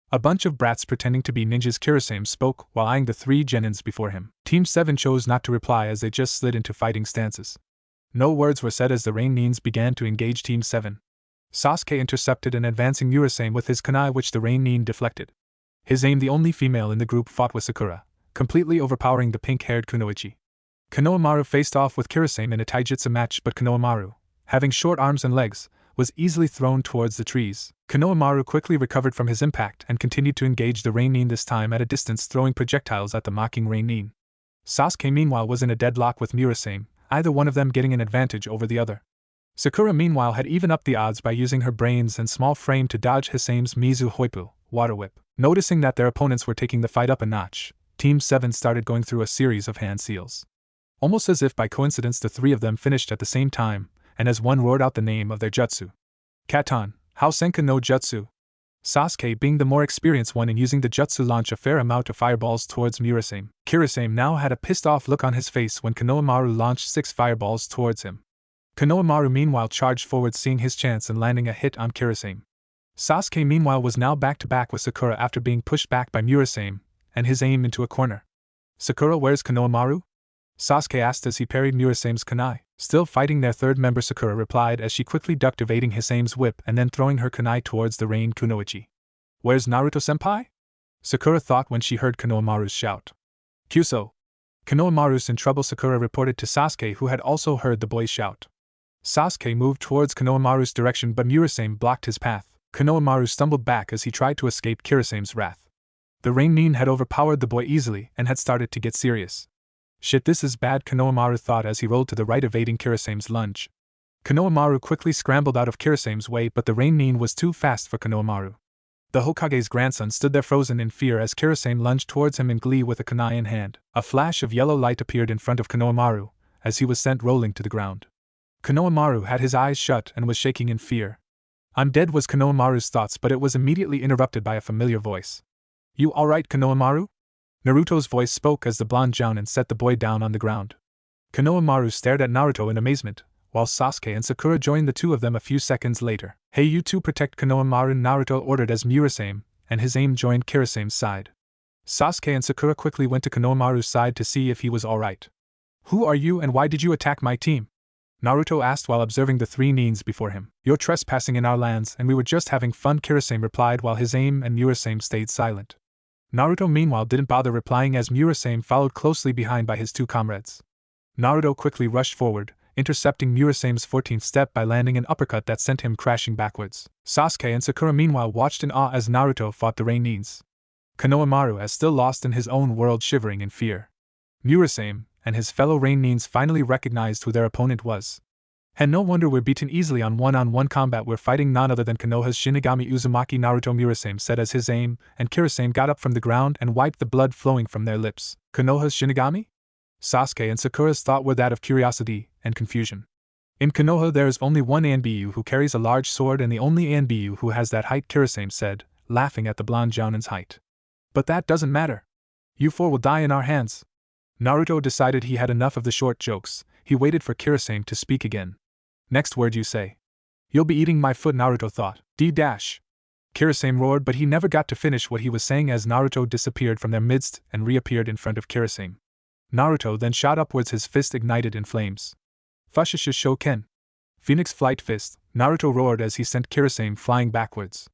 Speaker 1: A bunch of brats pretending to be ninjas, Kirasame spoke while eyeing the 3 genins before him. Team 7 chose not to reply as they just slid into fighting stances. No words were said as the rain Neens began to engage Team 7. Sasuke intercepted an advancing Murasame with his kunai, which the rain Neen deflected. His aim, the only female in the group, fought with Sakura, completely overpowering the pink-haired Kunoichi. Konohamaru faced off with Kirasame in a taijutsu match, but Konohamaru, having short arms and legs, was easily thrown towards the trees. Konohamaru quickly recovered from his impact and continued to engage the rain Neen, this time at a distance, throwing projectiles at the mocking rain Neen. Sasuke meanwhile was in a deadlock with Murasame, either one of them getting an advantage over the other. Sakura meanwhile had even upped the odds by using her brains and small frame to dodge Hisame's Mizu Hoipu, water whip. Noticing that their opponents were taking the fight up a notch, Team 7 started going through a series of hand seals. Almost as if by coincidence, the 3 of them finished at the same time, and as one roared out the name of their jutsu. Katan, Housenka no Jutsu. Sasuke, being the more experienced one in using the jutsu, launched a fair amount of fireballs towards Murasame. Kirasame now had a pissed-off look on his face when Konohamaru launched 6 fireballs towards him. Konohamaru meanwhile charged forward, seeing his chance and landing a hit on Kirasame. Sasuke meanwhile was now back-to-back with Sakura after being pushed back by Murasame, and his aim into a corner. Sakura, where's Konohamaru? Sasuke asked as he parried Murasame's kunai. Still fighting their 3rd member, Sakura replied as she quickly ducked, evading Hisame's whip and then throwing her kunai towards the rain Kunoichi. Where's Naruto-senpai? Sakura thought when she heard Konohamaru's shout. Kyuso. Konohamaru's in trouble, Sakura reported to Sasuke, who had also heard the boy's shout. Sasuke moved towards Konohamaru's direction, but Murasame blocked his path. Konohamaru stumbled back as he tried to escape Kirasame's wrath. The rain Neen had overpowered the boy easily and had started to get serious. Shit, this is bad, Konohamaru thought as he rolled to the right, evading Kirasame's lunge. Konohamaru quickly scrambled out of Kirasame's way, but the rain Neen was too fast for Konohamaru. The Hokage's grandson stood there frozen in fear as Kirasame lunged towards him in glee with a kunai in hand. A flash of yellow light appeared in front of Konohamaru as he was sent rolling to the ground. Konohamaru had his eyes shut and was shaking in fear. "I'm dead," was Konohamaru's thoughts, but it was immediately interrupted by a familiar voice. "You alright, Konohamaru?" Naruto's voice spoke as the blonde Jounin set the boy down on the ground. Konohamaru stared at Naruto in amazement, while Sasuke and Sakura joined the two of them a few seconds later. "Hey, you two, protect Konohamaru," Naruto ordered as Murasame and his aim joined Kirasame's side. Sasuke and Sakura quickly went to Konohamaru's side to see if he was alright. "Who are you and why did you attack my team?" Naruto asked while observing the three Nins before him. "You're trespassing in our lands and we were just having fun," Kirasame replied while his aim and Murasame stayed silent. Naruto meanwhile didn't bother replying as Murasame followed closely behind by his two comrades. Naruto quickly rushed forward, intercepting Murasame's 14th step by landing an uppercut that sent him crashing backwards. Sasuke and Sakura meanwhile watched in awe as Naruto fought the Rain Nins. Konohamaru as still lost in his own world, shivering in fear. Murasame and his fellow Rain Nins finally recognized who their opponent was. "And no wonder we're beaten easily on one combat, we're fighting none other than Konoha's Shinigami Uzumaki," Naruto Murasame said as his aim and Kirasame got up from the ground and wiped the blood flowing from their lips. "Konoha's Shinigami?" Sasuke and Sakura's thought were that of curiosity and confusion. "In Konoha there is only one Anbu who carries a large sword and the only Anbu who has that height," Kirasame said, laughing at the blonde Jounin's height. "But that doesn't matter. You four will die in our hands." Naruto decided he had enough of the short jokes. He waited for Kirasame to speak again. "Next word you say." "You'll be eating my foot," Naruto thought. D-dash. Kirasame roared, but he never got to finish what he was saying as Naruto disappeared from their midst and reappeared in front of Kirasame. Naruto then shot upwards, his fist ignited in flames. "Fushishis Shoken. Phoenix Flight Fist," Naruto roared as he sent Kirasame flying backwards.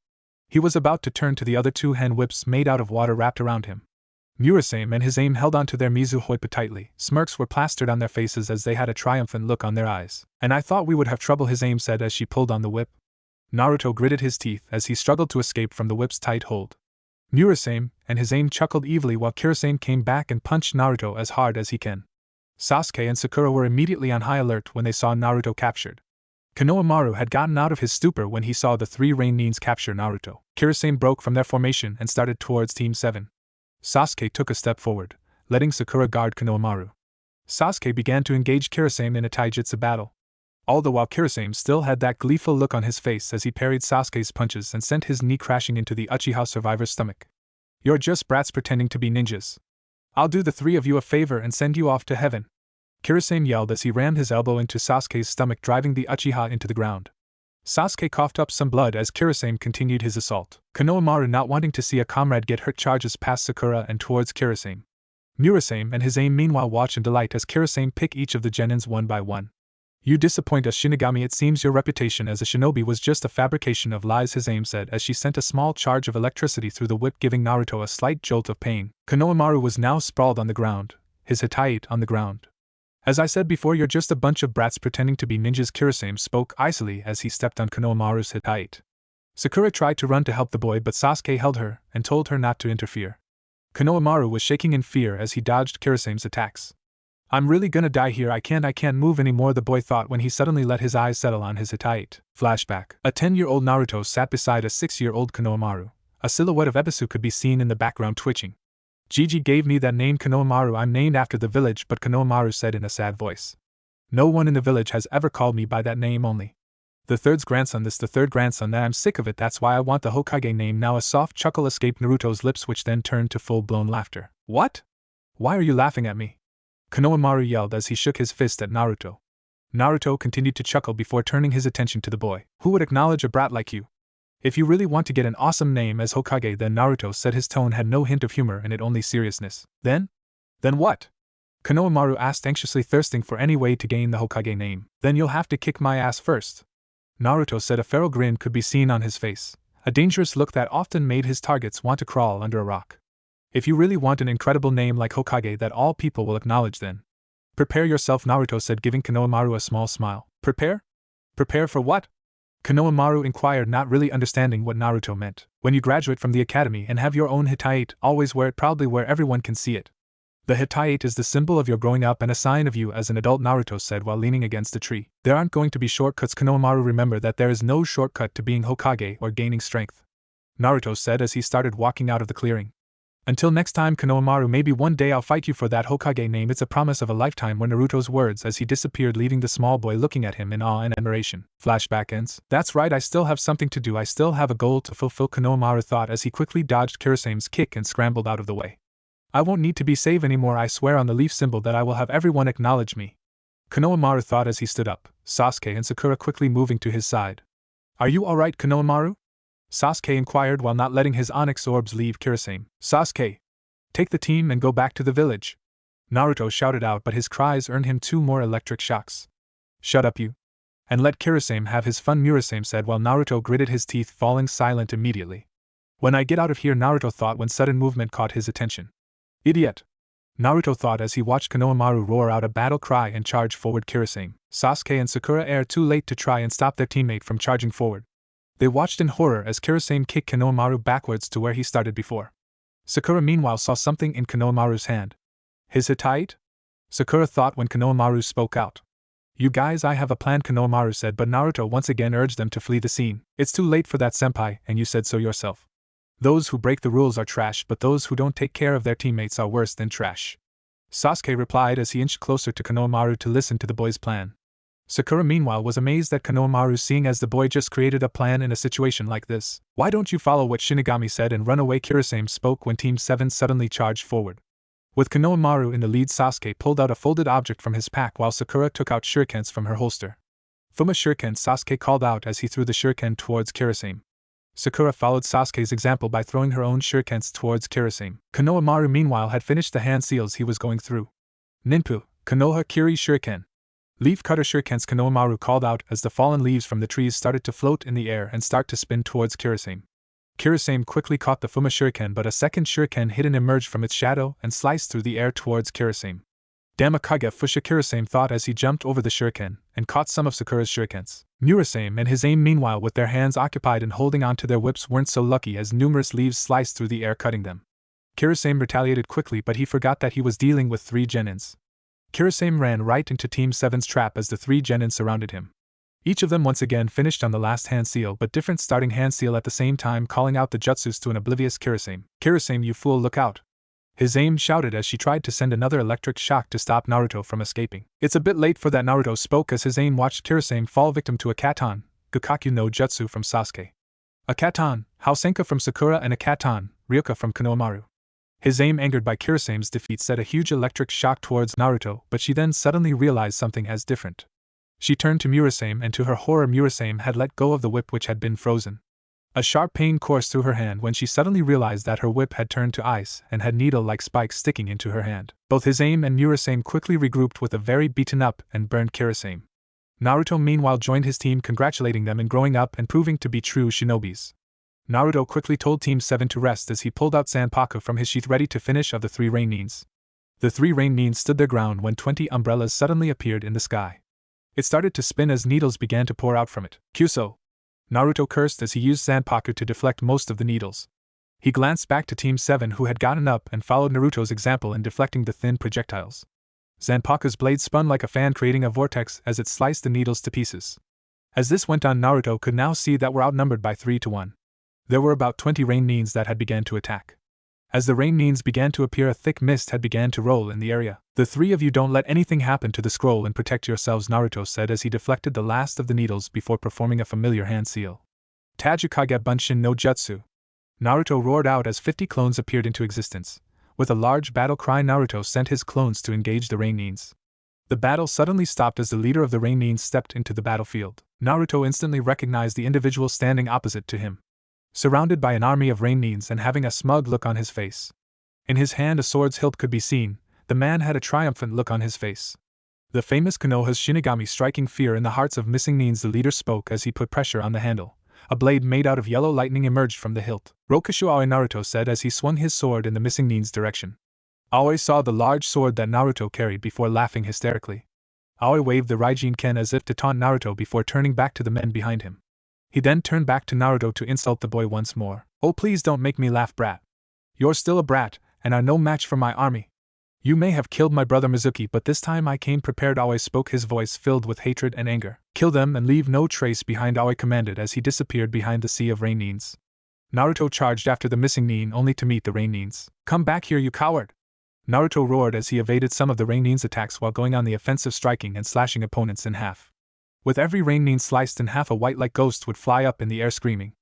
Speaker 1: He was about to turn to the other two hand whips made out of water wrapped around him. Murasame and his aim held onto their Mizuhoipa tightly. Smirks were plastered on their faces as they had a triumphant look on their eyes. "And I thought we would have trouble," his aim said as she pulled on the whip. Naruto gritted his teeth as he struggled to escape from the whip's tight hold. Murasame and his aim chuckled evilly while Kirasame came back and punched Naruto as hard as he can. Sasuke and Sakura were immediately on high alert when they saw Naruto captured. Konohamaru had gotten out of his stupor when he saw the three Rain Nins capture Naruto. Kirasame broke from their formation and started towards Team 7. Sasuke took a step forward, letting Sakura guard Konohamaru. Sasuke began to engage Kirasame in a taijutsu battle. All the while Kirasame still had that gleeful look on his face as he parried Sasuke's punches and sent his knee crashing into the Uchiha survivor's stomach. "You're just brats pretending to be ninjas. I'll do the three of you a favor and send you off to heaven," Kirasame yelled as he rammed his elbow into Sasuke's stomach, driving the Uchiha into the ground. Sasuke coughed up some blood as Kirasame continued his assault. Konohamaru, not wanting to see a comrade get hurt, charges past Sakura and towards Kirasame. Murasame and his aim meanwhile watch in delight as Kirasame pick each of the genins one by one. "You disappoint us, Shinigami. It seems your reputation as a shinobi was just a fabrication of lies," his aim said as she sent a small charge of electricity through the whip, giving Naruto a slight jolt of pain. Konohamaru was now sprawled on the ground, his Hittite on the ground. "As I said before, you're just a bunch of brats pretending to be ninjas," Kirasame spoke icily as he stepped on Konohamaru's Hittite. Sakura tried to run to help the boy, but Sasuke held her and told her not to interfere. Konohamaru was shaking in fear as he dodged Kirasame's attacks. "I'm really gonna die here, I can't move anymore," the boy thought when he suddenly let his eyes settle on his Hittite. Flashback. A 10-year-old Naruto sat beside a 6-year-old Konohamaru. A silhouette of Ebisu could be seen in the background twitching. "Gigi gave me that name, Konohamaru. I'm named after the village," but Konohamaru said in a sad voice. "No one in the village has ever called me by that name only. The third grandson that. I'm sick of it, that's why I want the Hokage name now." A soft chuckle escaped Naruto's lips, which then turned to full-blown laughter. "What? Why are you laughing at me?" Konohamaru yelled as he shook his fist at Naruto. Naruto continued to chuckle before turning his attention to the boy. "Who would acknowledge a brat like you? If you really want to get an awesome name as Hokage, then," Naruto said. His tone had no hint of humor in it, only seriousness. Then what?" Konohamaru asked, anxiously thirsting for any way to gain the Hokage name. "Then you'll have to kick my ass first," Naruto said. A feral grin could be seen on his face, a dangerous look that often made his targets want to crawl under a rock. "If you really want an incredible name like Hokage that all people will acknowledge, then prepare yourself," Naruto said, giving Konohamaru a small smile. "Prepare? Prepare for what?" Konohamaru inquired, not really understanding what Naruto meant. "When you graduate from the academy and have your own Hittite, always wear it proudly where everyone can see it. The Hittite is the symbol of your growing up and a sign of you as an adult," Naruto said while leaning against a tree. "There aren't going to be shortcuts, Konohamaru. Remember that there is no shortcut to being Hokage or gaining strength," Naruto said as he started walking out of the clearing. Until next time, Konohamaru, maybe one day I'll fight you for that Hokage name. It's a promise of a lifetime, were Naruto's words as he disappeared, leaving the small boy looking at him in awe and admiration. Flashback ends. That's right, I still have something to do. I still have a goal to fulfill, Konohamaru thought as he quickly dodged Kirasame's kick and scrambled out of the way. I won't need to be saved anymore. I swear on the leaf symbol that I will have everyone acknowledge me. Konohamaru thought as he stood up, Sasuke and Sakura quickly moving to his side. Are you alright, Konohamaru? Sasuke inquired while not letting his onyx orbs leave Kirasame. Sasuke! Take the team and go back to the village! Naruto shouted out, but his cries earned him 2 more electric shocks. Shut up, you! And let Kirasame have his fun, Murasame said while Naruto gritted his teeth, falling silent immediately. When I get out of here, Naruto thought when sudden movement caught his attention. Idiot! Naruto thought as he watched Konohamaru roar out a battle cry and charge forward Kirasame. Sasuke and Sakura are too late to try and stop their teammate from charging forward. They watched in horror as Kirasame kicked Konohamaru backwards to where he started before. Sakura meanwhile saw something in Konohamaru's hand. His Hittite? Sakura thought when Konohamaru spoke out. You guys, I have a plan, Konohamaru said, but Naruto once again urged them to flee the scene. It's too late for that, senpai, and you said so yourself. Those who break the rules are trash, but those who don't take care of their teammates are worse than trash. Sasuke replied as he inched closer to Konohamaru to listen to the boy's plan. Sakura meanwhile was amazed at Konohamaru, seeing as the boy just created a plan in a situation like this. Why don't you follow what Shinigami said and run away? Kirasame spoke when Team 7 suddenly charged forward. With Konohamaru in the lead, Sasuke pulled out a folded object from his pack while Sakura took out shurikens from her holster. Fuma shuriken, Sasuke called out as he threw the shuriken towards Kirasame. Sakura followed Sasuke's example by throwing her own shurikens towards Kirasame. Konohamaru meanwhile had finished the hand seals he was going through. Ninpu, Konoha Kiri Shuriken. Leaf cutter shurikens, Konohamaru called out as the fallen leaves from the trees started to float in the air and start to spin towards Kirasame. Kirasame quickly caught the Fuma shuriken, but a second shuriken hidden emerged from its shadow and sliced through the air towards Kirasame. Damakage Fusha, Kirasame thought as he jumped over the shuriken and caught some of Sakura's shurikens. Murasame and his aim meanwhile, with their hands occupied and holding on to their whips, weren't so lucky as numerous leaves sliced through the air, cutting them. Kirasame retaliated quickly, but he forgot that he was dealing with 3 genins. Kirasame ran right into Team 7's trap as the 3 genins surrounded him. Each of them once again finished on the last hand seal, but different starting hand seal at the same time, calling out the jutsus to an oblivious Kirasame. Kirasame, you fool, look out! His aim shouted as she tried to send another electric shock to stop Naruto from escaping. It's a bit late for that, Naruto spoke as his aim watched Kirasame fall victim to a Katon, Gakakyu no Jutsu from Sasuke. A Katon, Hausenka from Sakura, and a Katon, Ryoka from Konohamaru. His aim, angered by Kirasame's defeat, set a huge electric shock towards Naruto, but she then suddenly realized something as different. She turned to Murasame, and to her horror Murasame had let go of the whip which had been frozen. A sharp pain coursed through her hand when she suddenly realized that her whip had turned to ice and had needle-like spikes sticking into her hand. Both his aim and Murasame quickly regrouped with a very beaten-up and burned Kirasame. Naruto meanwhile joined his team, congratulating them in growing up and proving to be true shinobis. Naruto quickly told Team 7 to rest as he pulled out Zanpakuto from his sheath, ready to finish of the 3 rain nins. The 3 rain nins stood their ground when 20 umbrellas suddenly appeared in the sky. It started to spin as needles began to pour out from it. Kyuso! Naruto cursed as he used Zanpakuto to deflect most of the needles. He glanced back to Team 7, who had gotten up and followed Naruto's example in deflecting the thin projectiles. Zanpakuto's blade spun like a fan, creating a vortex as it sliced the needles to pieces. As this went on, Naruto could now see that were outnumbered by 3 to 1. There were about 20 rain nins that had begun to attack. As the rain nins began to appear, a thick mist had begun to roll in the area. The 3 of you don't let anything happen to the scroll and protect yourselves, Naruto said as he deflected the last of the needles before performing a familiar hand seal. Tajukage Bunshin no Jutsu! Naruto roared out as 50 clones appeared into existence. With a large battle cry, Naruto sent his clones to engage the rain nins. The battle suddenly stopped as the leader of the rain nins stepped into the battlefield. Naruto instantly recognized the individual standing opposite to him. Surrounded by an army of rain nins and having a smug look on his face. In his hand a sword's hilt could be seen, the man had a triumphant look on his face. The famous Konoha's Shinigami, striking fear in the hearts of missing nins, the leader spoke as he put pressure on the handle. A blade made out of yellow lightning emerged from the hilt. Rokashu Aoi, Naruto said as he swung his sword in the missing nin's direction. Aoi saw the large sword that Naruto carried before laughing hysterically. Aoi waved the Raijin Ken as if to taunt Naruto before turning back to the men behind him. He then turned back to Naruto to insult the boy once more. Oh, please don't make me laugh, brat. You're still a brat, and are no match for my army. You may have killed my brother Mizuki, but this time I came prepared. Aoi spoke, his voice filled with hatred and anger. Kill them and leave no trace behind, Aoi commanded as he disappeared behind the sea of rain nins. Naruto charged after the missing nin only to meet the rain nins. "Come back here, you coward!" Naruto roared as he evaded some of the rain nin's attacks while going on the offensive, striking and slashing opponents in half. With every rain nin sliced in half, a white-like ghost would fly up in the air screaming.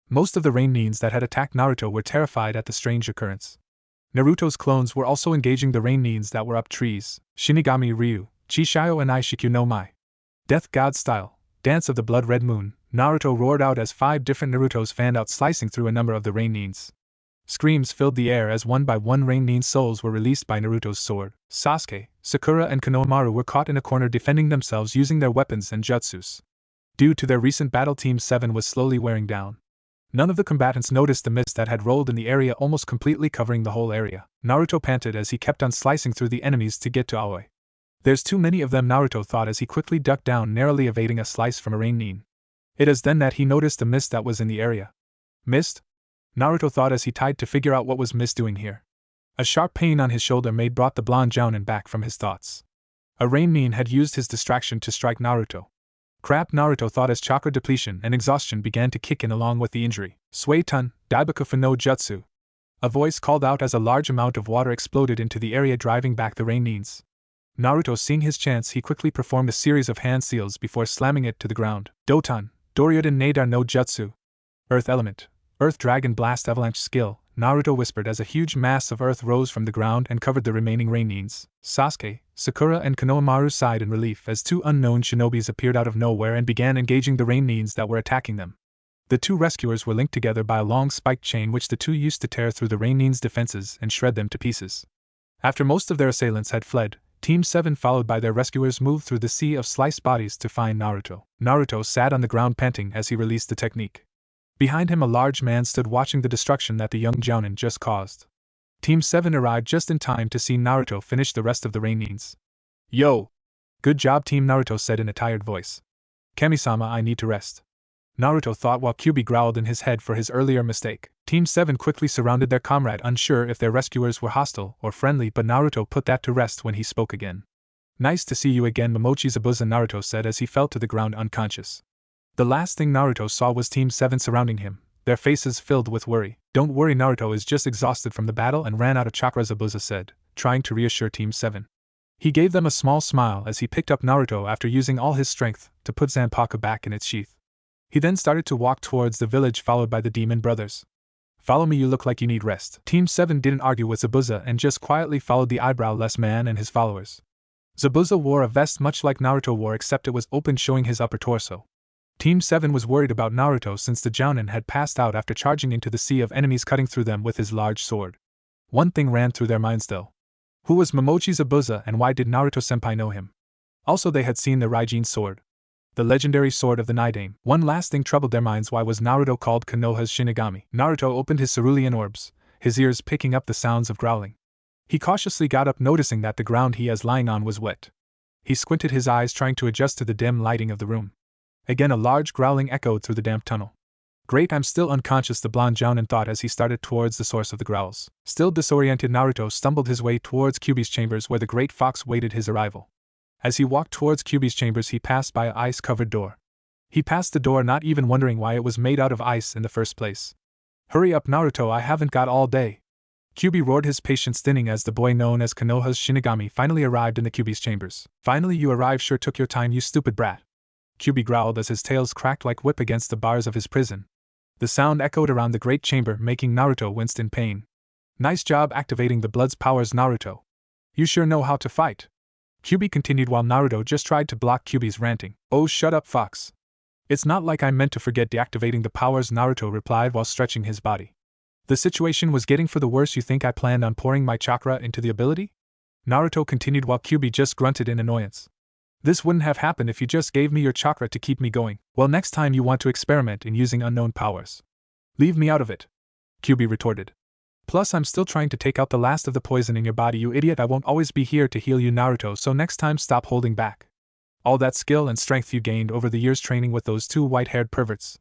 Speaker 1: Most of the rain nins that had attacked Naruto were terrified at the strange occurrence. Naruto's clones were also engaging the rain nins that were up trees. Shinigami Ryu, Chishayo and Aishikyu no Mai. Death God style, Dance of the Blood Red Moon, Naruto roared out as 5 different Narutos fanned out, slicing through a number of the rain nins. Screams filled the air as one by one rain nin souls were released by Naruto's sword. Sasuke, Sakura and Konohamaru were caught in a corner defending themselves using their weapons and jutsus. Due to their recent battle, Team 7 was slowly wearing down. None of the combatants noticed the mist that had rolled in the area, almost completely covering the whole area. Naruto panted as he kept on slicing through the enemies to get to Aoi. "There's too many of them," Naruto thought as he quickly ducked down, narrowly evading a slice from a rain nin. It is then that he noticed the mist that was in the area. Mist? Naruto thought as he tried to figure out what was Mist doing here. A sharp pain on his shoulder brought the blonde Jounin back from his thoughts. A rain nin had used his distraction to strike Naruto. Crap, Naruto thought as chakra depletion and exhaustion began to kick in along with the injury. "Suetun, Daibakufu no Jutsu." A voice called out as a large amount of water exploded into the area, driving back the rain nins. Naruto, seeing his chance, he quickly performed a series of hand seals before slamming it to the ground. "Doton, Doryuden Nadar no Jutsu." Earth Element, Earth Dragon Blast Avalanche Skill, Naruto whispered as a huge mass of earth rose from the ground and covered the remaining rain nins. Sasuke, Sakura and Konohamaru sighed in relief as 2 unknown shinobis appeared out of nowhere and began engaging the rain nins that were attacking them. The 2 rescuers were linked together by a long spiked chain which the 2 used to tear through the rain nins' defenses and shred them to pieces. After most of their assailants had fled, Team 7 followed by their rescuers moved through the sea of sliced bodies to find Naruto. Naruto sat on the ground panting as he released the technique. Behind him a large man stood watching the destruction that the young Jounin just caused. Team 7 arrived just in time to see Naruto finish the rest of the rain nins. "Yo! Good job, team," Naruto said in a tired voice. "Kami-sama, I need to rest," Naruto thought while Kyuubi growled in his head for his earlier mistake. Team 7 quickly surrounded their comrade, unsure if their rescuers were hostile or friendly, but Naruto put that to rest when he spoke again. "Nice to see you again, Momochi Zabuza," Naruto said as he fell to the ground unconscious. The last thing Naruto saw was Team 7 surrounding him, their faces filled with worry. "Don't worry, Naruto is just exhausted from the battle and ran out of chakra," Zabuza said, trying to reassure Team 7. He gave them a small smile as he picked up Naruto after using all his strength to put Zanpakuto back in its sheath. He then started to walk towards the village, followed by the demon brothers. "Follow me, you look like you need rest." Team 7 didn't argue with Zabuza and just quietly followed the eyebrowless man and his followers. Zabuza wore a vest much like Naruto wore, except it was open, showing his upper torso. Team 7 was worried about Naruto since the Jounin had passed out after charging into the sea of enemies, cutting through them with his large sword. One thing ran through their minds though. Who was Momochi Zabuza and why did Naruto-senpai know him? Also, they had seen the Raijin sword, the legendary sword of the Yondaime. One last thing troubled their minds: why was Naruto called Konoha's Shinigami? Naruto opened his cerulean orbs, his ears picking up the sounds of growling. He cautiously got up, noticing that the ground he was lying on was wet. He squinted his eyes, trying to adjust to the dim lighting of the room. Again a large growling echoed through the damp tunnel. "Great, I'm still unconscious," the blonde Jounin thought as he started towards the source of the growls. Still disoriented, Naruto stumbled his way towards Kyuubi's chambers, where the great fox waited his arrival. As he walked towards Kyuubi's chambers, he passed by an ice-covered door. He passed the door, not even wondering why it was made out of ice in the first place. "Hurry up, Naruto, I haven't got all day." Kyuubi roared, his patience thinning as the boy known as Konoha's Shinigami finally arrived in the Kyuubi's chambers. "Finally you arrived, sure took your time, you stupid brat," Kyuubi growled as his tails cracked like whip against the bars of his prison. The sound echoed around the great chamber, making Naruto wince in pain. "Nice job activating the blood's powers, Naruto. You sure know how to fight," Kyuubi continued while Naruto just tried to block Kyuubi's ranting. "Oh, shut up, fox. It's not like I meant to forget deactivating the powers," Naruto replied while stretching his body. "The situation was getting for the worse. You think I planned on pouring my chakra into the ability?" Naruto continued while Kyuubi just grunted in annoyance. "This wouldn't have happened if you just gave me your chakra to keep me going." "Well, next time you want to experiment in using unknown powers, leave me out of it," Kyuubi retorted. "Plus, I'm still trying to take out the last of the poison in your body, you idiot. I won't always be here to heal you, Naruto, so next time stop holding back. All that skill and strength you gained over the years training with those 2 white-haired perverts."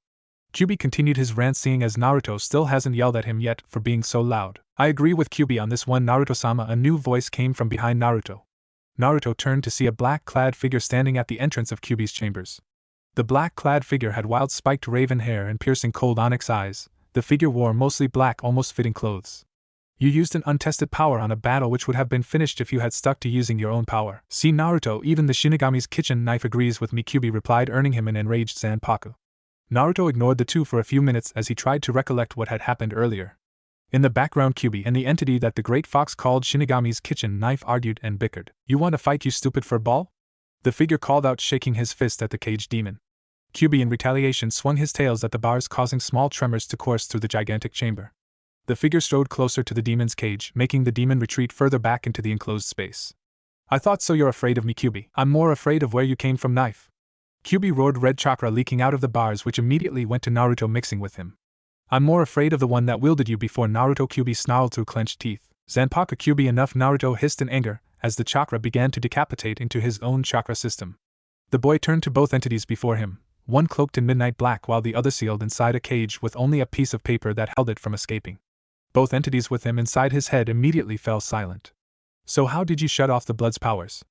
Speaker 1: Kyuubi continued his rant, seeing as Naruto still hasn't yelled at him yet for being so loud. "I agree with Kyuubi on this one, Naruto-sama," a new voice came from behind Naruto. Naruto turned to see a black-clad figure standing at the entrance of Kyuubi's chambers. The black-clad figure had wild spiked raven hair and piercing cold onyx eyes, The figure wore mostly black, almost fitting clothes. You used an untested power on a battle which would have been finished if you had stuck to using your own power. See Naruto, even the Shinigami's kitchen knife agrees with me, Kyuubi replied, earning him an enraged Zanpaku. Naruto ignored the two for a few minutes as he tried to recollect what had happened earlier. In the background, Kyuubi and the entity that the Great Fox called Shinigami's kitchen knife argued and bickered. You want to fight, you stupid furball? The figure called out, shaking his fist at the caged demon. Kyuubi in retaliation swung his tails at the bars, causing small tremors to course through the gigantic chamber. The figure strode closer to the demon's cage, making the demon retreat further back into the enclosed space. I thought so, you're afraid of me, Kyuubi. I'm more afraid of where you came from, knife. Kyuubi roared, red chakra leaking out of the bars, which immediately went to Naruto, mixing with him. I'm more afraid of the one that wielded you before, Naruto, Kyuubi snarled through clenched teeth. Zanpaku, Kyuubi, enough, Naruto hissed in anger, as the chakra began to decapitate into his own chakra system. The boy turned to both entities before him, one cloaked in midnight black while the other sealed inside a cage with only a piece of paper that held it from escaping. Both entities with him inside his head immediately fell silent. So how did you shut off the blood's powers?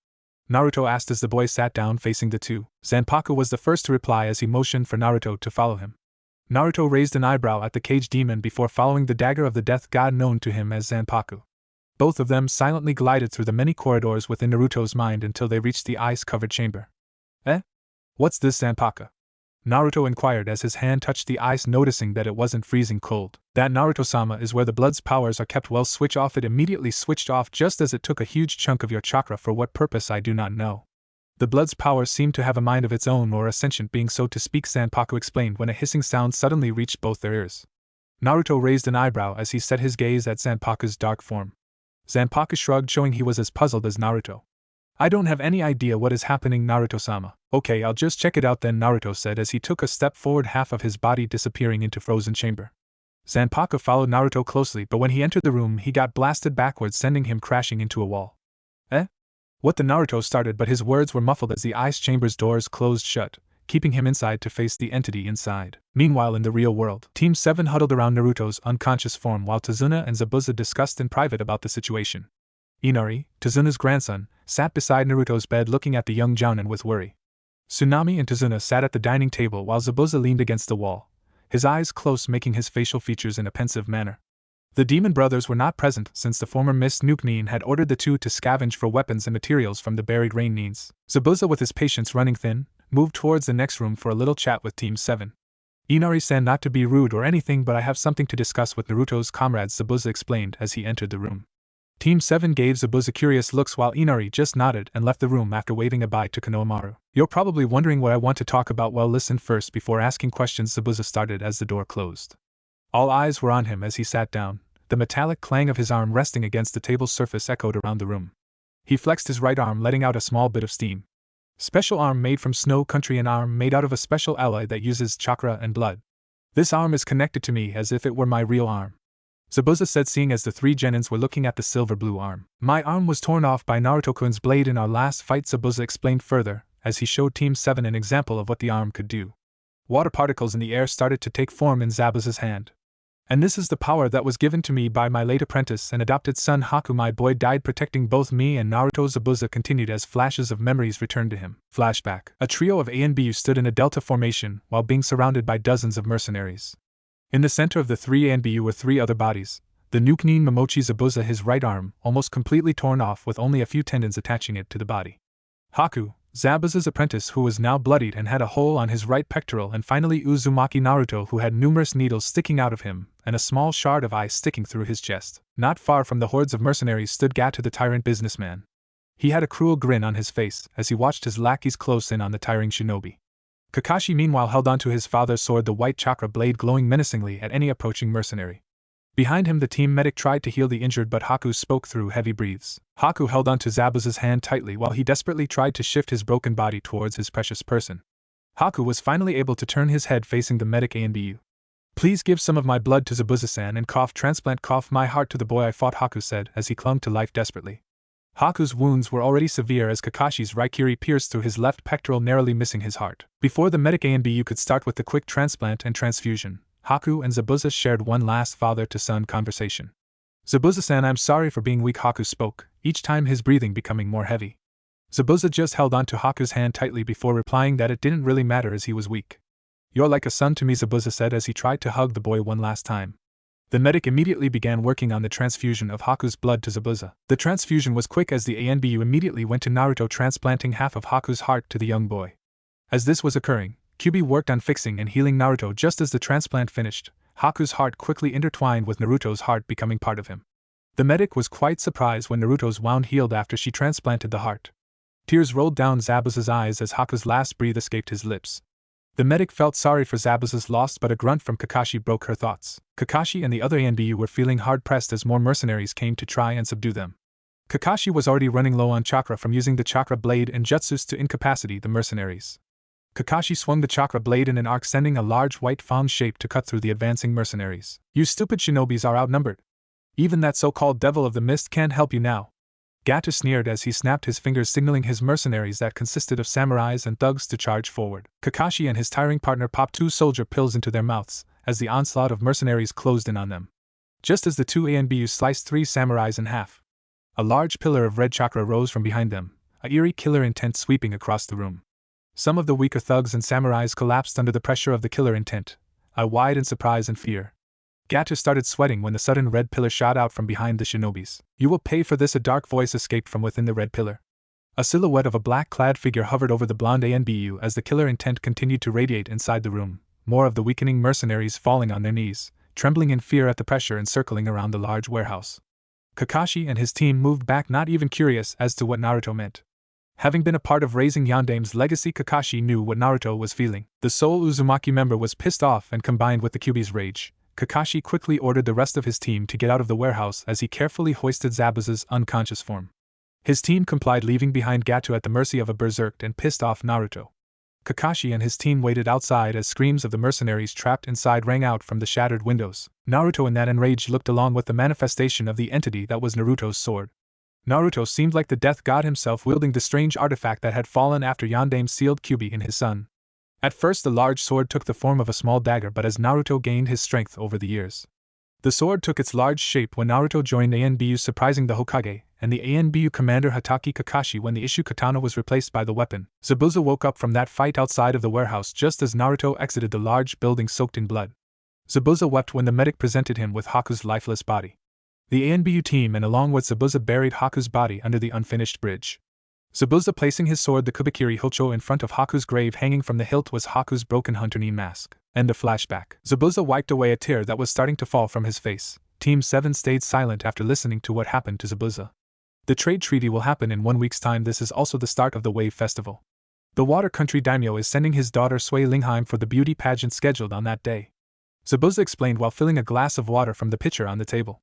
Speaker 1: Naruto asked as the boy sat down facing the two. Zanpaku was the first to reply as he motioned for Naruto to follow him. Naruto raised an eyebrow at the caged demon before following the dagger of the death god known to him as Zanpaku. Both of them silently glided through the many corridors within Naruto's mind until they reached the ice-covered chamber. Eh? What's this, Zanpaku? Naruto inquired as his hand touched the ice, noticing that it wasn't freezing cold. That, Naruto-sama, is where the blood's powers are kept. Well, switch off. It immediately switched off just as it took a huge chunk of your chakra. For what purpose I do not know. The blood's powers seem to have a mind of its own, or a sentient being, so to speak, Zanpaku explained when a hissing sound suddenly reached both their ears. Naruto raised an eyebrow as he set his gaze at Zanpaku's dark form. Zanpaku shrugged, showing he was as puzzled as Naruto. I don't have any idea what is happening, Naruto-sama. Okay, I'll just check it out then, Naruto said as he took a step forward, half of his body disappearing into frozen chamber. Zanpaku followed Naruto closely, but when he entered the room he got blasted backwards, sending him crashing into a wall. Eh? What? The Naruto started, but his words were muffled as the ice chamber's doors closed shut, keeping him inside to face the entity inside. Meanwhile, in the real world, Team 7 huddled around Naruto's unconscious form while Tazuna and Zabuza discussed in private about the situation. Inari, Tazuna's grandson, sat beside Naruto's bed looking at the young Jounin with worry. Tsunami and Tazuna sat at the dining table while Zabuza leaned against the wall, his eyes close, making his facial features in a pensive manner. The demon brothers were not present since the former Miss Nuke-Nin had ordered the two to scavenge for weapons and materials from the buried rain Nins. Zabuza, with his patience running thin, moved towards the next room for a little chat with Team 7. Inari-san, not to be rude or anything, but I have something to discuss with Naruto's comrades, Zabuza explained as he entered the room. Team 7 gave Zabuza curious looks while Inari just nodded and left the room after waving a bye to Konohamaru. You're probably wondering what I want to talk about. Well, listen first before asking questions, Zabuza started as the door closed. All eyes were on him as he sat down, the metallic clang of his arm resting against the table's surface echoed around the room. He flexed his right arm, letting out a small bit of steam. Special arm made from Snow Country, an arm made out of a special alloy that uses chakra and blood. This arm is connected to me as if it were my real arm, Zabuza said, seeing as the three genins were looking at the silver-blue arm. My arm was torn off by Naruto-kun's blade in our last fight, Zabuza explained further, as he showed Team 7 an example of what the arm could do. Water particles in the air started to take form in Zabuza's hand. And this is the power that was given to me by my late apprentice and adopted son Haku. My boy died protecting both me and Naruto, Zabuza continued as flashes of memories returned to him. Flashback. A trio of A and B stood in a delta formation while being surrounded by dozens of mercenaries. In the center of the three A and B were three other bodies. The Nuke-Nin Momochi, Zabuza, his right arm, almost completely torn off with only a few tendons attaching it to the body. Haku, Zabuza's apprentice, who was now bloodied and had a hole on his right pectoral, and finally Uzumaki Naruto, who had numerous needles sticking out of him, and a small shard of ice sticking through his chest. Not far from the hordes of mercenaries stood Gato, the tyrant businessman. He had a cruel grin on his face as he watched his lackeys close in on the tiring shinobi. Kakashi meanwhile held onto his father's sword, the white chakra blade glowing menacingly at any approaching mercenary. Behind him the team medic tried to heal the injured, but Haku spoke through heavy breaths. Haku held onto Zabuza's hand tightly while he desperately tried to shift his broken body towards his precious person. Haku was finally able to turn his head facing the medic A and BU. Please give some of my blood to Zabuza-san and transplant my heart to the boy I fought, Haku said as he clung to life desperately. Haku's wounds were already severe as Kakashi's Raikiri pierced through his left pectoral, narrowly missing his heart. Before the medic A and BU could start with the quick transplant and transfusion, Haku and Zabuza shared one last father-to-son conversation. Zabuza-san, I'm sorry for being weak, Haku spoke, each time his breathing becoming more heavy. Zabuza just held onto Haku's hand tightly before replying that it didn't really matter as he was weak. "You're like a son to me," Zabuza said as he tried to hug the boy one last time. The medic immediately began working on the transfusion of Haku's blood to Zabuza. The transfusion was quick as the ANBU immediately went to Naruto, transplanting half of Haku's heart to the young boy. As this was occurring, Kyubi worked on fixing and healing Naruto. Just as the transplant finished, Haku's heart quickly intertwined with Naruto's heart, becoming part of him. The medic was quite surprised when Naruto's wound healed after she transplanted the heart. Tears rolled down Zabuza's eyes as Haku's last breath escaped his lips. The medic felt sorry for Zabuza's loss, but a grunt from Kakashi broke her thoughts. Kakashi and the other ANBU were feeling hard-pressed as more mercenaries came to try and subdue them. Kakashi was already running low on chakra from using the chakra blade and jutsus to incapacitate the mercenaries. Kakashi swung the chakra blade in an arc, sending a large white fawn shape to cut through the advancing mercenaries. "You stupid shinobis are outnumbered. Even that so-called devil of the mist can't help you now." Gato sneered as he snapped his fingers, signaling his mercenaries that consisted of samurais and thugs to charge forward. Kakashi and his tiring partner popped 2 soldier pills into their mouths as the onslaught of mercenaries closed in on them. Just as the 2 ANBUs sliced 3 samurais in half, a large pillar of red chakra rose from behind them, a eerie killer intent sweeping across the room. Some of the weaker thugs and samurais collapsed under the pressure of the killer intent, eyed in surprise and fear. Gato started sweating when the sudden red pillar shot out from behind the shinobis. "You will pay for this," a dark voice escaped from within the red pillar. A silhouette of a black-clad figure hovered over the blonde ANBU as the killer intent continued to radiate inside the room, more of the weakening mercenaries falling on their knees, trembling in fear at the pressure encircling around the large warehouse. Kakashi and his team moved back, not even curious as to what Naruto meant. Having been a part of raising Yondaime's legacy, Kakashi knew what Naruto was feeling. The sole Uzumaki member was pissed off, and combined with the Kyubi's rage, Kakashi quickly ordered the rest of his team to get out of the warehouse as he carefully hoisted Zabuza's unconscious form. His team complied, leaving behind Gato at the mercy of a berserked and pissed off Naruto. Kakashi and his team waited outside as screams of the mercenaries trapped inside rang out from the shattered windows. Naruto, in that enraged looked, along with the manifestation of the entity that was Naruto's sword. Naruto seemed like the death god himself, wielding the strange artifact that had fallen after Yondaime sealed Kyubi in his son. At first the large sword took the form of a small dagger, but as Naruto gained his strength over the years, the sword took its large shape when Naruto joined ANBU, surprising the Hokage and the ANBU commander Hatake Kakashi when the issue katana was replaced by the weapon. Zabuza woke up from that fight outside of the warehouse just as Naruto exited the large building soaked in blood. Zabuza wept when the medic presented him with Haku's lifeless body. The ANBU team and along with Zabuza buried Haku's body under the unfinished bridge. Zabuza placing his sword, the Kubikiri Hocho, in front of Haku's grave. Hanging from the hilt was Haku's broken Hunterine mask. End of flashback. Zabuza wiped away a tear that was starting to fall from his face. Team 7 stayed silent after listening to what happened to Zabuza. The trade treaty will happen in 1 week's time. This is also the start of the Wave Festival. The Water Country Daimyo is sending his daughter Sui Lingheim for the beauty pageant scheduled on that day. Zabuza explained while filling a glass of water from the pitcher on the table.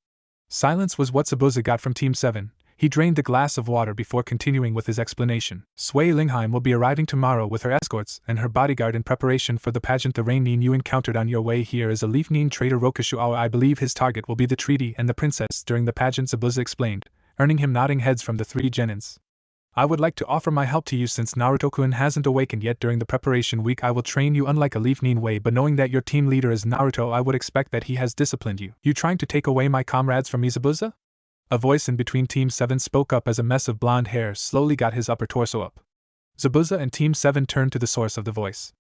Speaker 1: Silence was what Zabuza got from Team 7. He drained the glass of water before continuing with his explanation. Sui Lingheim will be arriving tomorrow with her escorts and her bodyguard in preparation for the pageant. The rain nin you encountered on your way here is a leaf nin trader Rokushu. I believe his target will be the treaty and the princess during the pageant, Zabuza explained, earning him nodding heads from the 3 genins. I would like to offer my help to you since Naruto-kun hasn't awakened yet. During the preparation week I will train you unlike a leaf nin way, but knowing that your team leader is Naruto, I would expect that he has disciplined you. You trying to take away my comrades from me, Zabuza? A voice in between Team 7 spoke up as a mess of blonde hair slowly got his upper torso up. Zabuza and Team 7 turned to the source of the voice.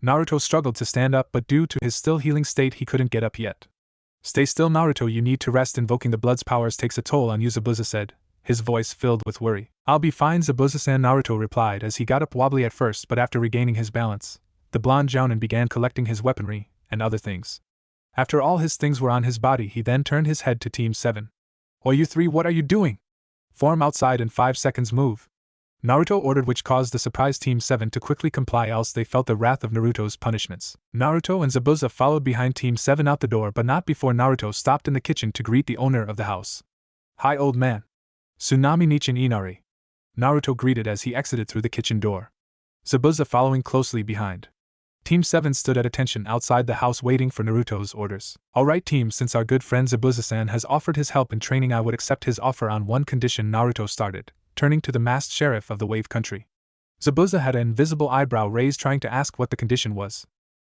Speaker 1: Naruto struggled to stand up, but due to his still healing state he couldn't get up yet. Stay still, Naruto, you need to rest. Invoking the blood's powers takes a toll on you, Zabuza said, his voice filled with worry. I'll be fine, Zabuza-san, Naruto replied as he got up, wobbly at first, but after regaining his balance, the blonde jounin began collecting his weaponry and other things. After all his things were on his body, he then turned his head to Team 7. "Oh, you 3, what are you doing? Form outside in 5 seconds, move," Naruto ordered, which caused the surprised Team 7 to quickly comply, else they felt the wrath of Naruto's punishments. Naruto and Zabuza followed behind Team 7 out the door, but not before Naruto stopped in the kitchen to greet the owner of the house. "Hi, old man. Tsunami Nichin Inari," Naruto greeted as he exited through the kitchen door. Zabuza following closely behind. Team 7 stood at attention outside the house waiting for Naruto's orders. "Alright team, since our good friend Zabuza-san has offered his help in training, I would accept his offer on one condition," Naruto started, turning to the masked sheriff of the Wave Country. Zabuza had an invisible eyebrow raised, trying to ask what the condition was.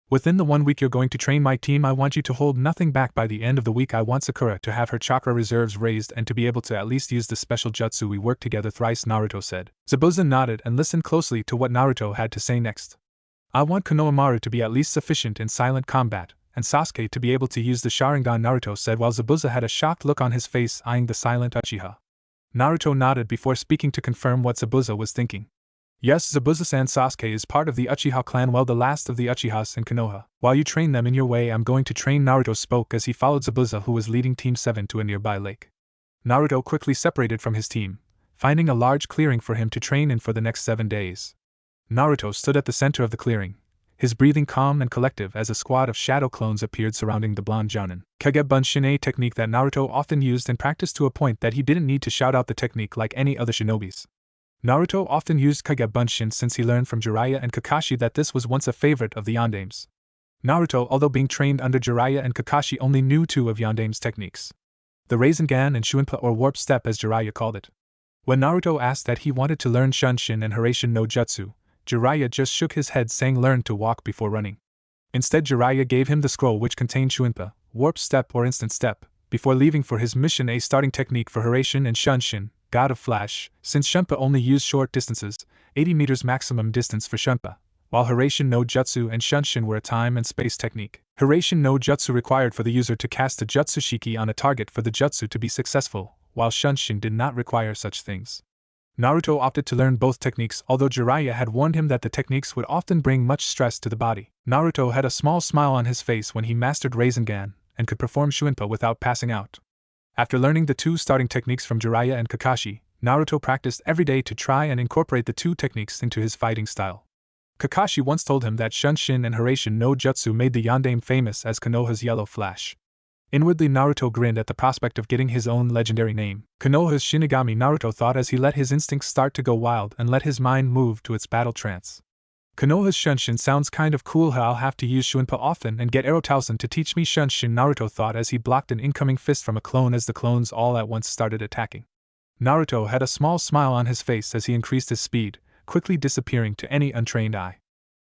Speaker 1: "Within the 1 week you're going to train my team, I want you to hold nothing back. By the end of the week I want Sakura to have her chakra reserves raised and to be able to at least use the special jutsu we worked together thrice," Naruto said. Zabuza nodded and listened closely to what Naruto had to say next. I want Konohamaru to be at least sufficient in silent combat, and Sasuke to be able to use the Sharingan, Naruto said while Zabuza had a shocked look on his face eyeing the silent Uchiha. Naruto nodded before speaking to confirm what Zabuza was thinking. Yes, Zabuza-san, Sasuke is part of the Uchiha clan, well, the last of the Uchihas in Konoha. While you train them in your way, I'm going to train, Naruto spoke as he followed Zabuza, who was leading Team 7 to a nearby lake. Naruto quickly separated from his team, finding a large clearing for him to train in for the next 7 days. Naruto stood at the center of the clearing, his breathing calm and collective as a squad of shadow clones appeared surrounding the blonde Jounin. Kagebunshin, a technique that Naruto often used and practiced to a point that he didn't need to shout out the technique like any other shinobis. Naruto often used Kagebunshin since he learned from Jiraiya and Kakashi that this was once a favorite of the Yondaimes. Naruto, although being trained under Jiraiya and Kakashi, only knew 2 of Yondaime's techniques: the Rasengan and Shuinpa, or Warp Step as Jiraiya called it. When Naruto asked that he wanted to learn Shunshin and Hiraishin no Jutsu, Jiraiya just shook his head saying learn to walk before running. Instead, Jiraiya gave him the scroll which contained Shuinpa, Warp Step or Instant Step, before leaving for his mission, a starting technique for Hiraishin and Shunshin, God of Flash, since Shunpa only used short distances, 80 meters maximum distance for Shunpa, while Hiraishin no Jutsu and Shunshin were a time and space technique. Hiraishin no Jutsu required for the user to cast a Jutsushiki on a target for the jutsu to be successful, while Shunshin did not require such things. Naruto opted to learn both techniques, although Jiraiya had warned him that the techniques would often bring much stress to the body. Naruto had a small smile on his face when he mastered Rasengan and could perform Shuinpa without passing out. After learning the 2 starting techniques from Jiraiya and Kakashi, Naruto practiced every day to try and incorporate the 2 techniques into his fighting style. Kakashi once told him that Shunshin and Hiraishin no Jutsu made the Yondaime famous as Konoha's Yellow Flash. Inwardly, Naruto grinned at the prospect of getting his own legendary name, Konoha's Shinigami, Naruto thought as he let his instincts start to go wild and let his mind move to its battle trance. Konoha's Shunshin sounds kind of cool. I'll have to use Shuinpa often and get Erotausen to teach me Shunshin, Naruto thought as he blocked an incoming fist from a clone as the clones all at once started attacking. Naruto had a small smile on his face as he increased his speed, quickly disappearing to any untrained eye.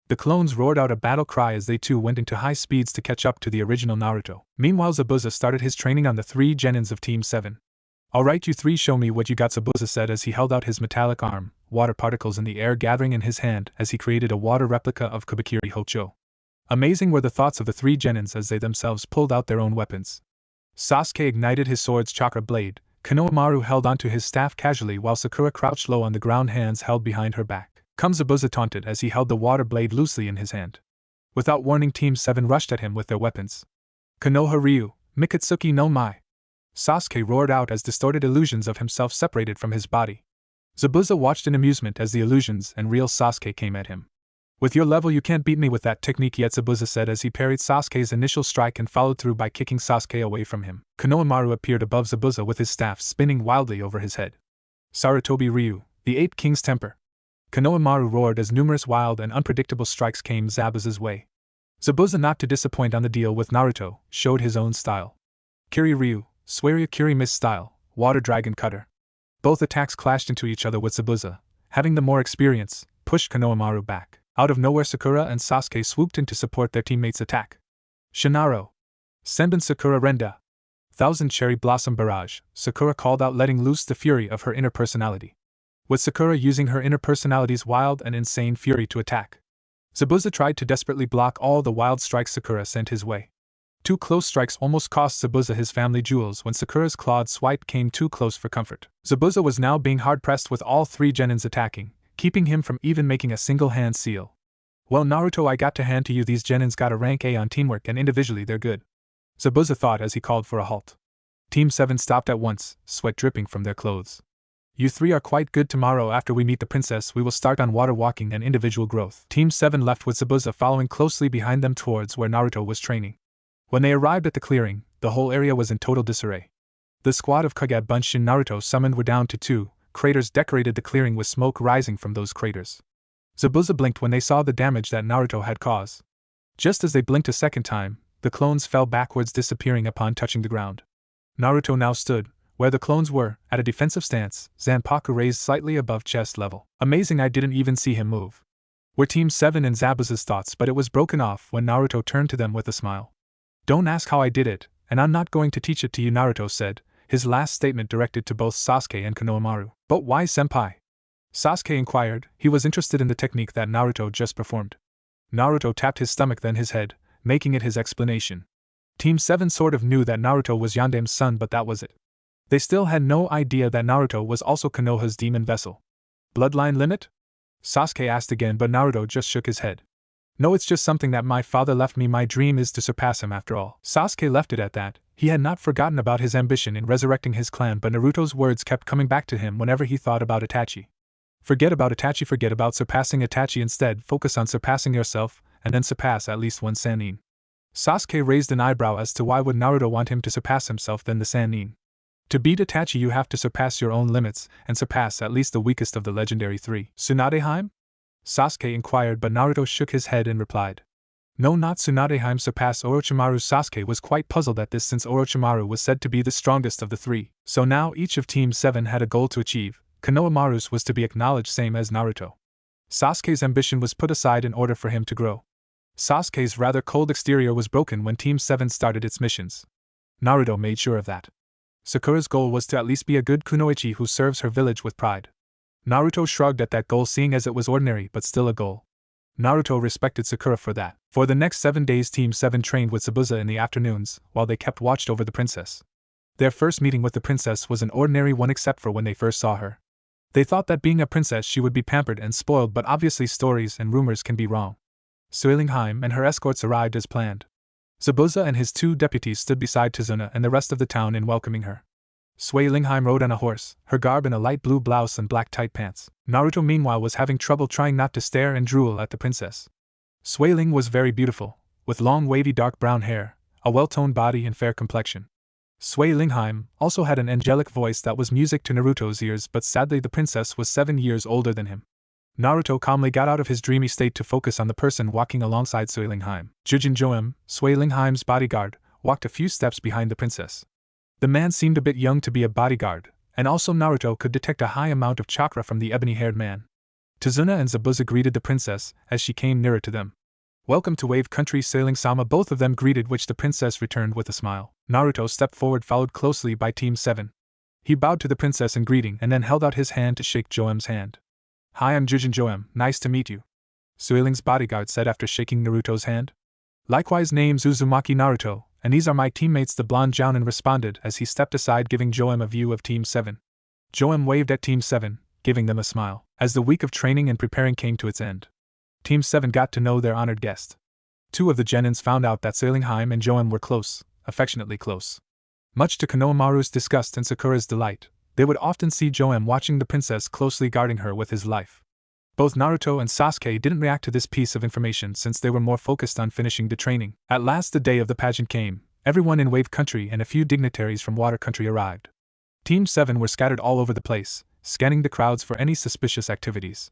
Speaker 1: The clones roared out a battle cry as they too went into high speeds to catch up to the original Naruto. Meanwhile, Zabuza started his training on the 3 genins of Team 7. Alright, you 3, show me what you got, Zabuza said as he held out his metallic arm, water particles in the air gathering in his hand as he created a water replica of Kabakiri Hocho. Amazing were the thoughts of the 3 genins as they themselves pulled out their own weapons. Sasuke ignited his sword's chakra blade, Konohamaru held onto his staff casually while Sakura crouched low on the ground, hands held behind her back. Come, Zabuza taunted as he held the water blade loosely in his hand. Without warning, Team 7 rushed at him with their weapons. Konoha Ryu, Mikatsuki no Mai! Sasuke roared out as distorted illusions of himself separated from his body. Zabuza watched in amusement as the illusions and real Sasuke came at him. With your level you can't beat me with that technique yet, Zabuza said as he parried Sasuke's initial strike and followed through by kicking Sasuke away from him. Konohamaru appeared above Zabuza with his staff spinning wildly over his head. Sarutobi Ryu, the Ape King's temper! Konohamaru roared as numerous wild and unpredictable strikes came Zabuza's way. Zabuza, not to disappoint on the deal with Naruto, showed his own style. Kiri Ryu, Sweria Kiri Mist style, Water Dragon Cutter. Both attacks clashed into each other with Zabuza, having the more experience, pushed Konohamaru back. Out of nowhere, Sakura and Sasuke swooped in to support their teammates' attack. Shinaro! Senbon Sakura Renda! Thousand Cherry Blossom Barrage, Sakura called out, letting loose the fury of her inner personality. With Sakura using her inner personality's wild and insane fury to attack, Zabuza tried to desperately block all the wild strikes Sakura sent his way. 2 close strikes almost cost Zabuza his family jewels when Sakura's clawed swipe came too close for comfort. Zabuza was now being hard-pressed with all 3 genins attacking, keeping him from even making a single hand seal. Well, Naruto, I got to hand to you, these genins got a rank A on teamwork and individually they're good, Zabuza thought as he called for a halt. Team 7 stopped at once, sweat dripping from their clothes. You 3 are quite good. Tomorrow after we meet the princess we will start on water walking and individual growth. Team 7 left with Zabuza following closely behind them towards where Naruto was training. When they arrived at the clearing, the whole area was in total disarray. The squad of Kagebunshin Naruto summoned were down to 2, craters decorated the clearing with smoke rising from those craters. Zabuza blinked when they saw the damage that Naruto had caused. Just as they blinked a second time, the clones fell backwards, disappearing upon touching the ground. Naruto now stood where the clones were, at a defensive stance, Zanpaku raised slightly above chest level. Amazing, I didn't even see him move. Were Team 7 and Zabuza's thoughts, but it was broken off when Naruto turned to them with a smile. Don't ask how I did it, and I'm not going to teach it to you, Naruto said, his last statement directed to both Sasuke and Konohamaru. But why, senpai? Sasuke inquired. He was interested in the technique that Naruto just performed. Naruto tapped his stomach then his head, making it his explanation. Team 7 sort of knew that Naruto was Yondaime's son, but that was it. They still had no idea that Naruto was also Konoha's demon vessel. Bloodline limit? Sasuke asked again, but Naruto just shook his head. No, it's just something that my father left me. My dream is to surpass him after all. Sasuke left it at that. He had not forgotten about his ambition in resurrecting his clan, but Naruto's words kept coming back to him whenever he thought about Itachi. Forget about Itachi, forget about surpassing Itachi, instead focus on surpassing yourself, and then surpass at least one Sannin. Sasuke raised an eyebrow as to why would Naruto want him to surpass himself then the Sannin. To beat Itachi you have to surpass your own limits, and surpass at least the weakest of the legendary three. Tsunadeheim? Sasuke inquired, but Naruto shook his head and replied. No, not Tsunadeheim, surpass Orochimaru. Sasuke was quite puzzled at this since Orochimaru was said to be the strongest of the three. So now each of Team 7 had a goal to achieve. Konohamaru's was to be acknowledged, same as Naruto. Sasuke's ambition was put aside in order for him to grow. Sasuke's rather cold exterior was broken when Team 7 started its missions. Naruto made sure of that. Sakura's goal was to at least be a good kunoichi who serves her village with pride. Naruto shrugged at that goal, seeing as it was ordinary but still a goal. Naruto respected Sakura for that. For the next 7 days Team 7 trained with Zabuza in the afternoons, while they kept watch over the princess. Their first meeting with the princess was an ordinary one except for when they first saw her. They thought that being a princess she would be pampered and spoiled, but obviously stories and rumors can be wrong. Suilingheim and her escorts arrived as planned. Zabuza and his 2 deputies stood beside Tizuna and the rest of the town in welcoming her. Suilingheim rode on a horse, her garb in a light blue blouse and black tight pants. Naruto meanwhile was having trouble trying not to stare and drool at the princess. Suiling was very beautiful, with long wavy dark brown hair, a well-toned body and fair complexion. Suilingheim also had an angelic voice that was music to Naruto's ears, but sadly the princess was 7 years older than him. Naruto calmly got out of his dreamy state to focus on the person walking alongside Suilingheim. Jujin, Suilingheim's bodyguard, walked a few steps behind the princess. The man seemed a bit young to be a bodyguard, and also Naruto could detect a high amount of chakra from the ebony-haired man. Tizuna and Zabuza greeted the princess as she came nearer to them. Welcome to Wave Country, Sailing-sama, both of them greeted, which the princess returned with a smile. Naruto stepped forward, followed closely by Team 7. He bowed to the princess in greeting and then held out his hand to shake Joem's hand. Hi, I'm Jujin, nice to meet you, Suiling's bodyguard said after shaking Naruto's hand. Likewise, name's Uzumaki Naruto, and these are my teammates, the blonde Jounin responded as he stepped aside, giving Joem a view of Team 7. Joem waved at Team 7, giving them a smile. As the week of training and preparing came to its end, Team 7 got to know their honored guest. 2 of the Genins found out that Suilingheim and Joem were close, affectionately close. Much to Konohamaru's disgust and Sakura's delight, they would often see Joem watching the princess closely, guarding her with his life. Both Naruto and Sasuke didn't react to this piece of information since they were more focused on finishing the training. At last the day of the pageant came. Everyone in Wave Country and a few dignitaries from Water Country arrived. Team 7 were scattered all over the place, scanning the crowds for any suspicious activities.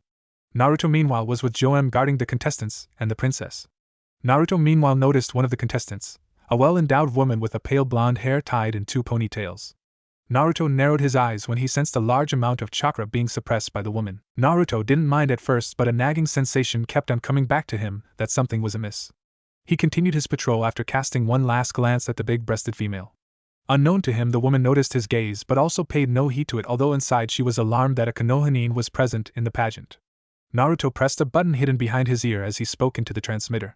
Speaker 1: Naruto meanwhile was with Joem guarding the contestants and the princess. Naruto meanwhile noticed one of the contestants, a well-endowed woman with a pale blonde hair tied in 2 ponytails. Naruto narrowed his eyes when he sensed a large amount of chakra being suppressed by the woman. Naruto didn't mind at first, but a nagging sensation kept on coming back to him that something was amiss. He continued his patrol after casting one last glance at the big-breasted female. Unknown to him, the woman noticed his gaze but also paid no heed to it, although inside she was alarmed that a Konohanin was present in the pageant. Naruto pressed a button hidden behind his ear as he spoke into the transmitter.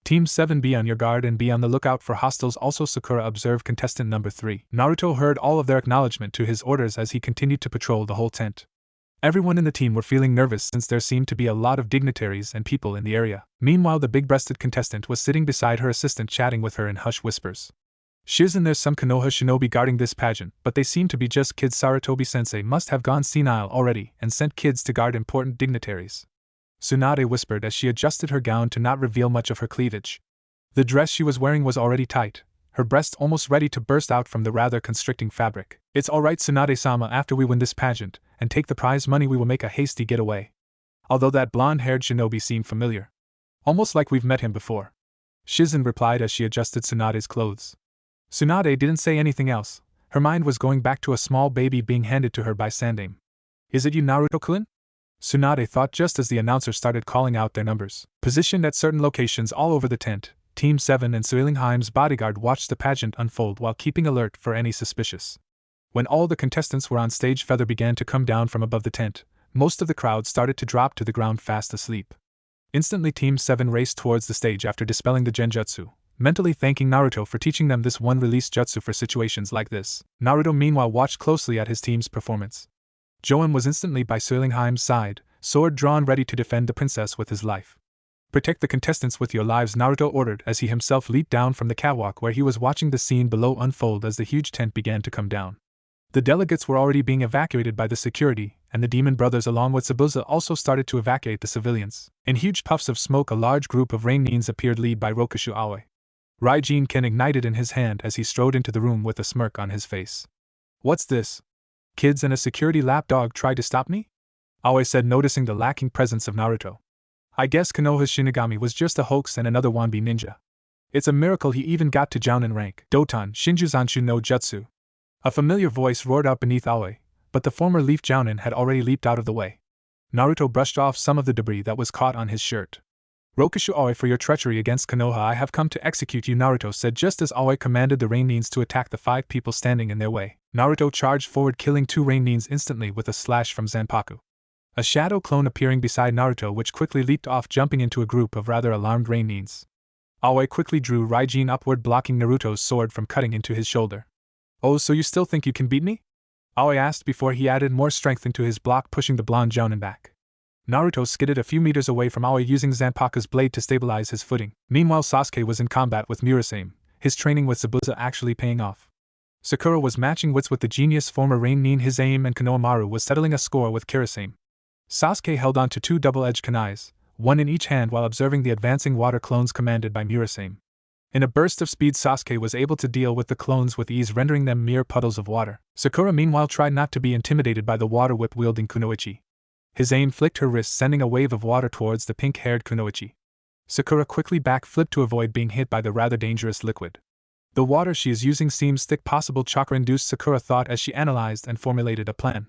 Speaker 1: Team 7, be on your guard and be on the lookout for hostiles. Also Sakura observed contestant number 3. Naruto heard all of their acknowledgement to his orders as he continued to patrol the whole tent. Everyone in the team were feeling nervous since there seemed to be a lot of dignitaries and people in the area. Meanwhile, the big-breasted contestant was sitting beside her assistant, chatting with her in hushed whispers. Shizen, there's some Konoha shinobi guarding this pageant, but they seem to be just kids. Sarutobi-sensei must have gone senile already and sent kids to guard important dignitaries. Tsunade whispered as she adjusted her gown to not reveal much of her cleavage. The dress she was wearing was already tight, her breast almost ready to burst out from the rather constricting fabric. It's alright, Tsunade-sama, after we win this pageant and take the prize money we will make a hasty getaway. Although that blonde-haired shinobi seemed familiar. Almost like we've met him before. Shizen replied as she adjusted Tsunade's clothes. Tsunade didn't say anything else. Her mind was going back to a small baby being handed to her by Sandaime. Is it you, Naruto-kun? Tsunade thought just as the announcer started calling out their numbers. Positioned at certain locations all over the tent, Team 7 and Suilingheim's bodyguard watched the pageant unfold while keeping alert for any suspicious. When all the contestants were on stage, feather began to come down from above the tent. Most of the crowd started to drop to the ground fast asleep. Instantly Team 7 raced towards the stage after dispelling the genjutsu, mentally thanking Naruto for teaching them this one release jutsu for situations like this. Naruto meanwhile watched closely at his team's performance. Joan was instantly by Suilingheim's side, sword drawn ready to defend the princess with his life. Protect the contestants with your lives, Naruto ordered as he himself leaped down from the catwalk where he was watching the scene below unfold as the huge tent began to come down. The delegates were already being evacuated by the security, and the demon brothers along with Zabuza also started to evacuate the civilians. In huge puffs of smoke a large group of rain nins appeared led by Rokushu Aoi. Raijin Ken ignited in his hand as he strode into the room with a smirk on his face. What's this? Kids and a security lapdog tried to stop me? Aoi said, noticing the lacking presence of Naruto. I guess Konoha's Shinigami was just a hoax and another wannabe ninja. It's a miracle he even got to Jounin rank. Doton Shinjuzanshu no Jutsu. A familiar voice roared out beneath Aoi, but the former Leaf Jounin had already leaped out of the way. Naruto brushed off some of the debris that was caught on his shirt. Rokushu Aoi, for your treachery against Konoha I have come to execute you, Naruto said just as Aoi commanded the rain nins to attack the 5 people standing in their way. Naruto charged forward, killing 2 rain nins instantly with a slash from Zanpaku. A shadow clone appearing beside Naruto which quickly leaped off, jumping into a group of rather alarmed rain nins. Aoi quickly drew Raijin upward, blocking Naruto's sword from cutting into his shoulder. Oh, so you still think you can beat me? Aoi asked before he added more strength into his block, pushing the blonde Jounin back. Naruto skidded a few meters away from Aoi using Zanpaku's blade to stabilize his footing. Meanwhile Sasuke was in combat with Murasame, his training with Zabuza actually paying off. Sakura was matching wits with the genius former rain nin his aim, and Konohamaru was settling a score with Kirasame. Sasuke held on to 2 double-edged kunais, one in each hand, while observing the advancing water clones commanded by Murasame. In a burst of speed Sasuke was able to deal with the clones with ease, rendering them mere puddles of water. Sakura meanwhile tried not to be intimidated by the water whip wielding Kunoichi. His aim flicked her wrist, sending a wave of water towards the pink-haired Kunoichi. Sakura quickly backflipped to avoid being hit by the rather dangerous liquid. The water she is using seems thick, possible chakra-induced, Sakura thought as she analyzed and formulated a plan.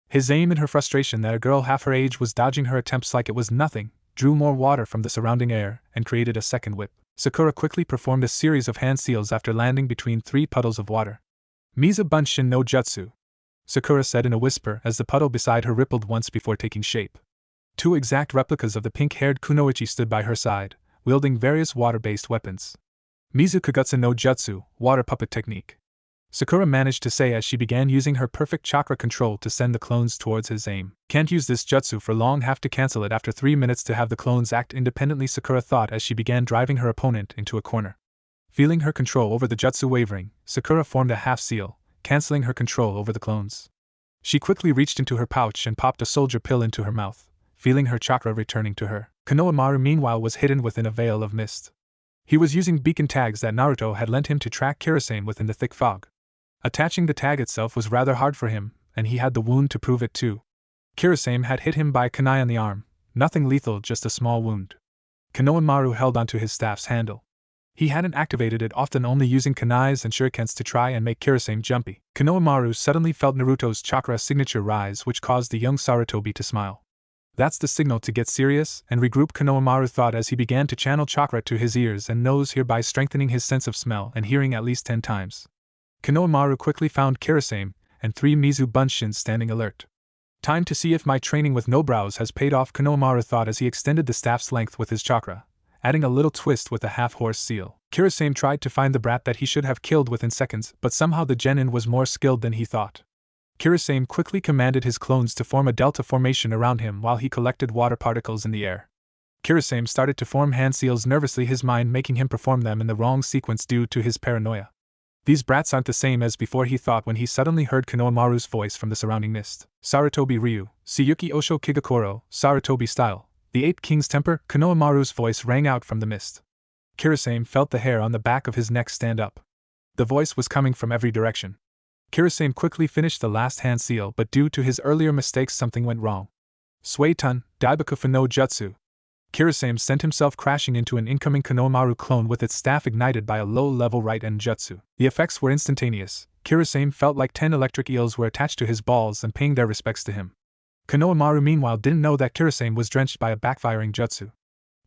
Speaker 1: His aim, in her frustration that a girl half her age was dodging her attempts like it was nothing, drew more water from the surrounding air and created a second whip. Sakura quickly performed a series of hand seals after landing between 3 puddles of water. Miza Bunshin no Jutsu, Sakura said in a whisper as the puddle beside her rippled once before taking shape. 2 exact replicas of the pink-haired Kunoichi stood by her side, wielding various water-based weapons. Mizu Kagutsu no Jutsu, water puppet technique, Sakura managed to say as she began using her perfect chakra control to send the clones towards his aim. Can't use this jutsu for long, have to cancel it after 3 minutes to have the clones act independently, Sakura thought as she began driving her opponent into a corner. Feeling her control over the jutsu wavering, Sakura formed a half seal, canceling her control over the clones. She quickly reached into her pouch and popped a soldier pill into her mouth, feeling her chakra returning to her. Konohamaru meanwhile was hidden within a veil of mist. He was using beacon tags that Naruto had lent him to track Kirasame within the thick fog. Attaching the tag itself was rather hard for him, and he had the wound to prove it too. Kirasame had hit him by a kunai on the arm, nothing lethal, just a small wound. Konohamaru held onto his staff's handle. He hadn't activated it, often only using kunais and shurikens to try and make Kirasame jumpy. Konohamaru suddenly felt Naruto's chakra signature rise, which caused the young Sarutobi to smile. That's the signal to get serious and regroup, Konohamaru thought as he began to channel chakra to his ears and nose, hereby strengthening his sense of smell and hearing at least 10 times. Konohamaru quickly found Kirasame and 3 Mizu Bunshins standing alert. Time to see if my training with no brows has paid off, Konohamaru thought as he extended the staff's length with his chakra, adding a little twist with a half-horse seal. Kirasame tried to find the brat that he should have killed within seconds, but somehow the genin was more skilled than he thought. Kirasame quickly commanded his clones to form a delta formation around him while he collected water particles in the air. Kirasame started to form hand seals nervously, his mind making him perform them in the wrong sequence due to his paranoia. These brats aren't the same as before, he thought when he suddenly heard Konohamaru's voice from the surrounding mist. Sarutobi Ryu, Tsuyuki Osho Kigakoro, Sarutobi style, the 8 King's temper, Konohamaru's voice rang out from the mist. Kirasame felt the hair on the back of his neck stand up. The voice was coming from every direction. Kirasame quickly finished the last hand seal, but due to his earlier mistakes something went wrong. Suetun, Daibakufu no Jutsu. Kirasame sent himself crashing into an incoming Konohamaru clone with its staff ignited by a low-level right-end jutsu. The effects were instantaneous. Kirasame felt like 10 electric eels were attached to his balls and paying their respects to him. Konohamaru meanwhile didn't know that Kirasame was drenched by a backfiring jutsu.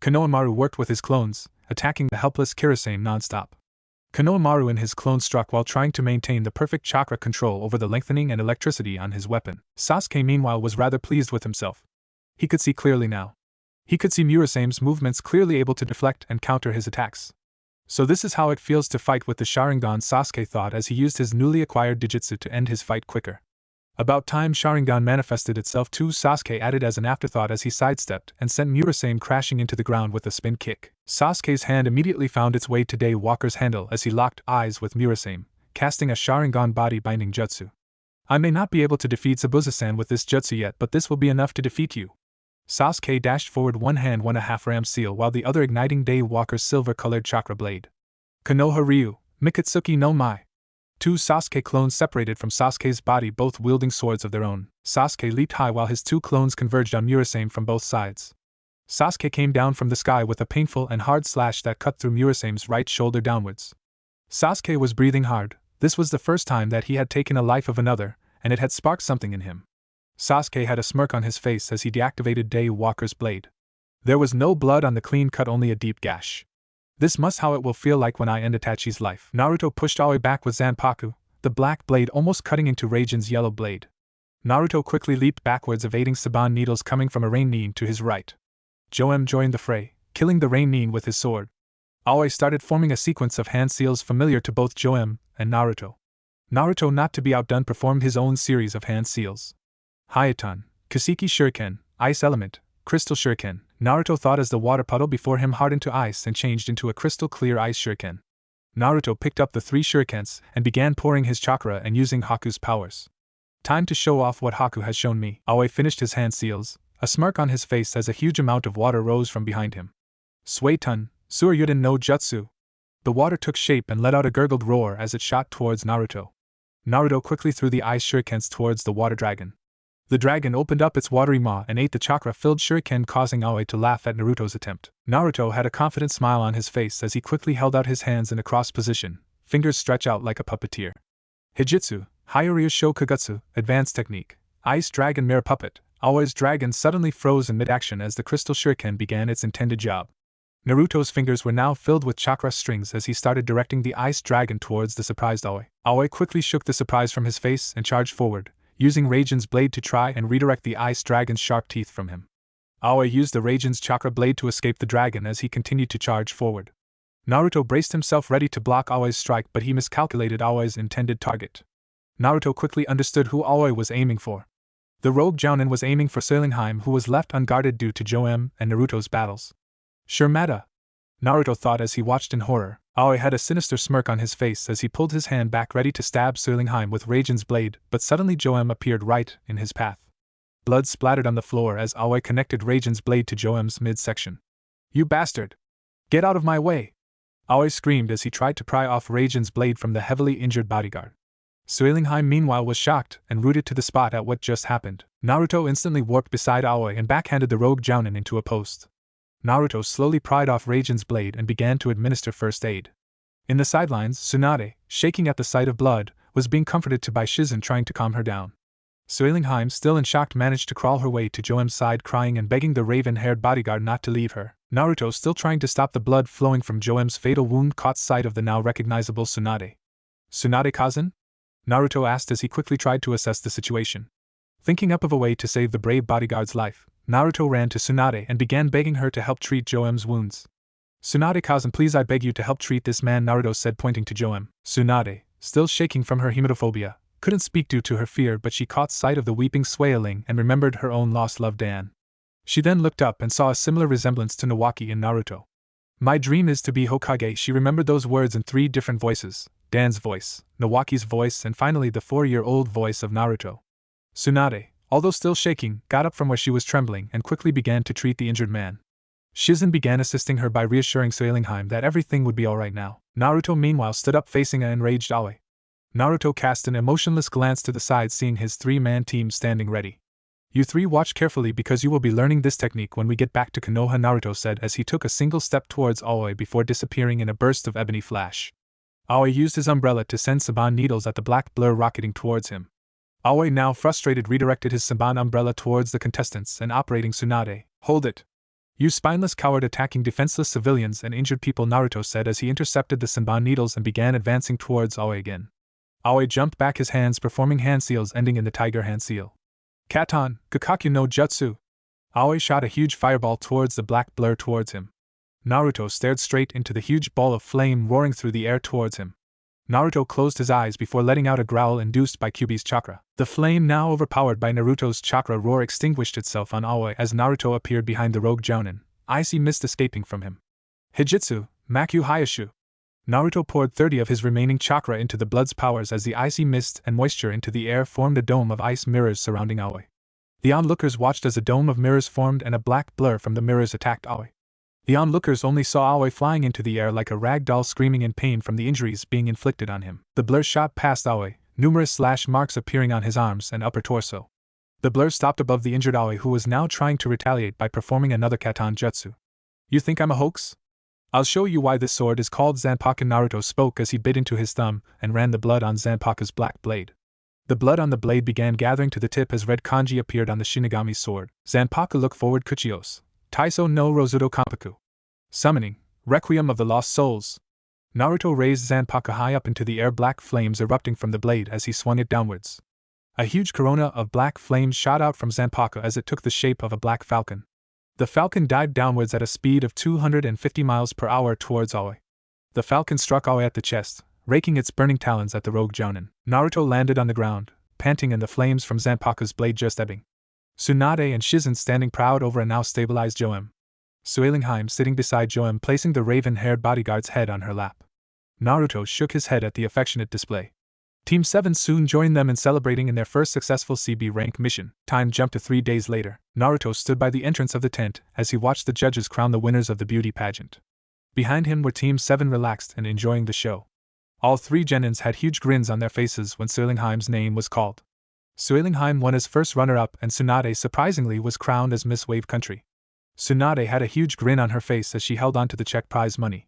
Speaker 1: Konohamaru worked with his clones, attacking the helpless Kirasame non-stop. Konohamaru and his clones struck while trying to maintain the perfect chakra control over the lengthening and electricity on his weapon. Sasuke meanwhile was rather pleased with himself. He could see clearly now. He could see Murasame's movements, clearly able to deflect and counter his attacks. So this is how it feels to fight with the Sharingan, Sasuke thought as he used his newly acquired Dijutsu to end his fight quicker. About time Sharingan manifested itself too, Sasuke added as an afterthought as he sidestepped and sent Murasame crashing into the ground with a spin kick. Sasuke's hand immediately found its way to Daywalker's handle as he locked eyes with Murasame, casting a Sharingan body-binding jutsu. I may not be able to defeat Zabuza-san with this jutsu yet, but this will be enough to defeat you. Sasuke dashed forward, one hand won a half-ram seal while the other igniting Daywalker's silver-colored chakra blade. Konoha Ryu, Mikatsuki no Mai. Two Sasuke clones separated from Sasuke's body, both wielding swords of their own. Sasuke leaped high while his two clones converged on Murasame from both sides. Sasuke came down from the sky with a painful and hard slash that cut through Murasame's right shoulder downwards. Sasuke was breathing hard. This was the first time that he had taken a life of another, and it had sparked something in him. Sasuke had a smirk on his face as he deactivated Daywalker's blade. There was no blood on the clean cut, only a deep gash. This must how it will feel like when I end Itachi's life. Naruto pushed Aoi back with Zanpaku, the black blade almost cutting into Raijin's yellow blade. Naruto quickly leaped backwards, evading Saban needles coming from a Rain Nin to his right. Joem joined the fray, killing the Rain Nin with his sword. Aoi started forming a sequence of hand seals familiar to both Joem and Naruto. Naruto, not to be outdone, performed his own series of hand seals. Hayatan, Kaseki Shuriken, Ice Element, Crystal Shuriken. Naruto thought as the water puddle before him hardened to ice and changed into a crystal clear ice shuriken. Naruto picked up the three shurikens and began pouring his chakra and using Haku's powers. Time to show off what Haku has shown me. Aoi finished his hand seals, a smirk on his face as a huge amount of water rose from behind him. Suetun, Suryuden no Jutsu. The water took shape and let out a gurgled roar as it shot towards Naruto. Naruto quickly threw the ice shurikens towards the water dragon. The dragon opened up its watery maw and ate the chakra-filled shuriken, causing Aoi to laugh at Naruto's attempt. Naruto had a confident smile on his face as he quickly held out his hands in a cross position, fingers stretch out like a puppeteer. Hijitsu, Hyoryu Shokugutsu, Advanced Technique, Ice Dragon Mirror Puppet. Aoi's dragon suddenly froze in mid-action as the crystal shuriken began its intended job. Naruto's fingers were now filled with chakra strings as he started directing the ice dragon towards the surprised Aoi. Aoi quickly shook the surprise from his face and charged forward, using Raijin's blade to try and redirect the ice dragon's sharp teeth from him. Aoi used the Raijin's chakra blade to escape the dragon as he continued to charge forward. Naruto braced himself ready to block Aoi's strike, but he miscalculated Aoi's intended target. Naruto quickly understood who Aoi was aiming for. The rogue Jounin was aiming for Seilingheim, who was left unguarded due to Joem and Naruto's battles. Shurmata, Naruto thought as he watched in horror. Aoi had a sinister smirk on his face as he pulled his hand back ready to stab Seilingheim with Raijin's blade, but suddenly Joem appeared right in his path. Blood splattered on the floor as Aoi connected Raijin's blade to Joem's midsection. "You bastard! Get out of my way!" Aoi screamed as he tried to pry off Raijin's blade from the heavily injured bodyguard. Seilingheim meanwhile was shocked and rooted to the spot at what just happened. Naruto instantly warped beside Aoi and backhanded the rogue Jounin into a post. Naruto slowly pried off Raijin's blade and began to administer first aid. In the sidelines, Tsunade, shaking at the sight of blood, was being comforted by Shizen trying to calm her down. Seilingheim, still in shock, managed to crawl her way to Joem's side, crying and begging the raven-haired bodyguard not to leave her. Naruto, still trying to stop the blood flowing from Joem's fatal wound, caught sight of the now recognizable Tsunade. "Tsunade-Kazan?" Naruto asked as he quickly tried to assess the situation. Thinking up of a way to save the brave bodyguard's life, Naruto ran to Tsunade and began begging her to help treat Joem's wounds. "Tsunade-Kazan, please, I beg you to help treat this man," Naruto said, pointing to Joem. Tsunade, still shaking from her hematophobia, couldn't speak due to her fear, but she caught sight of the weeping Sueling and remembered her own lost love Dan. She then looked up and saw a similar resemblance to Nawaki in Naruto. "My dream is to be Hokage." She remembered those words in three different voices: Dan's voice, Nawaki's voice, and finally the 4-year-old voice of Naruto. Tsunade, although still shaking, got up from where she was trembling and quickly began to treat the injured man. Shizen began assisting her by reassuring Seilingheim that everything would be alright now. Naruto meanwhile stood up facing an enraged Aoi. Naruto cast an emotionless glance to the side, seeing his 3-man team standing ready. "You three watch carefully because you will be learning this technique when we get back to Konoha," Naruto said as he took a single step towards Aoi before disappearing in a burst of ebony flash. Aoi used his umbrella to send Saban needles at the black blur rocketing towards him. Aoi, now frustrated, redirected his Saban umbrella towards the contestants and operating Tsunade. "Hold it! You spineless coward, attacking defenseless civilians and injured people," Naruto said as he intercepted the Saban needles and began advancing towards Aoi again. Aoi jumped back, his hands performing hand seals ending in the tiger hand seal. "Katon, Gakakyu no Jutsu!" Aoi shot a huge fireball towards the black blur towards him. Naruto stared straight into the huge ball of flame roaring through the air towards him. Naruto closed his eyes before letting out a growl induced by Kyuubi's chakra. The flame, now overpowered by Naruto's chakra roar, extinguished itself on Aoi as Naruto appeared behind the rogue Jounin, icy mist escaping from him. Hijitsu, Makyu Hayashu. Naruto poured 30 of his remaining chakra into the blood's powers as the icy mist and moisture into the air formed a dome of ice mirrors surrounding Aoi. The onlookers watched as a dome of mirrors formed and a black blur from the mirrors attacked Aoi. The onlookers only saw Aoi flying into the air like a rag doll, screaming in pain from the injuries being inflicted on him. The blur shot past Aoi, numerous slash marks appearing on his arms and upper torso. The blur stopped above the injured Aoi, who was now trying to retaliate by performing another Katan Jutsu. You think I'm a hoax? I'll show you why this sword is called Zanpakuh. Naruto spoke as he bit into his thumb and ran the blood on Zanpakuh's black blade. The blood on the blade began gathering to the tip as red kanji appeared on the Shinigami's sword. Zanpakuh look forward Kuchios. Taiso no Rosudo Kampaku. Summoning, Requiem of the Lost Souls. Naruto raised Zanpakuh high up into the air, black flames erupting from the blade as he swung it downwards. A huge corona of black flames shot out from Zanpakuh as it took the shape of a black falcon. The falcon dived downwards at a speed of 250 miles per hour towards Aoi. The falcon struck Aoi at the chest, raking its burning talons at the rogue Jounin. Naruto landed on the ground, panting, and the flames from Zanpakuh's blade just ebbing. Tsunade and Shizen standing proud over a now stabilized Joem. Suilinheim sitting beside Joem, placing the raven-haired bodyguard's head on her lap. Naruto shook his head at the affectionate display. Team 7 soon joined them in celebrating in their first successful CB rank mission. Time jumped to 3 days later. Naruto stood by the entrance of the tent as he watched the judges crown the winners of the beauty pageant. Behind him were Team 7 relaxed and enjoying the show. All 3 genins had huge grins on their faces when Suilingheim's name was called. Suilingheim won as first runner-up and Tsunade surprisingly was crowned as Miss Wave Country. Tsunade had a huge grin on her face as she held on to the check prize money.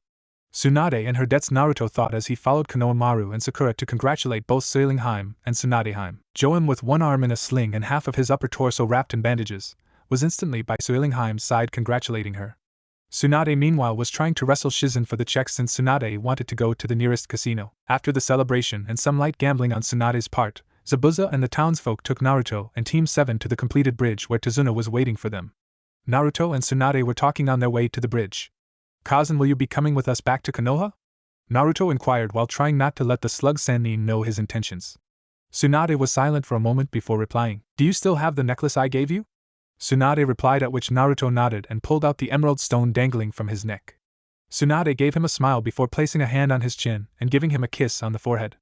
Speaker 1: Tsunade and her debts, Naruto thought as he followed Konohamaru and Sakura to congratulate both Suilingheim and Tsunadeheim. Joem, with one arm in a sling and half of his upper torso wrapped in bandages, was instantly by Suilingheim's side congratulating her. Tsunade meanwhile was trying to wrestle Shizen for the check since Tsunade wanted to go to the nearest casino. After the celebration and some light gambling on Tsunade's part, Zabuza and the townsfolk took Naruto and Team 7 to the completed bridge where Tazuna was waiting for them. Naruto and Tsunade were talking on their way to the bridge. Kazan, will you be coming with us back to Konoha? Naruto inquired while trying not to let the slug Sannin know his intentions. Tsunade was silent for a moment before replying. Do you still have the necklace I gave you? Tsunade replied, at which Naruto nodded and pulled out the emerald stone dangling from his neck. Tsunade gave him a smile before placing a hand on his chin and giving him a kiss on the forehead.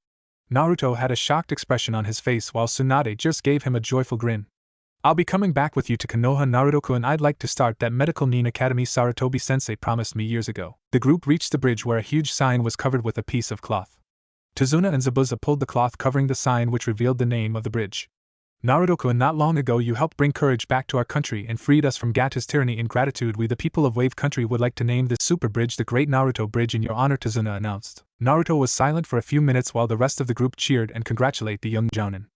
Speaker 1: Naruto had a shocked expression on his face while Tsunade just gave him a joyful grin. I'll be coming back with you to Konoha, Naruto-kun. I'd like to start that medical nin academy Sarutobi-sensei promised me years ago. The group reached the bridge where a huge sign was covered with a piece of cloth. Tazuna and Zabuza pulled the cloth covering the sign, which revealed the name of the bridge. Naruto-kun, not long ago you helped bring courage back to our country and freed us from Gata's tyranny. In gratitude, we the people of Wave Country would like to name this super bridge the Great Naruto Bridge in your honor, Tazuna announced. Naruto was silent for a few minutes while the rest of the group cheered and congratulated the young Jounin.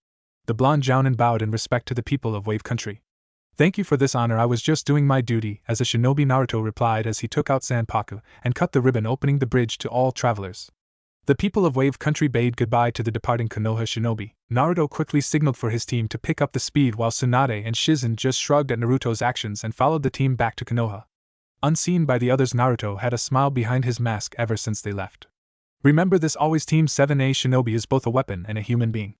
Speaker 1: The blonde Jounin bowed in respect to the people of Wave Country. Thank you for this honor, I was just doing my duty as a shinobi, Naruto replied as he took out Zanpakuh and cut the ribbon, opening the bridge to all travelers. The people of Wave Country bade goodbye to the departing Konoha shinobi. Naruto quickly signaled for his team to pick up the speed while Tsunade and Shizen just shrugged at Naruto's actions and followed the team back to Konoha. Unseen by the others, Naruto had a smile behind his mask ever since they left. Remember this always, Team 7A shinobi is both a weapon and a human being.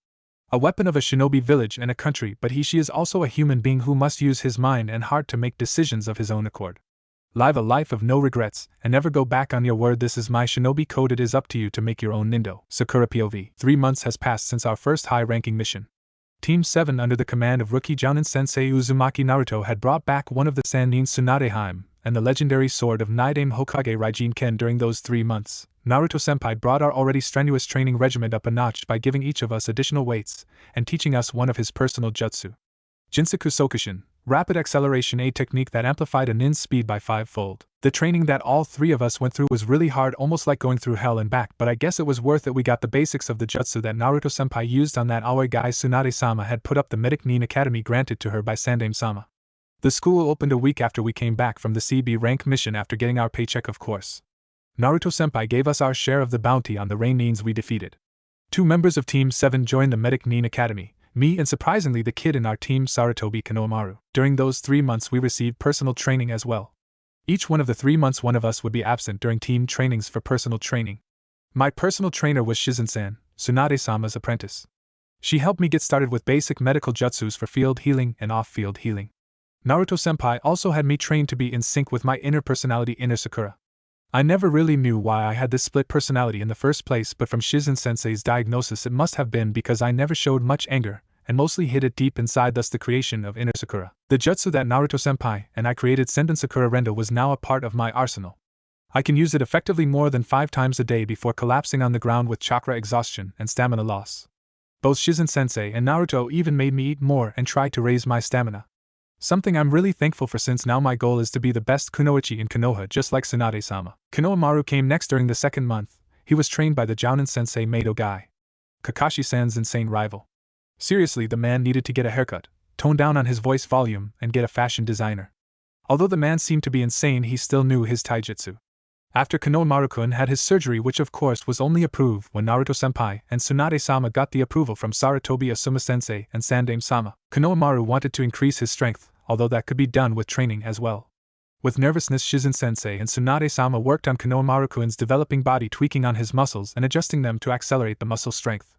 Speaker 1: A weapon of a shinobi village and a country, but she is also a human being who must use his mind and heart to make decisions of his own accord. Live a life of no regrets, and never go back on your word. This is my shinobi code. It is up to you to make your own nindo. Sakura POV. 3 months has passed since our first high-ranking mission. Team 7 under the command of rookie Jounin Sensei Uzumaki Naruto had brought back one of the Sannins Tsunadeheim and the legendary sword of Naidame Hokage Raijin Ken. During those 3 months, Naruto-senpai brought our already strenuous training regimen up a notch by giving each of us additional weights and teaching us one of his personal jutsu. Jinsaku Sokushin, rapid acceleration, a technique that amplified a nin's speed by 5-fold. The training that all 3 of us went through was really hard, almost like going through hell and back, but I guess it was worth it. We got the basics of the jutsu that Naruto-senpai used on that Aoi guy. Tsunade-sama had put up the medic nin academy granted to her by Sandaime-sama. The school opened a week after we came back from the CB rank mission after getting our paycheck, of course. Naruto-senpai gave us our share of the bounty on the rain nins we defeated. 2 members of Team 7 joined the medic nin academy, Me and surprisingly the kid in our team Sarutobi Konohamaru. During those 3 months we received personal training as well. Each one of the 3 months one of us would be absent during team trainings for personal training. My personal trainer was Shizen-san, Tsunade-sama's apprentice. She helped me get started with basic medical jutsus for field healing and off-field healing. Naruto-senpai also had me trained to be in sync with my inner personality, inner Sakura. I never really knew why I had this split personality in the first place, but from Shizen-sensei's diagnosis it must have been because I never showed much anger, and mostly hid it deep inside, thus the creation of inner Sakura. The jutsu that Naruto-senpai and I created, Senden Sakura Rendo, was now a part of my arsenal. I can use it effectively more than 5 times a day before collapsing on the ground with chakra exhaustion and stamina loss. Both Shizen-sensei and Naruto even made me eat more and try to raise my stamina. Something I'm really thankful for, since now my goal is to be the best kunoichi in Konoha, just like Tsunade-sama. Konohamaru came next during the second month. He was trained by the Jounin sensei Mado Guy, Kakashi-san's insane rival. Seriously, the man needed to get a haircut, tone down on his voice volume, and get a fashion designer. Although the man seemed to be insane, he still knew his taijutsu. After Konohamaru-kun had his surgery, which of course was only approved when Naruto-senpai and Tsunade-sama got the approval from Sarutobi Asuma-sensei and Sandaime-sama, Konohamaru wanted to increase his strength, although that could be done with training as well. With nervousness, Shizen-sensei and Tsunade-sama worked on Konohamaru-kun's developing body, tweaking on his muscles and adjusting them to accelerate the muscle strength.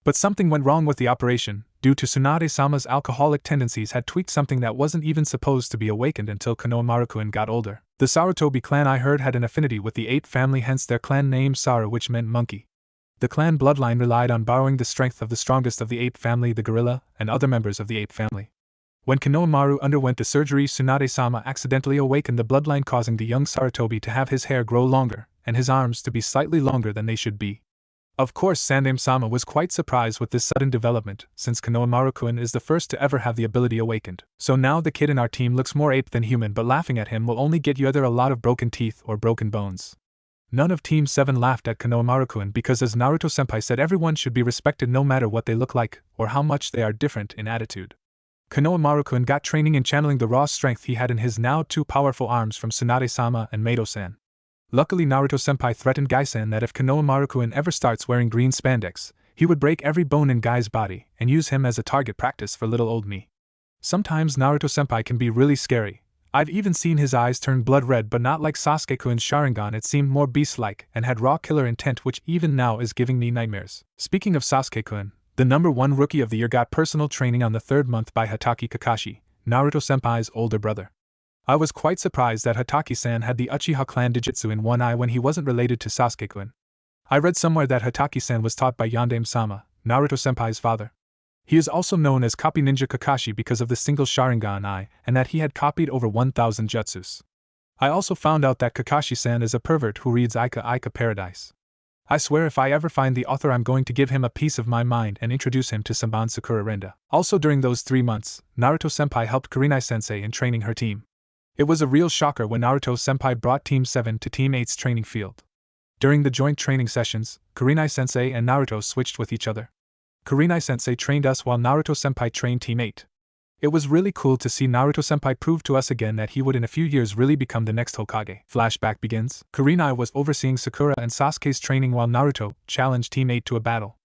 Speaker 1: But something went wrong with the operation, due to Tsunade-sama's alcoholic tendencies had tweaked something that wasn't even supposed to be awakened until Konohamaru-kun got older. The Sarutobi clan, I heard, had an affinity with the ape family, hence their clan name Saru, which meant monkey. The clan bloodline relied on borrowing the strength of the strongest of the ape family, the gorilla, and other members of the ape family. When Konohamaru underwent the surgery, Tsunade-sama accidentally awakened the bloodline, causing the young Sarutobi to have his hair grow longer, and his arms to be slightly longer than they should be. Of course, Sandaime-sama was quite surprised with this sudden development, since Konohamaru-kun is the first to ever have the ability awakened. So now the kid in our team looks more ape than human, but laughing at him will only get you either a lot of broken teeth or broken bones. None of Team 7 laughed at Konohamaru-kun because, as Naruto-senpai said, everyone should be respected no matter what they look like or how much they are different in attitude. Konohamaru-kun got training in channeling the raw strength he had in his now 2 powerful arms from Tsunade-sama and Mado-san. Luckily, Naruto-senpai threatened Guy-san that if Konohamaru-kun ever starts wearing green spandex, he would break every bone in Guy's body and use him as a target practice for little old me. Sometimes Naruto-senpai can be really scary. I've even seen his eyes turn blood red, but not like Sasuke-kun's Sharingan. It seemed more beast-like and had raw killer intent, which even now is giving me nightmares. Speaking of Sasuke-kun, the number 1 rookie of the year got personal training on the 3rd month by Hatake Kakashi, Naruto-senpai's older brother. I was quite surprised that Hatake-san had the Uchiha clan Dijitsu in one eye when he wasn't related to Sasuke-kun. I read somewhere that Hatake-san was taught by Yondaime-sama, Naruto-senpai's father. He is also known as Copy Ninja Kakashi because of the single Sharingan eye, and that he had copied over 1,000 jutsus. I also found out that Kakashi-san is a pervert who reads Ika Ika Paradise. I swear if I ever find the author, I'm going to give him a piece of my mind and introduce him to Senban Sakura Renda. Also during those 3 months, Naruto-senpai helped Kurenai-sensei in training her team. It was a real shocker when Naruto-senpai brought Team 7 to Team 8's training field. During the joint training sessions, Kurenai-sensei and Naruto switched with each other. Kurenai-sensei trained us while Naruto-senpai trained Team 8. It was really cool to see Naruto-senpai prove to us again that he would in a few years really become the next Hokage. Flashback begins. Kurenai was overseeing Sakura and Sasuke's training while Naruto challenged Team 8 to a battle.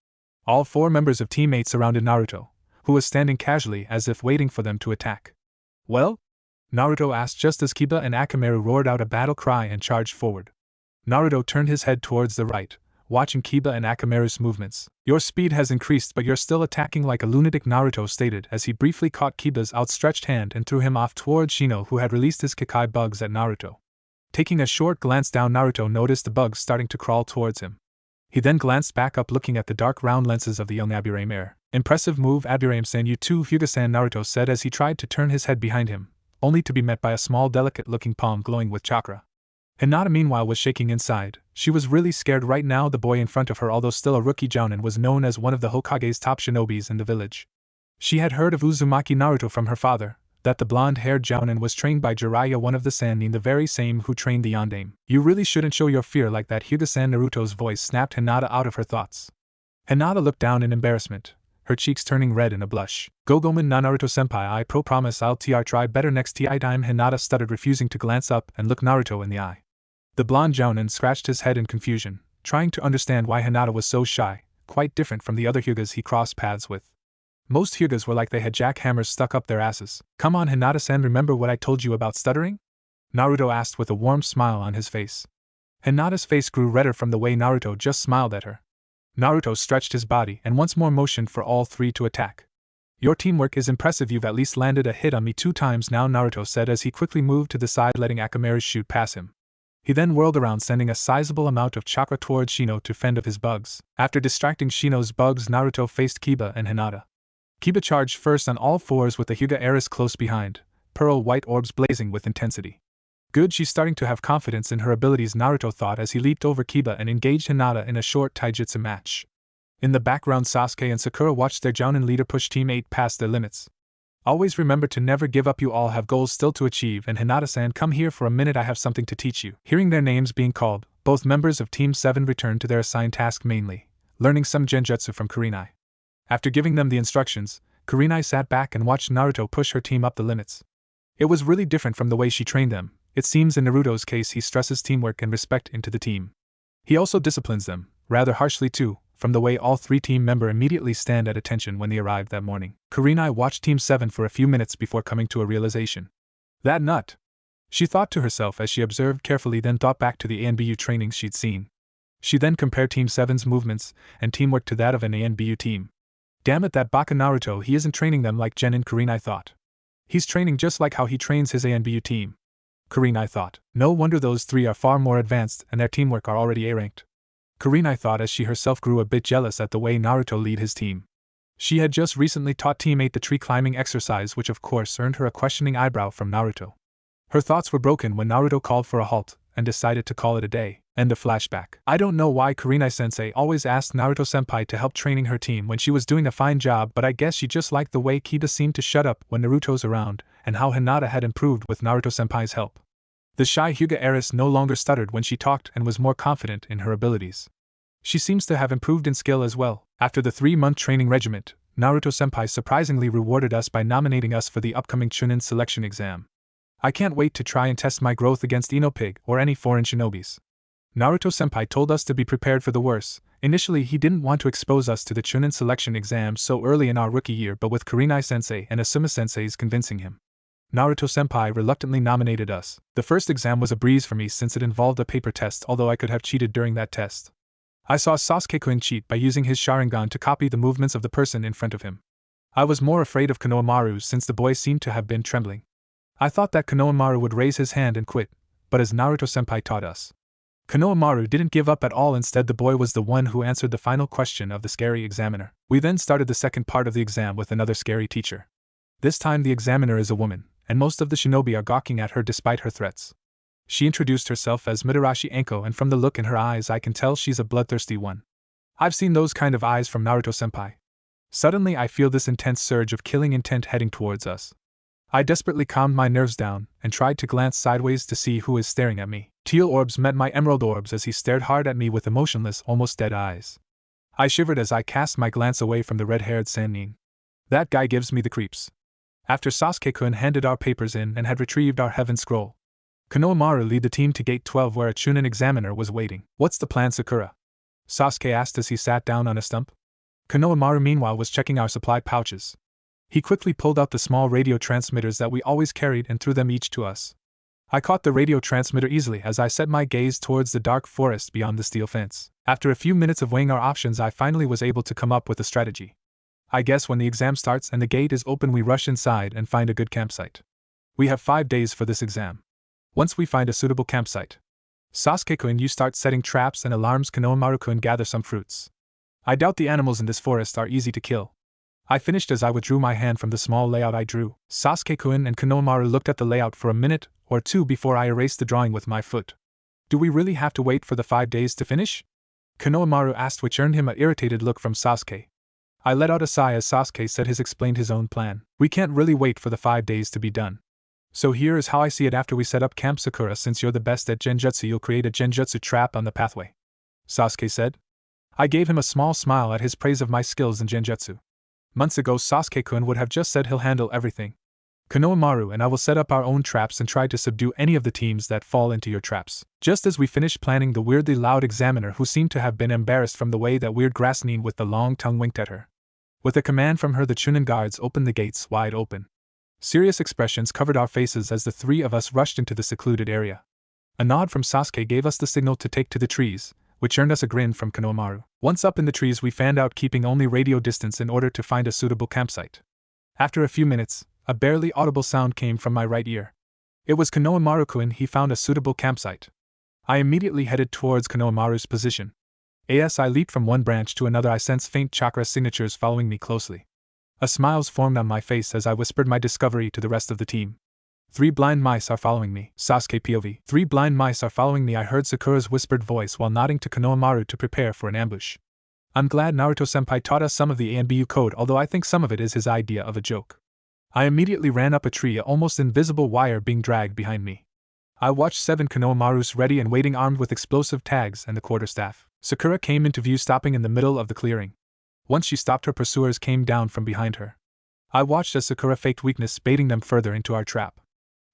Speaker 1: All 4 members of Team 8 surrounded Naruto, who was standing casually as if waiting for them to attack. "Well?" Naruto asked just as Kiba and Akamaru roared out a battle cry and charged forward. Naruto turned his head towards the right, watching Kiba and Akamaru's movements. "Your speed has increased, but you're still attacking like a lunatic," Naruto stated as he briefly caught Kiba's outstretched hand and threw him off towards Shino, who had released his Kekai bugs at Naruto. Taking a short glance down, Naruto noticed the bugs starting to crawl towards him. He then glanced back up, looking at the dark round lenses of the young Aburame heir. "Impressive move, Aburame-san. You too, Hyuga-san," Naruto said as he tried to turn his head behind him, only to be met by a small delicate-looking palm glowing with chakra. Hinata meanwhile was shaking inside. She was really scared right now. The boy in front of her, although still a rookie Jounin, was known as one of the Hokage's top shinobis in the village. She had heard of Uzumaki Naruto from her father, that the blonde-haired Jounin was trained by Jiraiya, one of the Sannin, the very same who trained the Yondaime. "You really shouldn't show your fear like that, Hyuga-san," Naruto's voice snapped Hinata out of her thoughts. Hinata looked down in embarrassment, her cheeks turning red in a blush. "Gogoman na Naruto-senpai, I promise I'll try better next time," Hinata stuttered, refusing to glance up and look Naruto in the eye. The blonde Jounin scratched his head in confusion, trying to understand why Hinata was so shy, quite different from the other Hyugas he crossed paths with. Most Hyugas were like they had jackhammers stuck up their asses. Come on, Hinata-san, remember what I told you about stuttering? Naruto asked with a warm smile on his face. Hinata's face grew redder from the way Naruto just smiled at her. Naruto stretched his body and once more motioned for all three to attack. Your teamwork is impressive, you've at least landed a hit on me 2 times now, Naruto said as he quickly moved to the side, letting Akamaru shoot past him. He then whirled around, sending a sizable amount of chakra towards Shino to fend off his bugs. After distracting Shino's bugs, Naruto faced Kiba and Hinata. Kiba charged first on all fours with the Hyuga heiress close behind, pearl white orbs blazing with intensity. Good, she's starting to have confidence in her abilities, Naruto thought as he leaped over Kiba and engaged Hinata in a short taijutsu match. In the background, Sasuke and Sakura watched their Jounin leader push Team 8 past their limits. Always remember to never give up, you all have goals still to achieve, and Hinata-san, come here for a minute, I have something to teach you. Hearing their names being called, both members of Team 7 returned to their assigned task, mainly learning some genjutsu from Kurenai. After giving them the instructions, Kurenai sat back and watched Naruto push her team up the limits. It was really different from the way she trained them. It seems in Naruto's case he stresses teamwork and respect into the team. He also disciplines them, rather harshly too, from the way all 3 team members immediately stand at attention when they arrived that morning. Kurenai watched Team 7 for a few minutes before coming to a realization. That nut! She thought to herself as she observed carefully, then thought back to the ANBU trainings she'd seen. She then compared Team 7's movements and teamwork to that of an ANBU team. Damn it, that baka Naruto, he isn't training them like Genin, Kurenai thought. He's training just like how he trains his ANBU team. Kurenai thought. No wonder those 3 are far more advanced and their teamwork are already A-ranked. Kurenai thought as she herself grew a bit jealous at the way Naruto lead his team. She had just recently taught Team 8 the tree climbing exercise, which of course earned her a questioning eyebrow from Naruto. Her thoughts were broken when Naruto called for a halt and decided to call it a day. End of flashback. I don't know why Kurenai-sensei always asked Naruto-senpai to help training her team when she was doing a fine job, but I guess she just liked the way Kiba seemed to shut up when Naruto's around, and how Hinata had improved with Naruto-senpai's help. The shy Hyuga heiress no longer stuttered when she talked and was more confident in her abilities. She seems to have improved in skill as well. After the 3-month training regiment, Naruto-senpai surprisingly rewarded us by nominating us for the upcoming Chunin selection exam. I can't wait to try and test my growth against Ino-Pig or any foreign shinobis. Naruto-senpai told us to be prepared for the worst. Initially he didn't want to expose us to the Chunin selection exam so early in our rookie year, but with Kurenai-sensei and Asuma-sensei's convincing him, Naruto-senpai reluctantly nominated us. The first exam was a breeze for me since it involved a paper test, although I could have cheated during that test. I saw Sasuke-kun cheat by using his Sharingan to copy the movements of the person in front of him. I was more afraid of Konohamaru since the boy seemed to have been trembling. I thought that Konohamaru would raise his hand and quit, but as Naruto-senpai taught us, Konohamaru didn't give up at all. Instead, the boy was the one who answered the final question of the scary examiner. We then started the second part of the exam with another scary teacher. This time the examiner is a woman, and most of the shinobi are gawking at her despite her threats. She introduced herself as Midarashi Anko, and from the look in her eyes I can tell she's a bloodthirsty one. I've seen those kind of eyes from Naruto-senpai. Suddenly I feel this intense surge of killing intent heading towards us. I desperately calmed my nerves down and tried to glance sideways to see who is staring at me. Teal orbs met my emerald orbs as he stared hard at me with emotionless, almost dead eyes. I shivered as I cast my glance away from the red-haired Sannin. That guy gives me the creeps. After Sasuke-kun handed our papers in and had retrieved our heaven scroll, Konohamaru led the team to gate 12 where a Chunin examiner was waiting. What's the plan, Sakura? Sasuke asked as he sat down on a stump. Konohamaru meanwhile was checking our supply pouches. He quickly pulled out the small radio transmitters that we always carried and threw them each to us. I caught the radio transmitter easily as I set my gaze towards the dark forest beyond the steel fence. After a few minutes of weighing our options, I finally was able to come up with a strategy. I guess when the exam starts and the gate is open, we rush inside and find a good campsite. We have 5 days for this exam. Once we find a suitable campsite, Sasuke-kun, you start setting traps and alarms. Konohamaru-kun, gather some fruits. I doubt the animals in this forest are easy to kill. I finished as I withdrew my hand from the small layout I drew. Sasuke-kun and Konohamaru looked at the layout for a minute or two before I erased the drawing with my foot. Do we really have to wait for the 5 days to finish? Konohamaru asked, which earned him an irritated look from Sasuke. I let out a sigh as Sasuke said explained his own plan. We can't really wait for the 5 days to be done. So here is how I see it. After we set up Camp Sakura, since you're the best at genjutsu, you'll create a genjutsu trap on the pathway, Sasuke said. I gave him a small smile at his praise of my skills in genjutsu. Months ago Sasuke-kun would have just said he'll handle everything. Konohamaru and I will set up our own traps and try to subdue any of the teams that fall into your traps. Just as we finished planning, the weirdly loud examiner, who seemed to have been embarrassed from the way that weird Grassnin with the long tongue winked at her, With a command from her, the Chunin guards opened the gates wide open. Serious expressions covered our faces as the three of us rushed into the secluded area. A nod from Sasuke gave us the signal to take to the trees, which earned us a grin from Konohamaru. Once up in the trees, we fanned out, keeping only radio distance in order to find a suitable campsite. After a few minutes, a barely audible sound came from my right ear. It was Konohamaru-kun. He found a suitable campsite. I immediately headed towards Konohamaru's position. As I leaped from one branch to another, I sensed faint chakra signatures following me closely. A smile formed on my face as I whispered my discovery to the rest of the team. 3 blind mice are following me. Sasuke POV. 3 blind mice are following me. I heard Sakura's whispered voice while nodding to Konohamaru to prepare for an ambush. I'm glad Naruto-senpai taught us some of the ANBU code, although I think some of it is his idea of a joke. I immediately ran up a tree, a almost invisible wire being dragged behind me. I watched 7 Konohamarus ready and waiting, armed with explosive tags and the quarterstaff. Sakura came into view, stopping in the middle of the clearing. Once she stopped, her pursuers came down from behind her. I watched as Sakura faked weakness, baiting them further into our trap.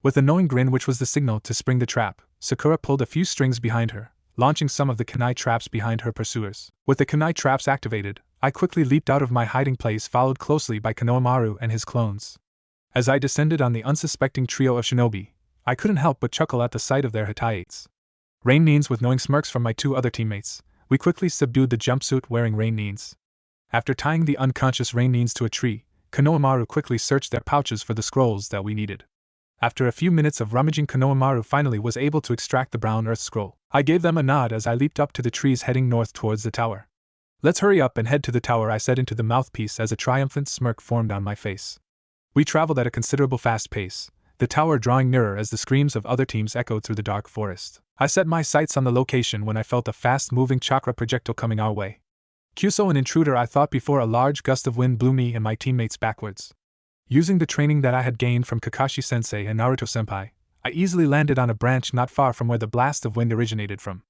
Speaker 1: With a knowing grin, which was the signal to spring the trap, Sakura pulled a few strings behind her, launching some of the kunai traps behind her pursuers. With the kunai traps activated, I quickly leaped out of my hiding place, followed closely by Konohamaru and his clones. As I descended on the unsuspecting trio of shinobi, I couldn't help but chuckle at the sight of their hatayates. Rain Nins, with knowing smirks from my 2 other teammates, we quickly subdued the jumpsuit-wearing Rain Nins. After tying the unconscious Rain Nins to a tree, Konohamaru quickly searched their pouches for the scrolls that we needed. After a few minutes of rummaging, Konohamaru finally was able to extract the brown earth scroll. I gave them a nod as I leaped up to the trees, heading north towards the tower. Let's hurry up and head to the tower, I said into the mouthpiece as a triumphant smirk formed on my face. We traveled at a considerable fast pace, the tower drawing nearer as the screams of other teams echoed through the dark forest. I set my sights on the location when I felt a fast-moving chakra projectile coming our way. Kyuso, an intruder, I thought, before a large gust of wind blew me and my teammates backwards. Using the training that I had gained from Kakashi-sensei and Naruto-senpai, I easily landed on a branch not far from where the blast of wind originated from.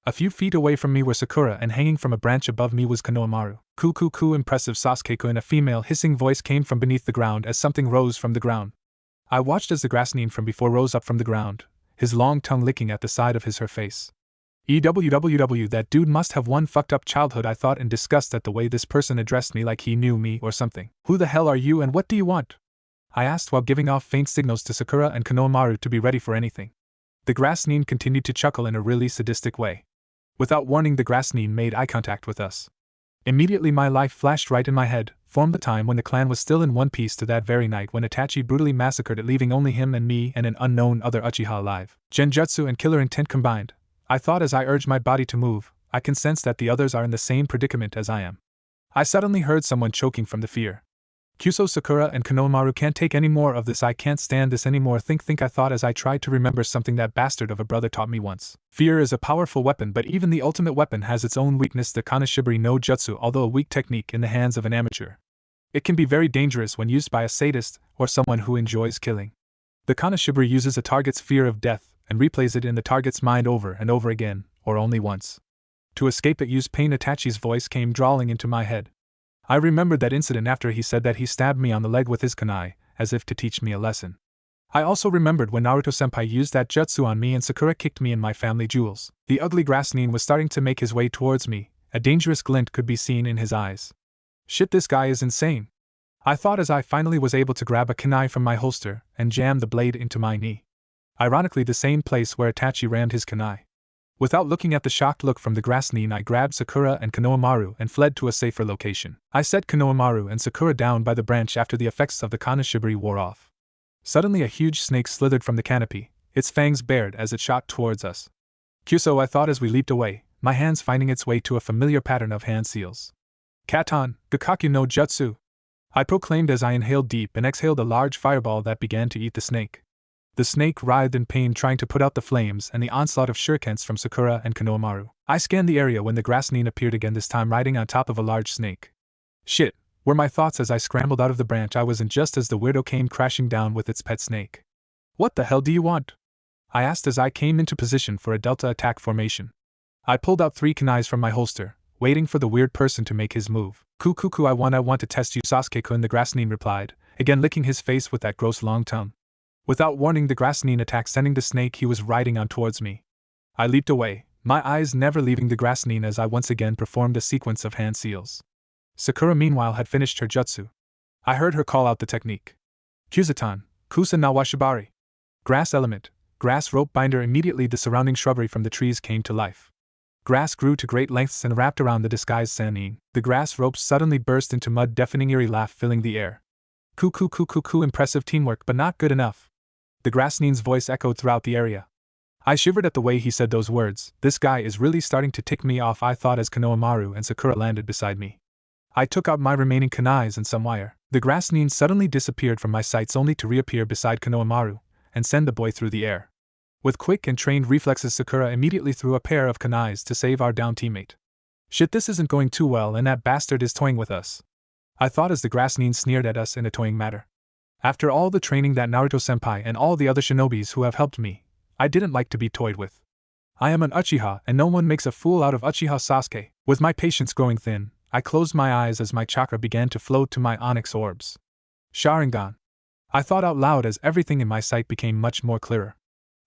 Speaker 1: A few feet away from me were Sakura, and hanging from a branch above me was Konohamaru. Ku, impressive Sasuke-kun. A female hissing voice came from beneath the ground as something rose from the ground. I watched as the grass nin from before rose up from the ground, his long tongue licking at the side of her face. That dude must have one fucked up childhood, I thought in disgust at the way this person addressed me like he knew me or something. Who the hell are you and what do you want? I asked while giving off faint signals to Sakura and Konohamaru to be ready for anything. The grass nin continued to chuckle in a really sadistic way. Without warning, the grass nin made eye contact with us. Immediately my life flashed right in my head, from the time when the clan was still in one piece to that very night when Itachi brutally massacred it, leaving only him and me and an unknown other Uchiha alive. Genjutsu and killer intent combined, I thought as I urged my body to move. I can sense that the others are in the same predicament as I am. I suddenly heard someone choking from the fear. Kyuso, Sakura, and Konohamaru can't take any more of this. I can't stand this anymore. Think, I thought as I tried to remember something that bastard of a brother taught me once. Fear is a powerful weapon, but even the ultimate weapon has its own weakness. The Kanashibari no Jutsu, although a weak technique in the hands of an amateur, it can be very dangerous when used by a sadist or someone who enjoys killing. The Kanashibari uses a target's fear of death and replays it in the target's mind over and over again, or only once. To escape it, use pain. Itachi's voice came drawling into my head. I remembered that incident after he said that he stabbed me on the leg with his kunai, as if to teach me a lesson. I also remembered when Naruto-senpai used that jutsu on me and Sakura kicked me in my family jewels. The ugly grass nin was starting to make his way towards me. A dangerous glint could be seen in his eyes. Shit, this guy is insane, I thought as I finally was able to grab a kunai from my holster and jam the blade into my knee. Ironically, the same place where Itachi rammed his kunai. Without looking at the shocked look from the grass nin, I grabbed Sakura and Konohamaru and fled to a safer location. I set Konohamaru and Sakura down by the branch after the effects of the Kanashibari wore off. Suddenly a huge snake slithered from the canopy, its fangs bared as it shot towards us. Kyuso, I thought as we leaped away, my hands finding its way to a familiar pattern of hand seals. Katan, Gakkaku no Jutsu, I proclaimed as I inhaled deep and exhaled a large fireball that began to eat the snake. The snake writhed in pain trying to put out the flames and the onslaught of shurikens from Sakura and Konohamaru. I scanned the area when the grass nin appeared again, this time riding on top of a large snake. Shit, were my thoughts as I scrambled out of the branch I was in just as the weirdo came crashing down with its pet snake. What the hell do you want? I asked as I came into position for a delta attack formation. I pulled out 3 kunais from my holster, waiting for the weird person to make his move. Kukuku, I want to test you, Sasuke-kun, the grass nin replied, again licking his face with that gross long tongue. Without warning, the grass nin attacked, sending the snake he was riding on towards me. I leaped away, my eyes never leaving the grass nin as I once again performed a sequence of hand seals. Sakura meanwhile had finished her jutsu. I heard her call out the technique. Kuzatan, Kusa na Washibari. Grass element, grass rope binder. Immediately the surrounding shrubbery from the trees came to life. Grass grew to great lengths and wrapped around the disguised Sanin. The grass ropes suddenly burst into mud, deafening eerie laugh filling the air. Coo, impressive teamwork but not good enough. The grass Nin's voice echoed throughout the area. I shivered at the way he said those words. This guy is really starting to tick me off, I thought as Konohamaru and Sakura landed beside me. I took out my remaining kunais and some wire. The grass Nin suddenly disappeared from my sights only to reappear beside Konohamaru and send the boy through the air. With quick and trained reflexes, Sakura immediately threw a pair of kunais to save our downed teammate. Shit, this isn't going too well and that bastard is toying with us, I thought as the grass Nin sneered at us in a toying manner. After all the training that Naruto-senpai and all the other shinobis who have helped me, I didn't like to be toyed with. I am an Uchiha and no one makes a fool out of Uchiha Sasuke. With my patience growing thin, I closed my eyes as my chakra began to flow to my onyx orbs. Sharingan, I thought out loud as everything in my sight became much more clearer.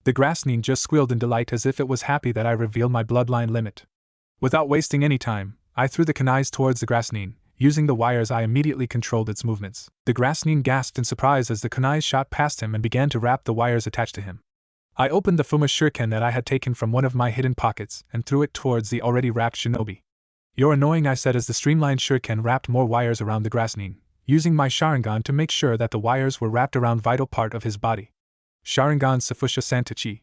Speaker 1: The grass Nin just squealed in delight as if it was happy that I revealed my bloodline limit. Without wasting any time, I threw the kunais towards the grass Nin. Using the wires, I immediately controlled its movements. The grass Nin gasped in surprise as the kunais shot past him and began to wrap the wires attached to him. I opened the Fuma shuriken that I had taken from one of my hidden pockets and threw it towards the already wrapped shinobi. You're annoying, I said as the streamlined shuriken wrapped more wires around the grass Nin, using my Sharingan to make sure that the wires were wrapped around vital part of his body. Sharingan Safusha Santachi.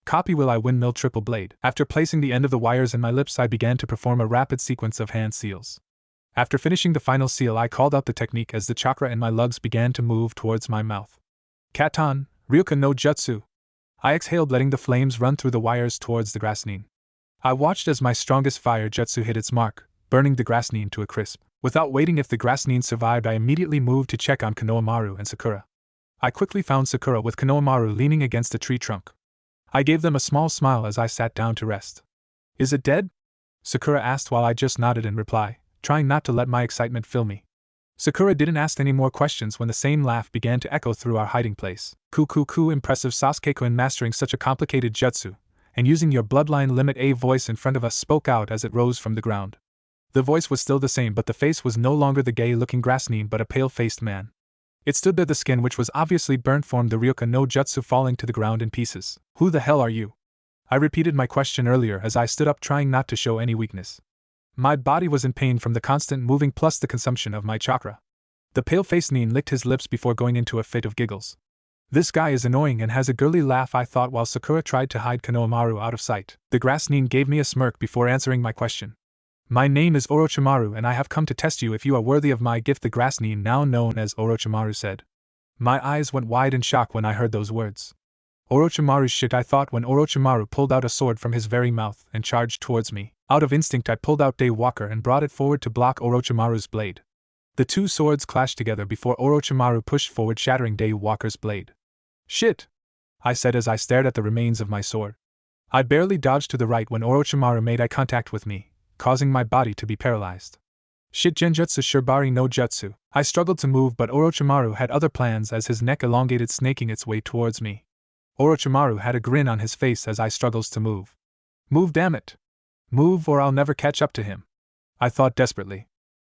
Speaker 1: Copy will I windmill triple blade. After placing the end of the wires in my lips, I began to perform a rapid sequence of hand seals. After finishing the final seal, I called out the technique as the chakra in my lugs began to move towards my mouth. Katan, Ryuka no Jutsu. I exhaled, letting the flames run through the wires towards the grass Nin. I watched as my strongest fire jutsu hit its mark, burning the grass Nin to a crisp. Without waiting if the grass Nin survived, I immediately moved to check on Konohamaru and Sakura. I quickly found Sakura with Konohamaru leaning against a tree trunk. I gave them a small smile as I sat down to rest. Is it dead? Sakura asked while I just nodded in reply, trying not to let my excitement fill me. Sakura didn't ask any more questions when the same laugh began to echo through our hiding place. Coo, impressive Sasuke-kun mastering such a complicated jutsu, and using your bloodline limit. A voice in front of us spoke out as it rose from the ground. The voice was still the same, but the face was no longer the gay-looking grass Nin but a pale-faced man. It stood there, the skin which was obviously burnt formed the Ryuka no Jutsu falling to the ground in pieces. Who the hell are you? I repeated my question earlier as I stood up, trying not to show any weakness. My body was in pain from the constant moving plus the consumption of my chakra. The pale-faced Nin licked his lips before going into a fit of giggles. This guy is annoying and has a girly laugh, I thought while Sakura tried to hide Konohamaru out of sight. The grass Nin gave me a smirk before answering my question. My name is Orochimaru and I have come to test you if you are worthy of my gift, the grass Nin, now known as Orochimaru, said. My eyes went wide in shock when I heard those words. Orochimaru's shit, I thought when Orochimaru pulled out a sword from his very mouth and charged towards me. Out of instinct I pulled out Daywalker and brought it forward to block Orochimaru's blade. The two swords clashed together before Orochimaru pushed forward, shattering Daywalker's blade. Shit! I said as I stared at the remains of my sword. I barely dodged to the right when Orochimaru made eye contact with me, causing my body to be paralyzed. Shit, Genjutsu Shibari no Jutsu. I struggled to move, but Orochimaru had other plans as his neck elongated, snaking its way towards me. Orochimaru had a grin on his face as I struggled to move. Move, damn it! Move or I'll never catch up to him, I thought desperately.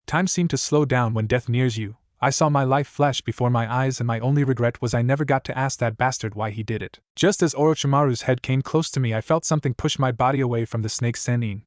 Speaker 1: Time seemed to slow down when death nears you. I saw my life flash before my eyes and my only regret was I never got to ask that bastard why he did it. Just as Orochimaru's head came close to me, I felt something push my body away from the snake Sanin.